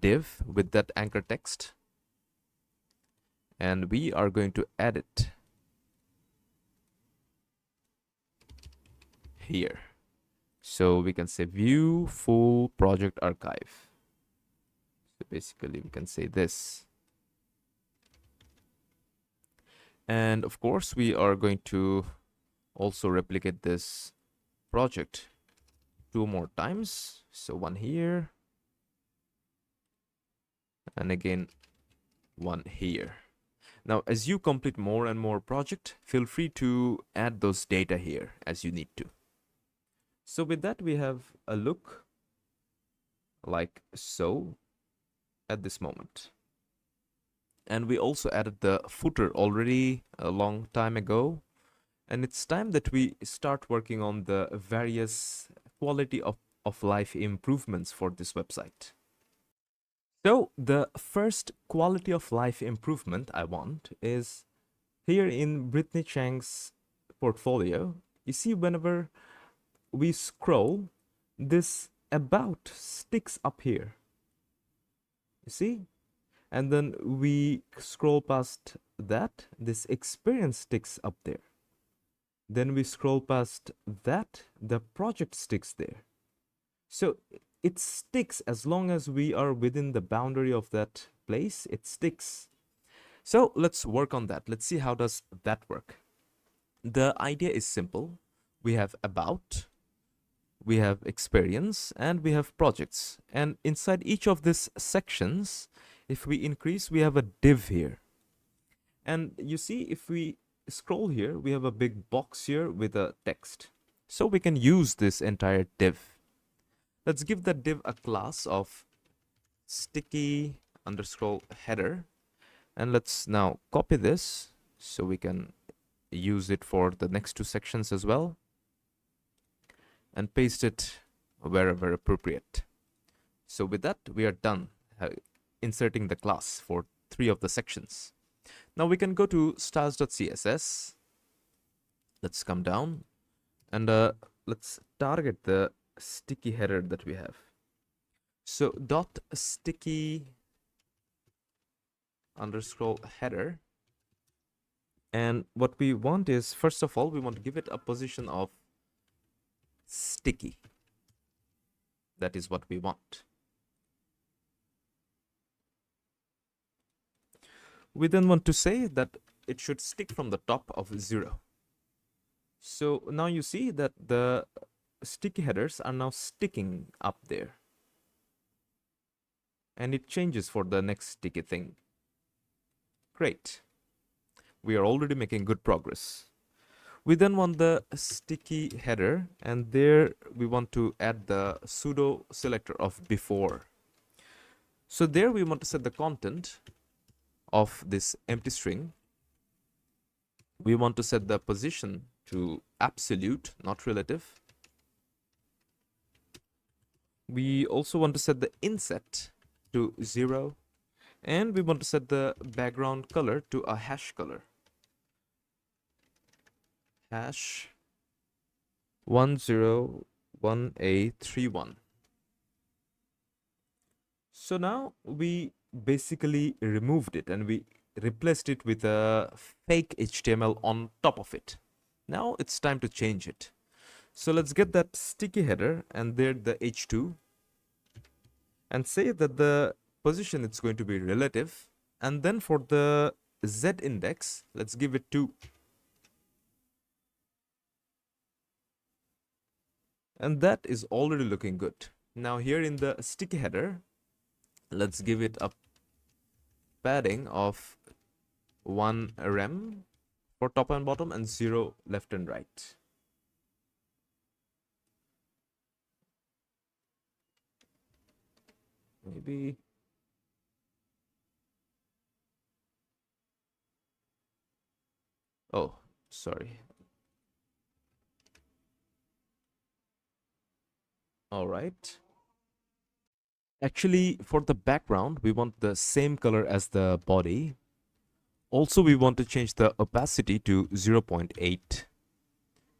div with that anchor text, and we are going to add it here. So we can say view full project archive. So basically we can say this. And of course we are going to also replicate this project 2 more times. So one here, and again one here. Now as you complete more and more project, feel free to add those data here as you need to. So with that, we have a look like so at this moment. And we also added the footer already a long time ago. And it's time that we start working on the various quality of life improvements for this website. So the first quality of life improvement I want is here in Brittany Chang's portfolio. You see, whenever we scroll, this about sticks up here. You see? And then we scroll past that, this experience sticks up there. Then we scroll past that, the project sticks there. So it sticks as long as we are within the boundary of that place, it sticks. So let's work on that. Let's see how does that work. The idea is simple. We have about, we have experience, and we have projects. And inside each of these sections, if we increase, we have a div here. And you see, if we scroll here, we have a big box here with a text. So we can use this entire div. Let's give that div a class of sticky underscore header. And let's now copy this so we can use it for the next 2 sections as well. And paste it wherever appropriate. So with that, we are done inserting the class for 3 of the sections. Now we can go to styles.css. Let's come down and let's target the sticky header that we have. So dot sticky underscore header. And what we want is, first of all, we want to give it a position of sticky. That is what we want. We then want to say that it should stick from the top of 0. So now you see that the sticky headers are now sticking up there. And it changes for the next sticky thing. Great. We are already making good progress. We then want the sticky header, and there we want to add the pseudo selector of before. So there we want to set the content of this empty string. We want to set the position to absolute, not relative. We also want to set the inset to 0, and we want to set the background color to a hash color. Hash 101A31. So now we basically removed it and we replaced it with a fake HTML on top of it. Now it's time to change it. So let's get that sticky header and there the h2 and say that the position it's going to be relative, and then for the z index let's give it 2. And that is already looking good. Now here in the sticky header, let's give it a padding of 1 rem for top and bottom and 0 left and right. maybe. Oh, sorry. All right. Actually, for the background, we want the same color as the body. Also, we want to change the opacity to 0.8.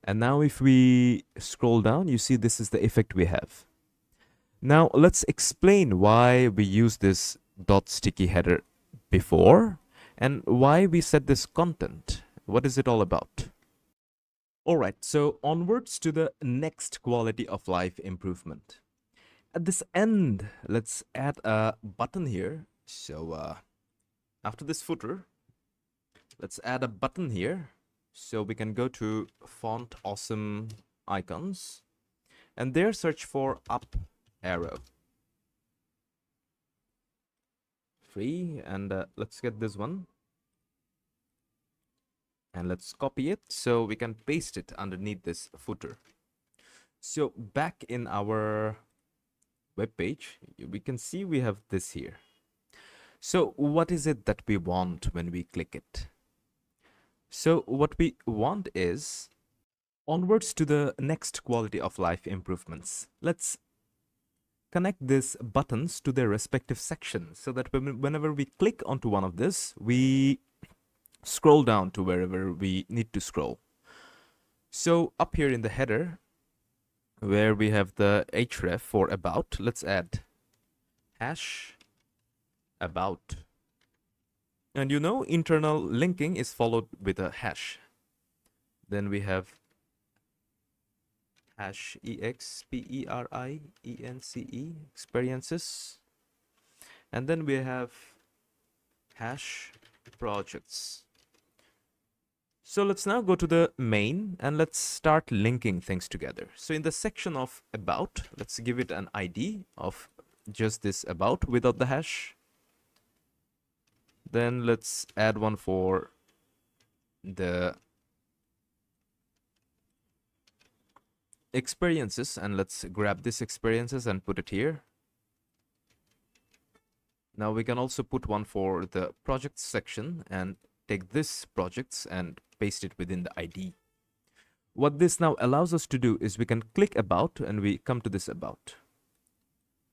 And now if we scroll down, you see this is the effect we have. Now let's explain why we use this dot sticky header before and why we set this content. What is it all about? All right, so onwards to the next quality of life improvement. At this end, let's add a button here. So after this footer, let's add a button here. So we can go to font awesome icons and there search for up arrow. Free, and let's get this one. And let's copy it so we can paste it underneath this footer. So back in our web page, we can see we have this here. So what is it that we want when we click it? So what we want is onwards to the next quality of life improvements. Let's connect these buttons to their respective sections so that whenever we click onto one of this, we scroll down to wherever we need to scroll. So up here in the header, where we have the href for about, let's add hash about. And you know, internal linking is followed with a hash. Then we have hash experience experiences. And then we have hash projects. So let's now go to the main and let's start linking things together. So in the section of about, let's give it an ID of just this about without the hash. Then let's add one for the experiences and let's grab this experiences and put it here. Now we can also put one for the projects section and take this projects and paste it within the ID. What this now allows us to do is we can click about and we come to this about.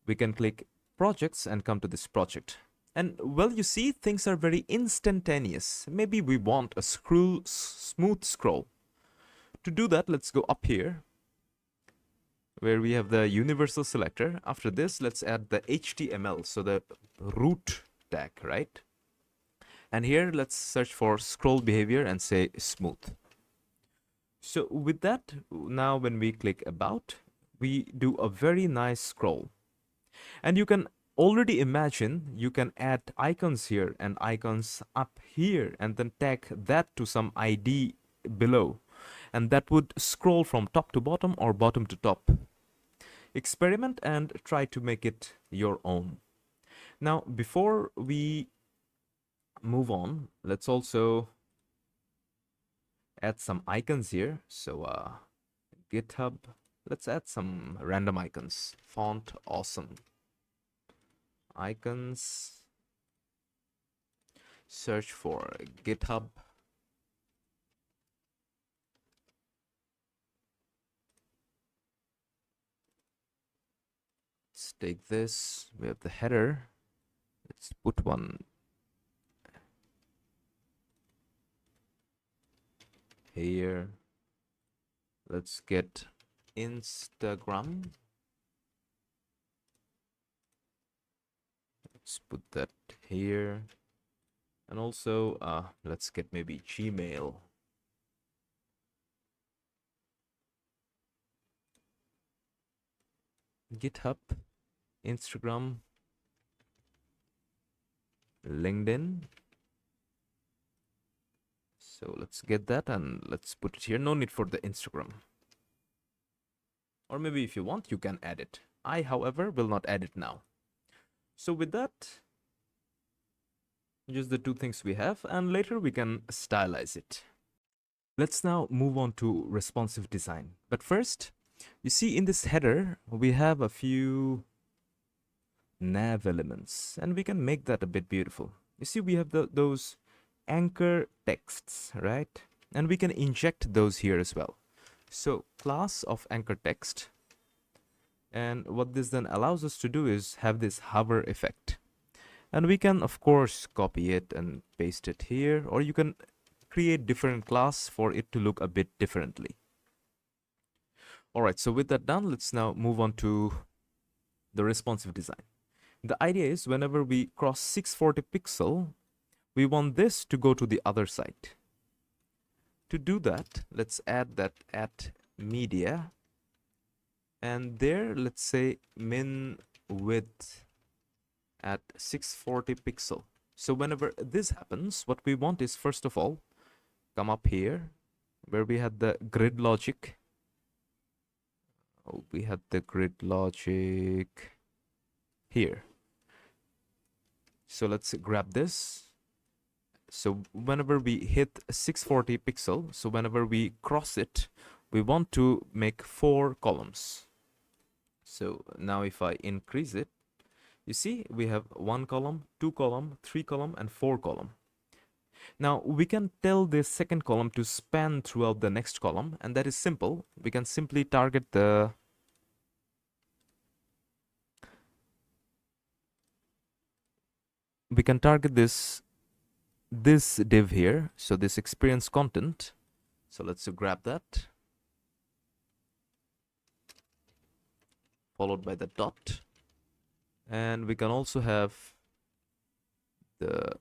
We can click projects and come to this project. And well, you see, things are very instantaneous. Maybe we want a smooth scroll. To do that, let's go up here where we have the universal selector. After this, let's add the HTML, so the root tag, right? And here, let's search for scroll behavior and say smooth. So with that, now when we click about, we do a very nice scroll. And you can already imagine you can add icons here and icons up here and then tag that to some ID below. And that would scroll from top to bottom or bottom to top. Experiment and try to make it your own. Now, before we move on, let's also add some icons here. So GitHub, let's add some random icons. Font awesome icons. Search for GitHub. Let's take this. We have the header. Let's put one here. Let's get Instagram. Let's put that here. And also, let's get maybe Gmail. GitHub, Instagram, LinkedIn. So let's get that and let's put it here. No need for the Instagram. Or maybe if you want, you can add it. I, however, will not add it now. So with that, just the two things we have, and later we can stylize it. Let's now move on to responsive design. But first, you see in this header, we have a few nav elements, and we can make that a bit beautiful. You see, we have those anchor texts, right? And we can inject those here as well. So class of anchor text, and what this then allows us to do is have this hover effect. And we can, of course, copy it and paste it here, or you can create different class for it to look a bit differently. All right, so with that done, let's now move on to the responsive design. The idea is whenever we cross 640 pixel, we want this to go to the other side. To do that, let's add that at media, and there let's say min width at 640 pixel. So whenever this happens, what we want is, first of all, come up here where we had the grid logic. Oh, we had the grid logic here. So let's grab this. So whenever we hit 640 pixel, so whenever we cross it, we want to make 4 columns. So now if I increase it, you see we have 1 column, 2 column, 3 column, and 4 column. Now we can tell this second column to span throughout the next column, and that is simple. We can simply target the this div here, so this experience content. So let's grab that, followed by the dot, and we can also have the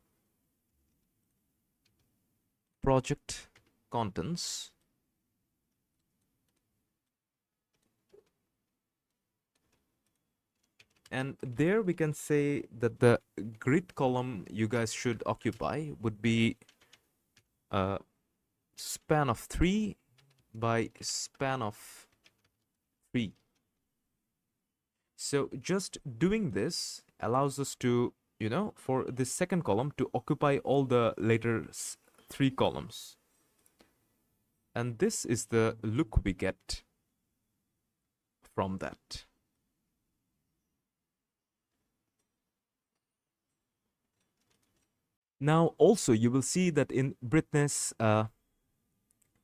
project contents, and there we can say that the grid column you guys should occupy would be a span of 3 by span of 3. So just doing this allows us to, for this second column to occupy all the later 3 columns. And this is the look we get from that. Now also you will see that in Britney's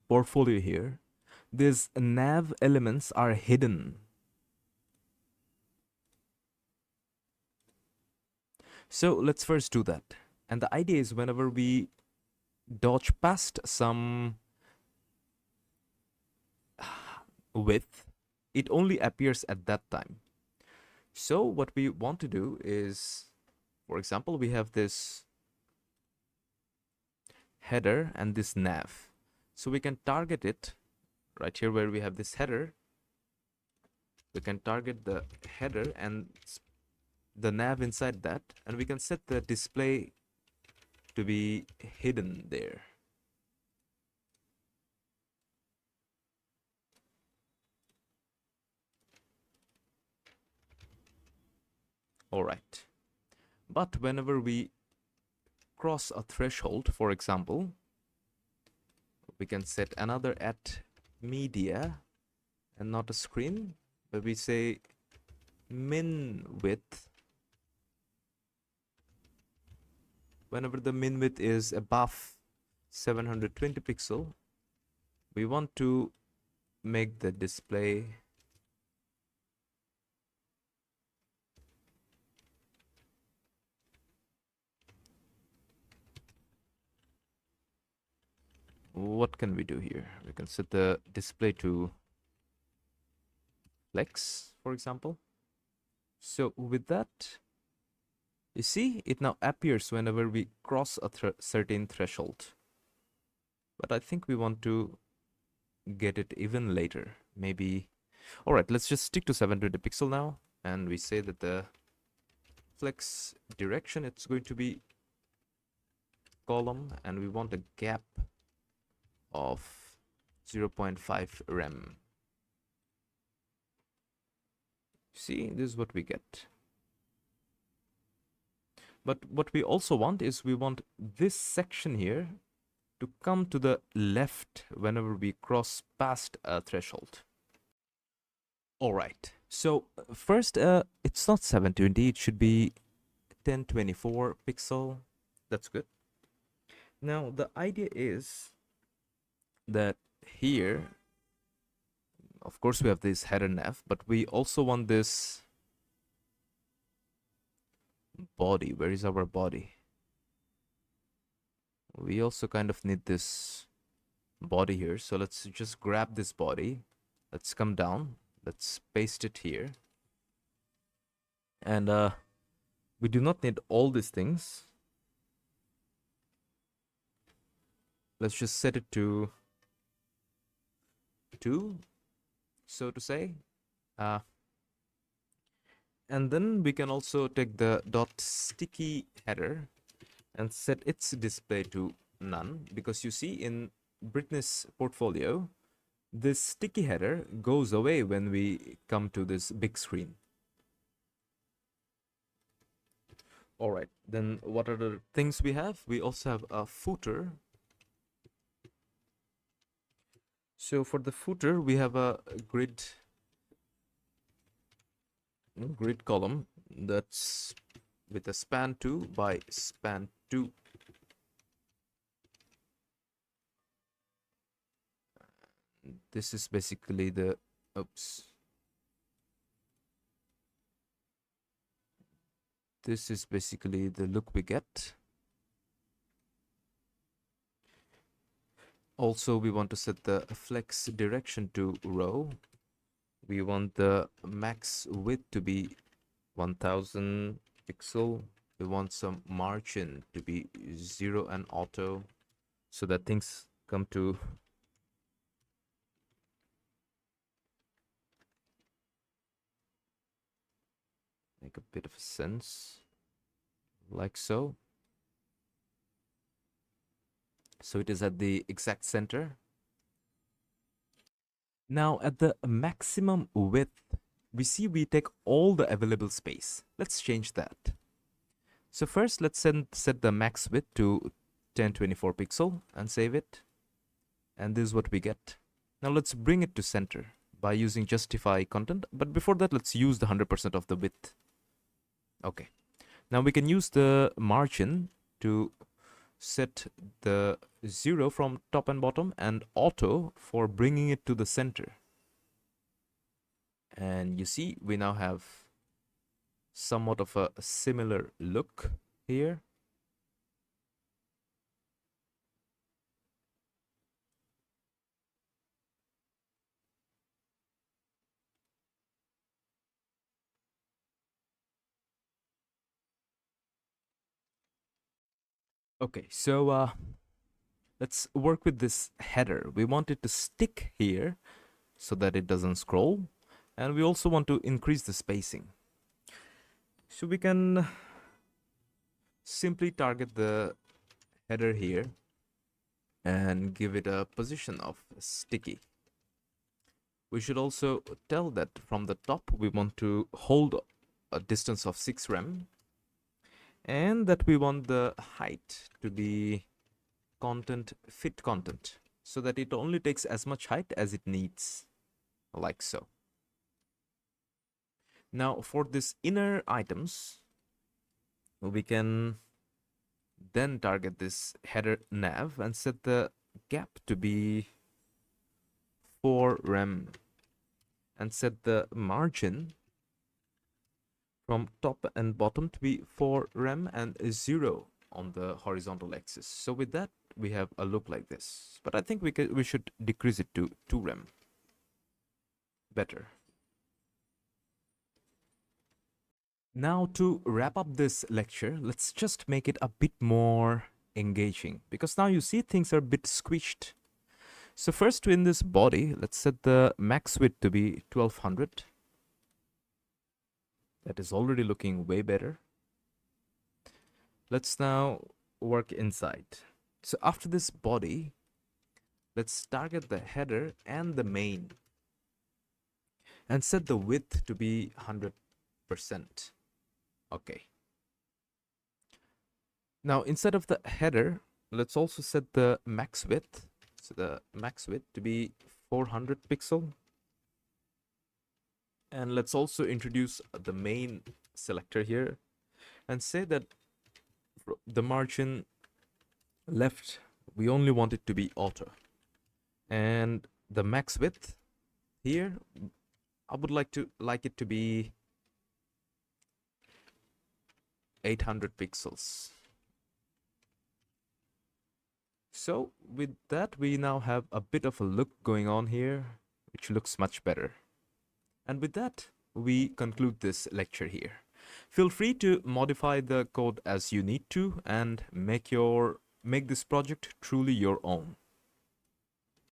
portfolio here, these nav elements are hidden. So let's first do that. And the idea is whenever we dodge past some width, it only appears at that time. So what we want to do is, for example, we have this header and this nav. So we can target it right here where we have this header. We can target the header and the nav inside that, and we can set the display to be hidden there. All right. But whenever we cross a threshold, for example, we can set another at media and not a screen, but we say min width. Whenever the min width is above 720 pixel, we want to make the display what can we do here? We can set the display to flex, for example. So with that, you see, it now appears whenever we cross a certain threshold. But I think we want to get it even later. Maybe. All right, let's just stick to 720 pixel now. And we say that the flex direction, it's going to be column, and we want a gap of 0.5 rem. See, this is what we get. But what we also want is we want this section here to come to the left whenever we cross past a threshold. All right, So first, it's not 720, it should be 1024 pixel. That's good. Now the idea is that here, of course, we have this header nav, but we also want this body. Where is our body? We also kind of need this body here. So let's just grab this body. Let's come down. Let's paste it here. And we do not need all these things. Let's just set it to 2, so to say. And then we can also take the dot sticky header and set its display to none, because you see in Britney's portfolio, this sticky header goes away when we come to this big screen. All right, then what are the things we have? We also have a footer. So for the footer, we have a grid column that's with a span 2 by span 2. This is basically the this is basically the look we get. Also, we want to set the flex direction to row. We want the max width to be 1000 pixel. We want some margin to be 0 and auto, so that things come to make a bit of a sense, like so. So it is at the exact center. Now at the maximum width, we see we take all the available space. Let's change that. So first, let's set the max width to 1024 pixel and save it. And this is what we get. Now let's bring it to center by using justify content. But before that, let's use the 100% of the width. Okay. Now we can use the margin to set the 0 from top and bottom, and auto for bringing it to the center. And you see we now have somewhat of a similar look here. Okay, so let's work with this header. We want it to stick here so that it doesn't scroll, and we also want to increase the spacing. So we can simply target the header here and give it a position of sticky. We should also tell that from the top we want to hold a distance of 6 rem, and that we want the height to be fit content, so that it only takes as much height as it needs, like so. Now for this inner items, we can then target this header nav and set the gap to be 4 rem and set the margin from top and bottom to be 4 rem and 0 on the horizontal axis. So with that, we have a look like this. But I think we should decrease it to 2 rem. Better. Now to wrap up this lecture, let's just make it a bit more engaging, because now you see things are a bit squished. So first, in this body, let's set the max width to be 1200. That is already looking way better. Let's now work inside. So after this body, let's target the header and the main and set the width to be 100%. Okay. Now instead of the header, let's also set the max width. So the max width to be 400 pixel. And let's also introduce the main selector here and say that the margin left, we only want it to be auto. And the max width here, I would like it to be 800 pixels. So with that, we now have a bit of a look going on here, which looks much better. And with that, we conclude this lecture here. Feel free to modify the code as you need to and make this project truly your own.